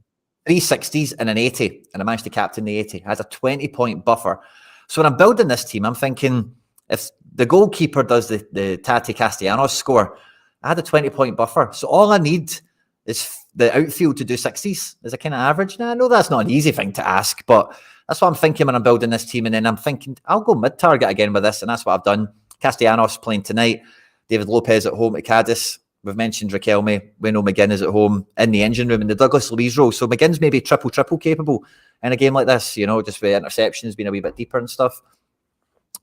3 60s and an 80. And I managed to captain the 80. I had a 20-point buffer. So when I'm building this team, I'm thinking if the goalkeeper does the Tate Castellanos score, I had a 20-point buffer. So all I need is the outfield to do 60s as a kind of average. Now, I know that's not an easy thing to ask, but that's what I'm thinking when I'm building this team. And then I'm thinking, I'll go mid-target again with this, and that's what I've done. Castellanos playing tonight. David Lopez at home at Cadiz. We've mentioned Riquelme. We know McGinn is at home in the engine room in the Douglas Luiz role. So McGinn's maybe triple capable in a game like this, just with interceptions being a wee bit deeper and stuff.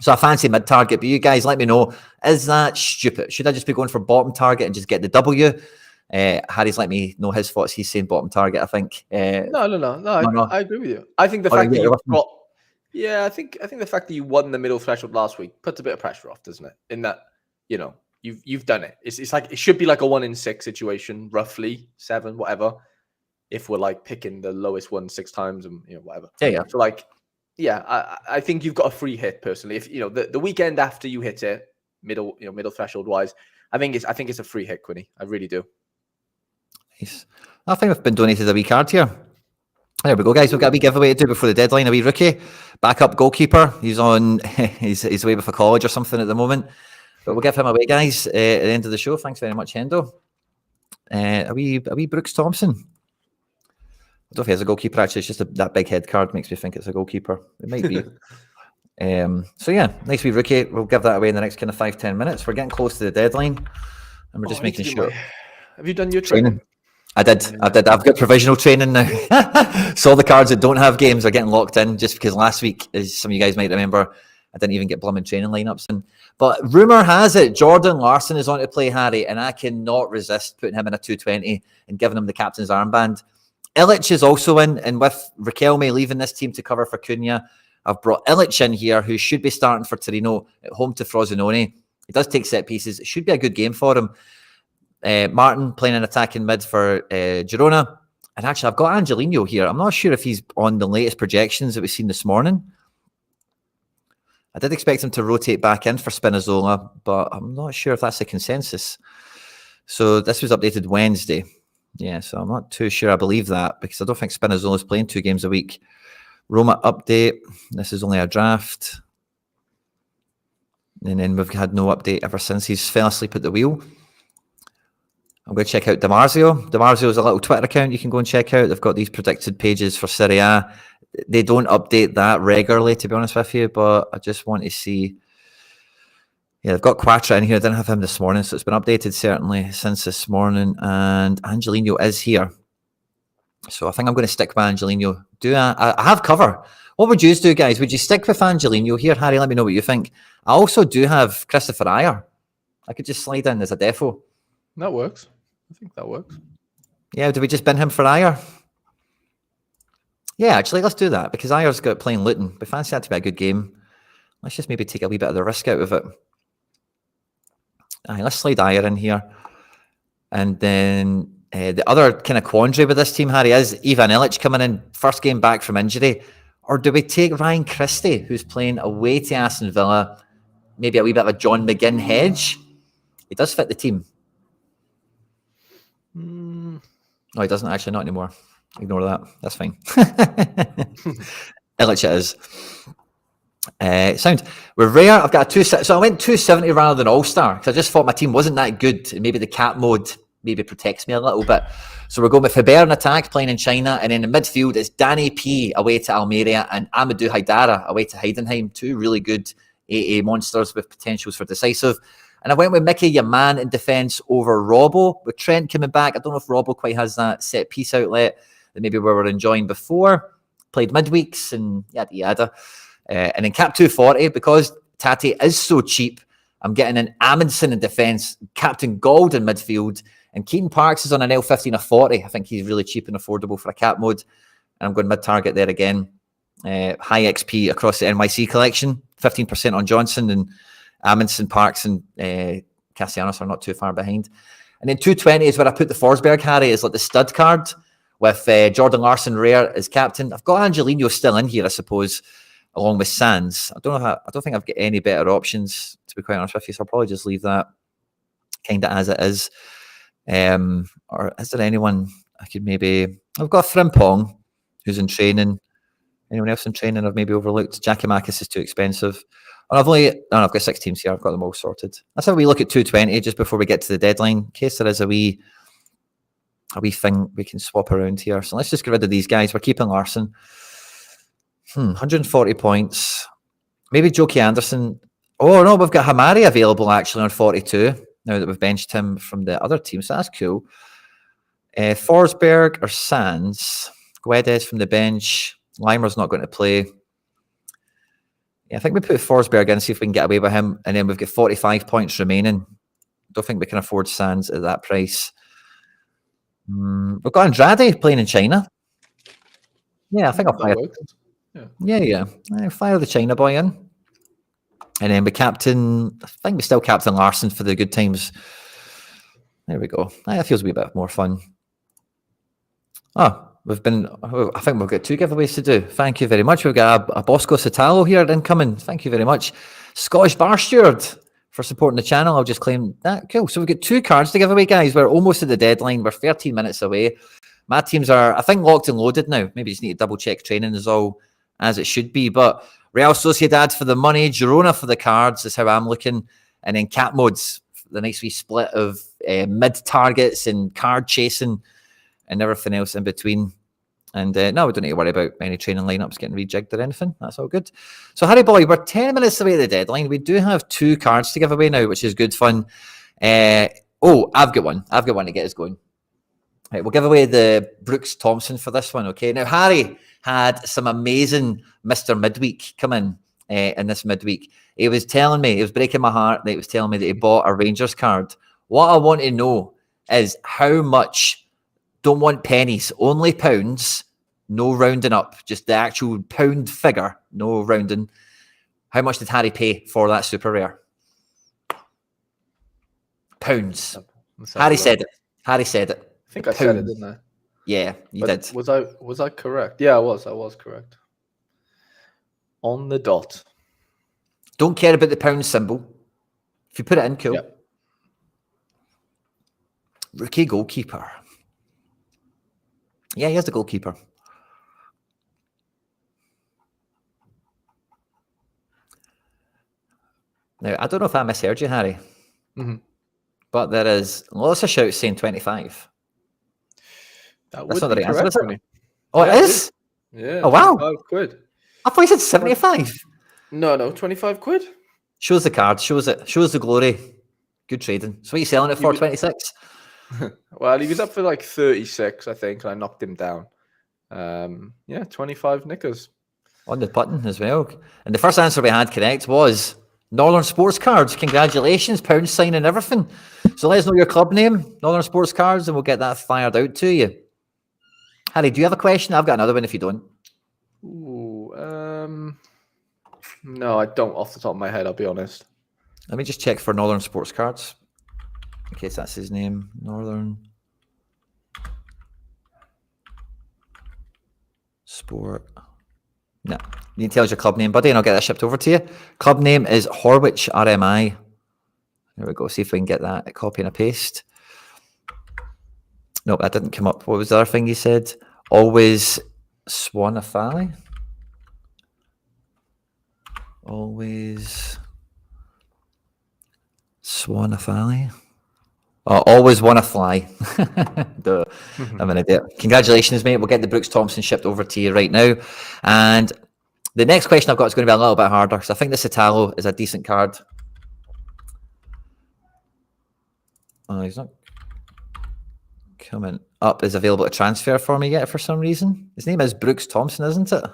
So I fancy mid-target, but you guys let me know, is that stupid? Should I just be going for bottom target and just get the W? Harry's let me know his thoughts. He's saying bottom target, I think. No. I agree with you. I think the fact that you've got, I think the fact that you won the middle threshold last week puts a bit of pressure off, doesn't it? In that, you've done it. It's like it should be like a 1 in 6 situation, roughly 7, whatever. If we're like picking the lowest one 6 times and whatever. Yeah. So I think you've got a free hit personally. If the weekend after you hit it, middle threshold wise, I think it's a free hit, Quinny. I really do. Nice. I think we've been donated a wee card here. There we go, guys. We've got a wee giveaway to do before the deadline. A wee rookie, backup goalkeeper. He's on. He's away with a college or something at the moment, but we'll give him away, guys, at the end of the show. Thanks very much, Hendo. A wee Brooks Thompson. I don't know if he has a goalkeeper. Actually, it's just that big head card makes me think it's a goalkeeper. It might be. So yeah, nice wee rookie. We'll give that away in the next kind of 5-10 minutes. We're getting close to the deadline, and we're just making sure. Have you done your training? I did. I've got provisional training now. So all the cards that don't have games are getting locked in just because last week, as some of you guys might remember, I didn't even get blooming training lineups in. But rumour has it Jordan Larson is on to play, Harry, and I cannot resist putting him in a 220 and giving him the captain's armband. Illich is also in, and with Riquelme leaving this team to cover for Cunha, I've brought Illich in here, who should be starting for Torino at home to Frosinone. He does take set pieces. It should be a good game for him. Martin playing an attacking mid for Girona. And actually, I've got Angelino here. I'm not sure if he's on the latest projections that we've seen this morning. I did expect him to rotate back in for Spinazzola, but I'm not sure if that's the consensus. So this was updated Wednesday. Yeah, so I'm not too sure I believe that, because I don't think Spinazzola's playing 2 games a week. Roma update. This is only a draft. And then we've had no update ever since he's fell asleep at the wheel. I'm going to check out DiMarzio. DiMarzio is a little Twitter account you can go and check out. They've got these predicted pages for Serie A. They don't update that regularly, to be honest with you, but I just want to see. Yeah, they've got Quattro in here. I didn't have him this morning, so it's been updated certainly since this morning. And Angelino is here. So I think I'm going to stick with Angelino. I have cover. What would you do, guys? Would you stick with Angelino here? Harry, let me know what you think. I also do have Christopher Ayer. I could just slide in as a defo. That works. I think that works. Yeah, do we just bin him for Ayer? Yeah, actually, let's do that, because Ayer's got playing Luton. We fancy that to be a good game. Let's just maybe take a wee bit of the risk out of it. Let's slide Ayer in here. And then the other kind of quandary with this team, Harry, is Ivan Illich coming in, first game back from injury. Or do we take Ryan Christie, who's playing away to Aston Villa, maybe a wee bit of a John McGinn hedge? He does fit the team. No, he doesn't actually, not anymore. Ignore that. That's fine. Illich it is. Sound. We're rare. I've got a 270. So I went 270 rather than All-Star, because I just thought my team wasn't that good. And maybe the cap mode maybe protects me a little bit. So we're going with Faber in attack, playing in China. And in the midfield, it's Danny P away to Almeria and Amadou Haidara away to Heidenheim. 2 really good AA monsters with potentials for decisive. And I went with Mickey Yaman in defence over Robbo, with Trent coming back. I don't know if Robbo quite has that set piece outlet that maybe we were enjoying before. Played midweeks and yada yada. And in cap 240, because Tati is so cheap, I'm getting an Amundsen in defence, Captain Gold in midfield, and Keaton Parks is on an L15 of 40. I think he's really cheap and affordable for a cap mode. And I'm going mid-target there again. High XP across the NYC collection, 15% on Johnson, and Amundsen, Parks, and Castellanos are not too far behind. And then 220 is where I put the Forsberg, Harry, is like the stud card with Jordan Larson rare as captain. I've got Angelino still in here, I suppose, along with Sands. I don't think I've got any better options, to be quite honest with you, so I'll probably just leave that kind of as it is. Or is there anyone I could maybe... I've got Frimpong, who's in training. Anyone else in training I've maybe overlooked? Giacomakis is too expensive. And I've got 6 teams here. I've got them all sorted. That's how we look at 220 just before we get to the deadline, in case there is a wee thing we can swap around here. So let's just get rid of these guys. We're keeping Larson. 140 points. Maybe Jokey Anderson. Oh, no, we've got Hamari available actually on 42 now that we've benched him from the other team. So that's cool. Forsberg or Sands. Guedes from the bench. Limer's not going to play. Yeah, I think we put Forsberg in, see if we can get away with him. And then we've got 45 points remaining. Don't think we can afford Sands at that price. We've got Andrade playing in China. Yeah, I think I'll fire. Yeah. I'll fire the China boy in. And then I think we still captain Larson for the good times. There we go. That feels a wee bit more fun. I think we've got 2 giveaways to do. Thank you very much. We've got a Bosco Satalo here incoming. Thank you very much. Scottish Bar Steward for supporting the channel. I'll just claim that. Cool. So we've got 2 cards to give away, guys. We're almost at the deadline. We're 13 minutes away. My teams are, I think, locked and loaded now. Maybe just need to double check training is all as it should be. But Real Sociedad for the money, Girona for the cards is how I'm looking. And then cap modes, the nice wee split of mid targets and card chasing and everything else in between. And no, we don't need to worry about any training lineups getting rejigged or anything. That's all good. So, Harry boy, we're 10 minutes away at the deadline. We do have 2 cards to give away now, which is good fun. I've got one. I've got one to get us going. Right, we'll give away the Brooks Thompson for this one, okay? Now, Harry had some amazing Mr. Midweek come in this midweek. He was telling me, it was breaking my heart that he was telling me that he bought a Rangers card. What I want to know is how much, don't want pennies, only pounds, no rounding up, just the actual pound figure, no rounding. How much did Harry pay for that super rare? Pounds. Harry said it. Harry said it. I think I said it, didn't I? Yeah, you did. Was I correct? Yeah, I was correct. On the dot. Don't care about the pound symbol. If you put it in, cool. Yep. Rookie goalkeeper. Yeah, he is the goalkeeper. Now, I don't know if I misheard you, Harry, but there is lots of shouts saying 25. That's not the right answer, is it? Oh, yeah, it is? Yeah. Oh, wow. 25 quid. I thought you said 75. No, 25 quid. Shows the card, shows it, shows the glory. Good trading. So what are you selling it for, 26? Well, he was up for like 36, I think, and I knocked him down. 25 knickers. On the button as well. And the first answer we had correct was Northern Sports Cards. Congratulations, pound sign and everything. So let us know your club name, Northern Sports Cards, and we'll get that fired out to you. Harry, do you have a question? I've got another one if you don't. Ooh, no, I don't off the top of my head, I'll be honest. Let me just check for Northern Sports Cards. In case that's his name. Northern Sport. No. You tell us your club name, buddy, and I'll get that shipped over to you. Club name is Horwich RMI. There we go. See if we can get that. A copy and a paste. Nope, that didn't come up. What was the other thing you said? Always Swanafally. Always Swanafally. Oh, always want to fly. I'm an idiot. Congratulations, mate. We'll get the Brooks Thompson shipped over to you right now. And the next question I've got is going to be a little bit harder because I think the Satara is a decent card. Oh, he's not coming up. Is available to transfer for me yet for some reason. His name is Brooks Thompson, isn't it?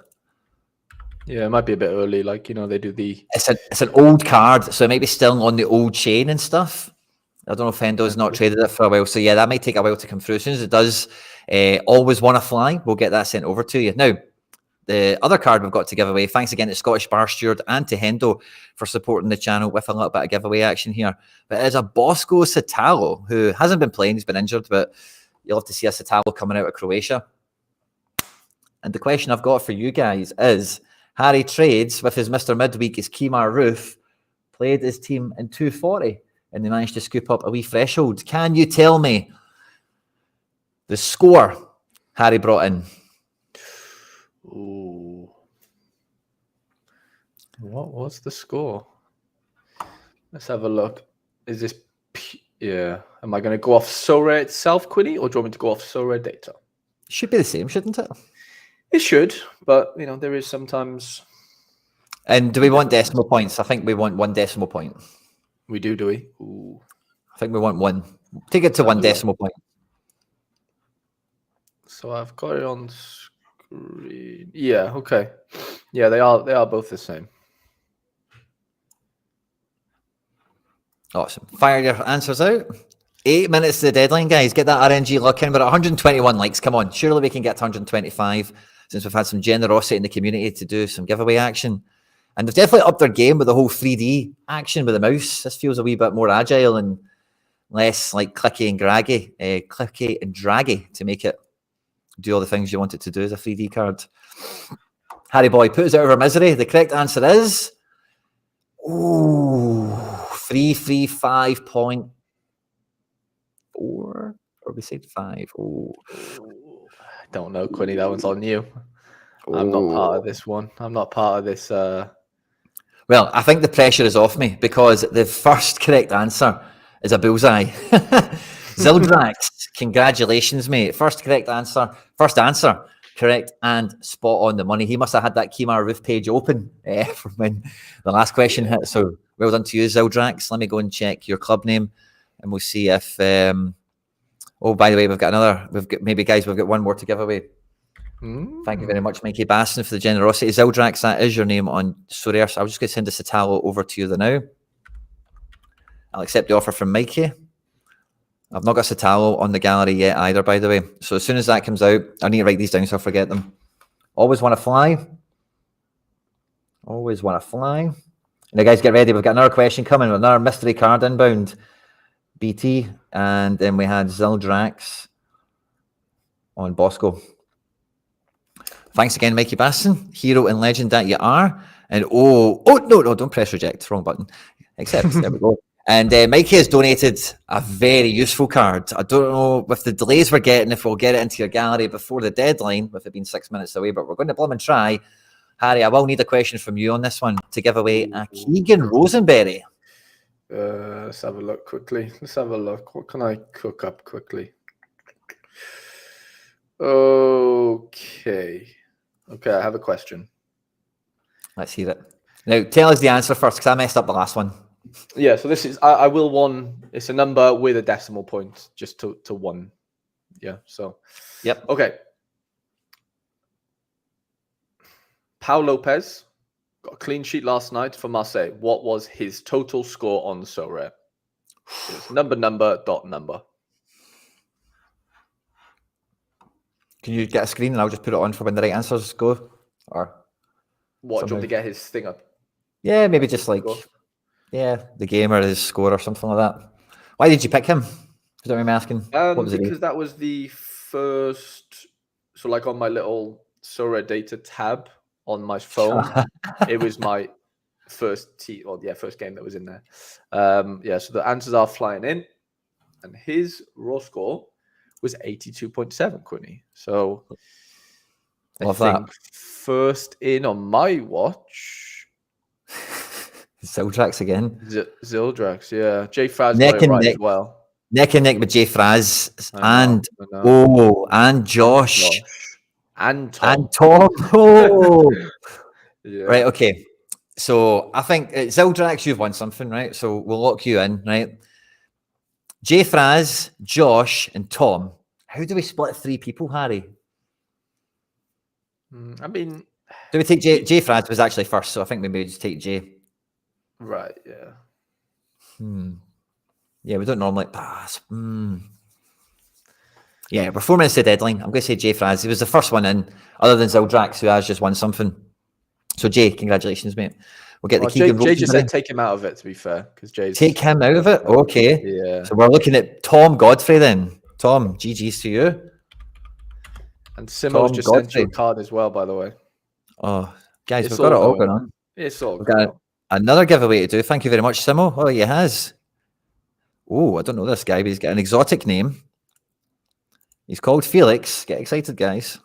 Yeah, it might be a bit early. Like, they do the... It's an old card, so it might be still on the old chain and stuff. I don't know if Hendo's not traded it for a while. So, yeah, that might take a while to come through. As soon as it does, always want to fly, we'll get that sent over to you. Now, the other card we've got to give away, thanks again to Scottish Bar Steward and to Hendo for supporting the channel with a little bit of giveaway action here. But it's a Bosco Satara who hasn't been playing. He's been injured, but you'll have to see a Satara coming out of Croatia. And the question I've got for you guys is, Harry trades with his Mr. Midweek, his Kemar Roof, played his team in 240. And they managed to scoop up a wee threshold. Can you tell me the score Harry brought in? Ooh. What was the score? Let's have a look. Is this... Yeah. Am I going to go off Sorare itself, Quinny, or do you want me to go off Sorare data? Should be the same, shouldn't it? It should, but, there is sometimes... And do we want decimal points? I think we want 1 decimal point. We do we? Ooh. I think we want 1. Take it to 1 decimal point. So I've got it on screen. Yeah, okay. Yeah, they are both the same. Awesome. Fire your answers out. 8 minutes to the deadline, guys. Get that RNG luck in. We're at 121 likes. Come on. Surely we can get to 125 since we've had some generosity in the community to do some giveaway action. And they've definitely upped their game with the whole 3D action with the mouse. This feels a wee bit more agile and less like clicky and draggy to make it do all the things you want it to do as a 3D card. Harry boy, put us out of our misery. The correct answer is 335.4. Or we said 5. Oh, I don't know, Quinny. That one's on you. I'm not part of this one. I'm not part of this. Well, I think the pressure is off me because the first correct answer is a bullseye. Zildrax, congratulations, mate. First answer, correct and spot on the money. He must have had that Kemar Roof page open from when the last question hit. So well done to you, Zildrax. Let me go and check your club name and we'll see if... oh, by the way, we've got one more to give away. Thank you very much, Mikey Basson, for the generosity. Zildrax, that is your name on Sorare. So I'm just going to send the Satara over to you now. I'll accept the offer from Mikey. I've not got Satara on the gallery yet either, by the way. So as soon as that comes out, I need to write these down so I forget them. Always want to fly. Always want to fly. Now, guys, get ready. We've got another question coming with another mystery card inbound. BT. And then we had Zildrax on Bosco. Thanks again, Mikey Basson. Hero and legend that you are. And no, don't press reject. Wrong button. Accept. There we go. And Mikey has donated a very useful card. I don't know with the delays we're getting if we'll get it into your gallery before the deadline, with it being 6 minutes away, but we're going to bloom and try. Harry, I will need a question from you on this one to give away a Keegan Rosenberry. Let's have a look quickly. Let's have a look. What can I cook up quickly? Okay, I have a question. Let's hear it. Now, tell us the answer first, because I messed up the last one. Yeah, so this is, I will one, it's a number with a decimal point, just to 1. Yeah, so. Yep. Okay. Pau Lopez got a clean sheet last night for Marseille. What was his total score on Sorare? It's number. Can you get a screen and I'll just put it on for when the right answers go? Or what, do you want to get his thing up? Yeah, maybe just like, the game or his score or something like that. Why did you pick him? Is that what I'm asking? Because that was the first, so like on my little Sorare data tab on my phone, it was my first game that was in there. So the answers are flying in, and his raw score was 82.7, Quinny. So I think first in on my watch. Zildrax again. Zildrax, yeah. Jay Fraz got it right as well. Neck and neck with Jay Fraz and Josh. And Tom. Oh. Yeah. Right, okay. So I think Zildrax, you've won something, right? So we'll lock you in, right? Jay Fraz, Josh, and Tom. How do we split 3 people, Harry? I mean, do we take Jay? Jay Fraz was actually first, so I think maybe we just take Jay. Right, yeah. Yeah, we don't normally pass. Yeah, we're 4 minutes to deadline. I'm going to say Jay Fraz. He was the first one in, other than Zildrax, who has just won something. So Jay, congratulations, mate. We'll get the Keegan. Jay just said take him out of it, to be fair, because Jay's take him out of it. Okay. Yeah. So we're looking at Tom Godfrey then. Tom, GG's to you. And Simo's just sent you a card as well, by the way. Oh, guys, we've got it all going on. It's all good. We've got another giveaway to do. Thank you very much, Simo. Oh, he has. Oh, I don't know this guy, but he's got an exotic name. He's called Felix. Get excited, guys.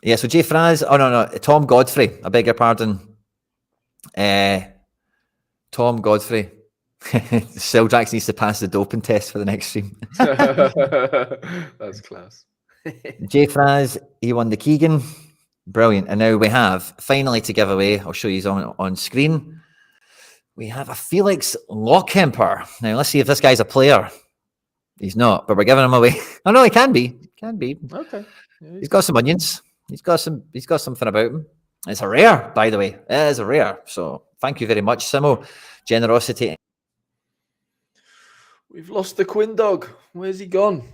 Yeah, so Jay Fraz. Oh, no. Tom Godfrey. I beg your pardon. Tom Godfrey. Zildrax needs to pass the doping test for the next stream. That's class. Jay Fraz, he won the Keegan. Brilliant. And now we have, finally to give away, I'll show you on screen. We have a Felix Lockemper. Now, let's see if this guy's a player. He's not, but we're giving him away. Oh, no, he can be. Okay. Yeah, he's got some onions. He's got something about him. It's a rare, by the way. It is a rare. So thank you very much, Simo. Generosity. We've lost the Quinn dog. Where's he gone?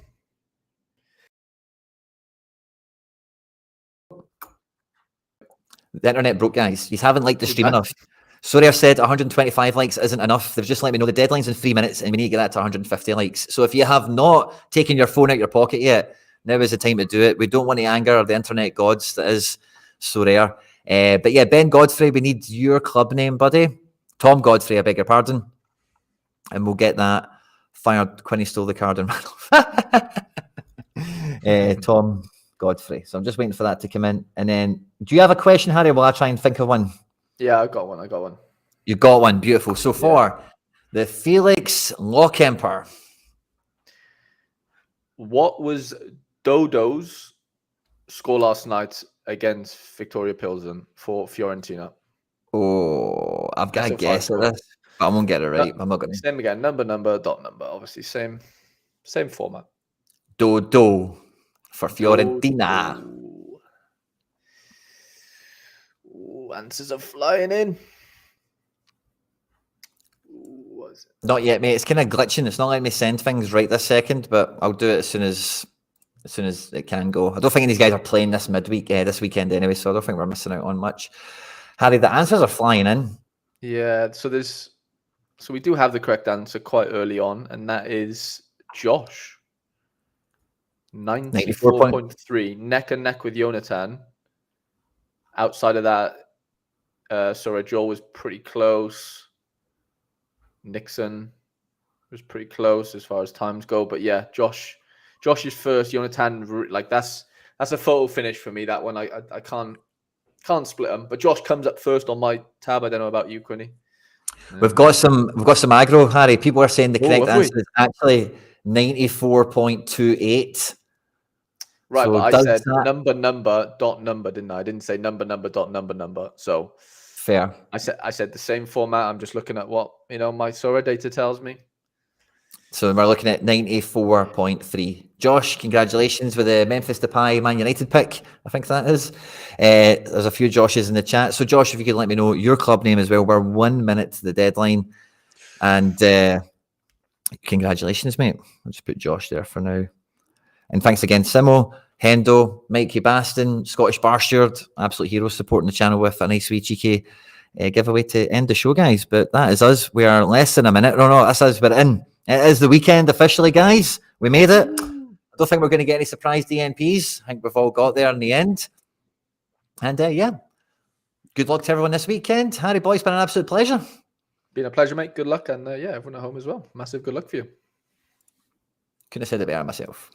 The internet broke, guys. You haven't liked the stream enough. Sorry, I've said 125 likes isn't enough. They've just let me know the deadline's in 3 minutes and we need to get that to 150 likes. So if you have not taken your phone out your pocket yet, now is the time to do it. We don't want to anger the internet gods that is Sorare. But yeah, Ben Godfrey, we need your club name, buddy. Tom Godfrey, I beg your pardon. And we'll get that fired. Quinny stole the card and ran off. Tom Godfrey. So I'm just waiting for that to come in. And then, do you have a question, Harry? Will I try and think of one? Yeah, I got one. You got one. Beautiful. So for the Felix Lockemper. What was Dodo's score last night against Victoria Pilsen for Fiorentina? Oh, I've got to guess at this, but I won't get it right. I'm not going to. Same again. Number, dot number. Obviously, same format. Dodo for Fiorentina. Ooh, answers are flying in. Not yet, mate. It's kind of glitching. It's not letting me send things right this second, but I'll do it as soon as as soon as it can go. I don't think these guys are playing this this weekend anyway, so I don't think we're missing out on much. Harry, the answers are flying in. Yeah, so we do have the correct answer quite early on, and that is Josh. 94.3, neck and neck with Jonathan. Outside of that, sorry, Joel was pretty close. Nixon was pretty close as far as times go, but yeah, Josh is first. Jonathan, like that's a photo finish for me. That one, I can't split them. But Josh comes up first on my tab. I don't know about you, Quinny. We've got some aggro, Harry. People are saying the correct answer is actually 94.28. Right, so but I said number, didn't I? I didn't say number. So fair. I said the same format. I'm just looking at what my Sorare data tells me. So we're looking at 94.3. Josh, congratulations with the Memphis Depay Man United pick. I think that is. There's a few Joshes in the chat. So Josh, if you could let me know your club name as well. We're 1 minute to the deadline. And congratulations, mate. I'll just put Josh there for now. And thanks again, Simo, Hendo, Mikey Baston, Scottish Bar Steward, absolute heroes supporting the channel with a nice wee cheeky giveaway to end the show, guys. But that is us. We are less than a minute. No, that's us. We're in. It is the weekend officially, guys. We made it. I don't think we're going to get any surprise DNPs. I think we've all got there in the end. And yeah, good luck to everyone this weekend. Harry, boy, it's been an absolute pleasure. Been a pleasure, mate. Good luck. And yeah, everyone at home as well. Massive good luck for you. Couldn't have said it better myself.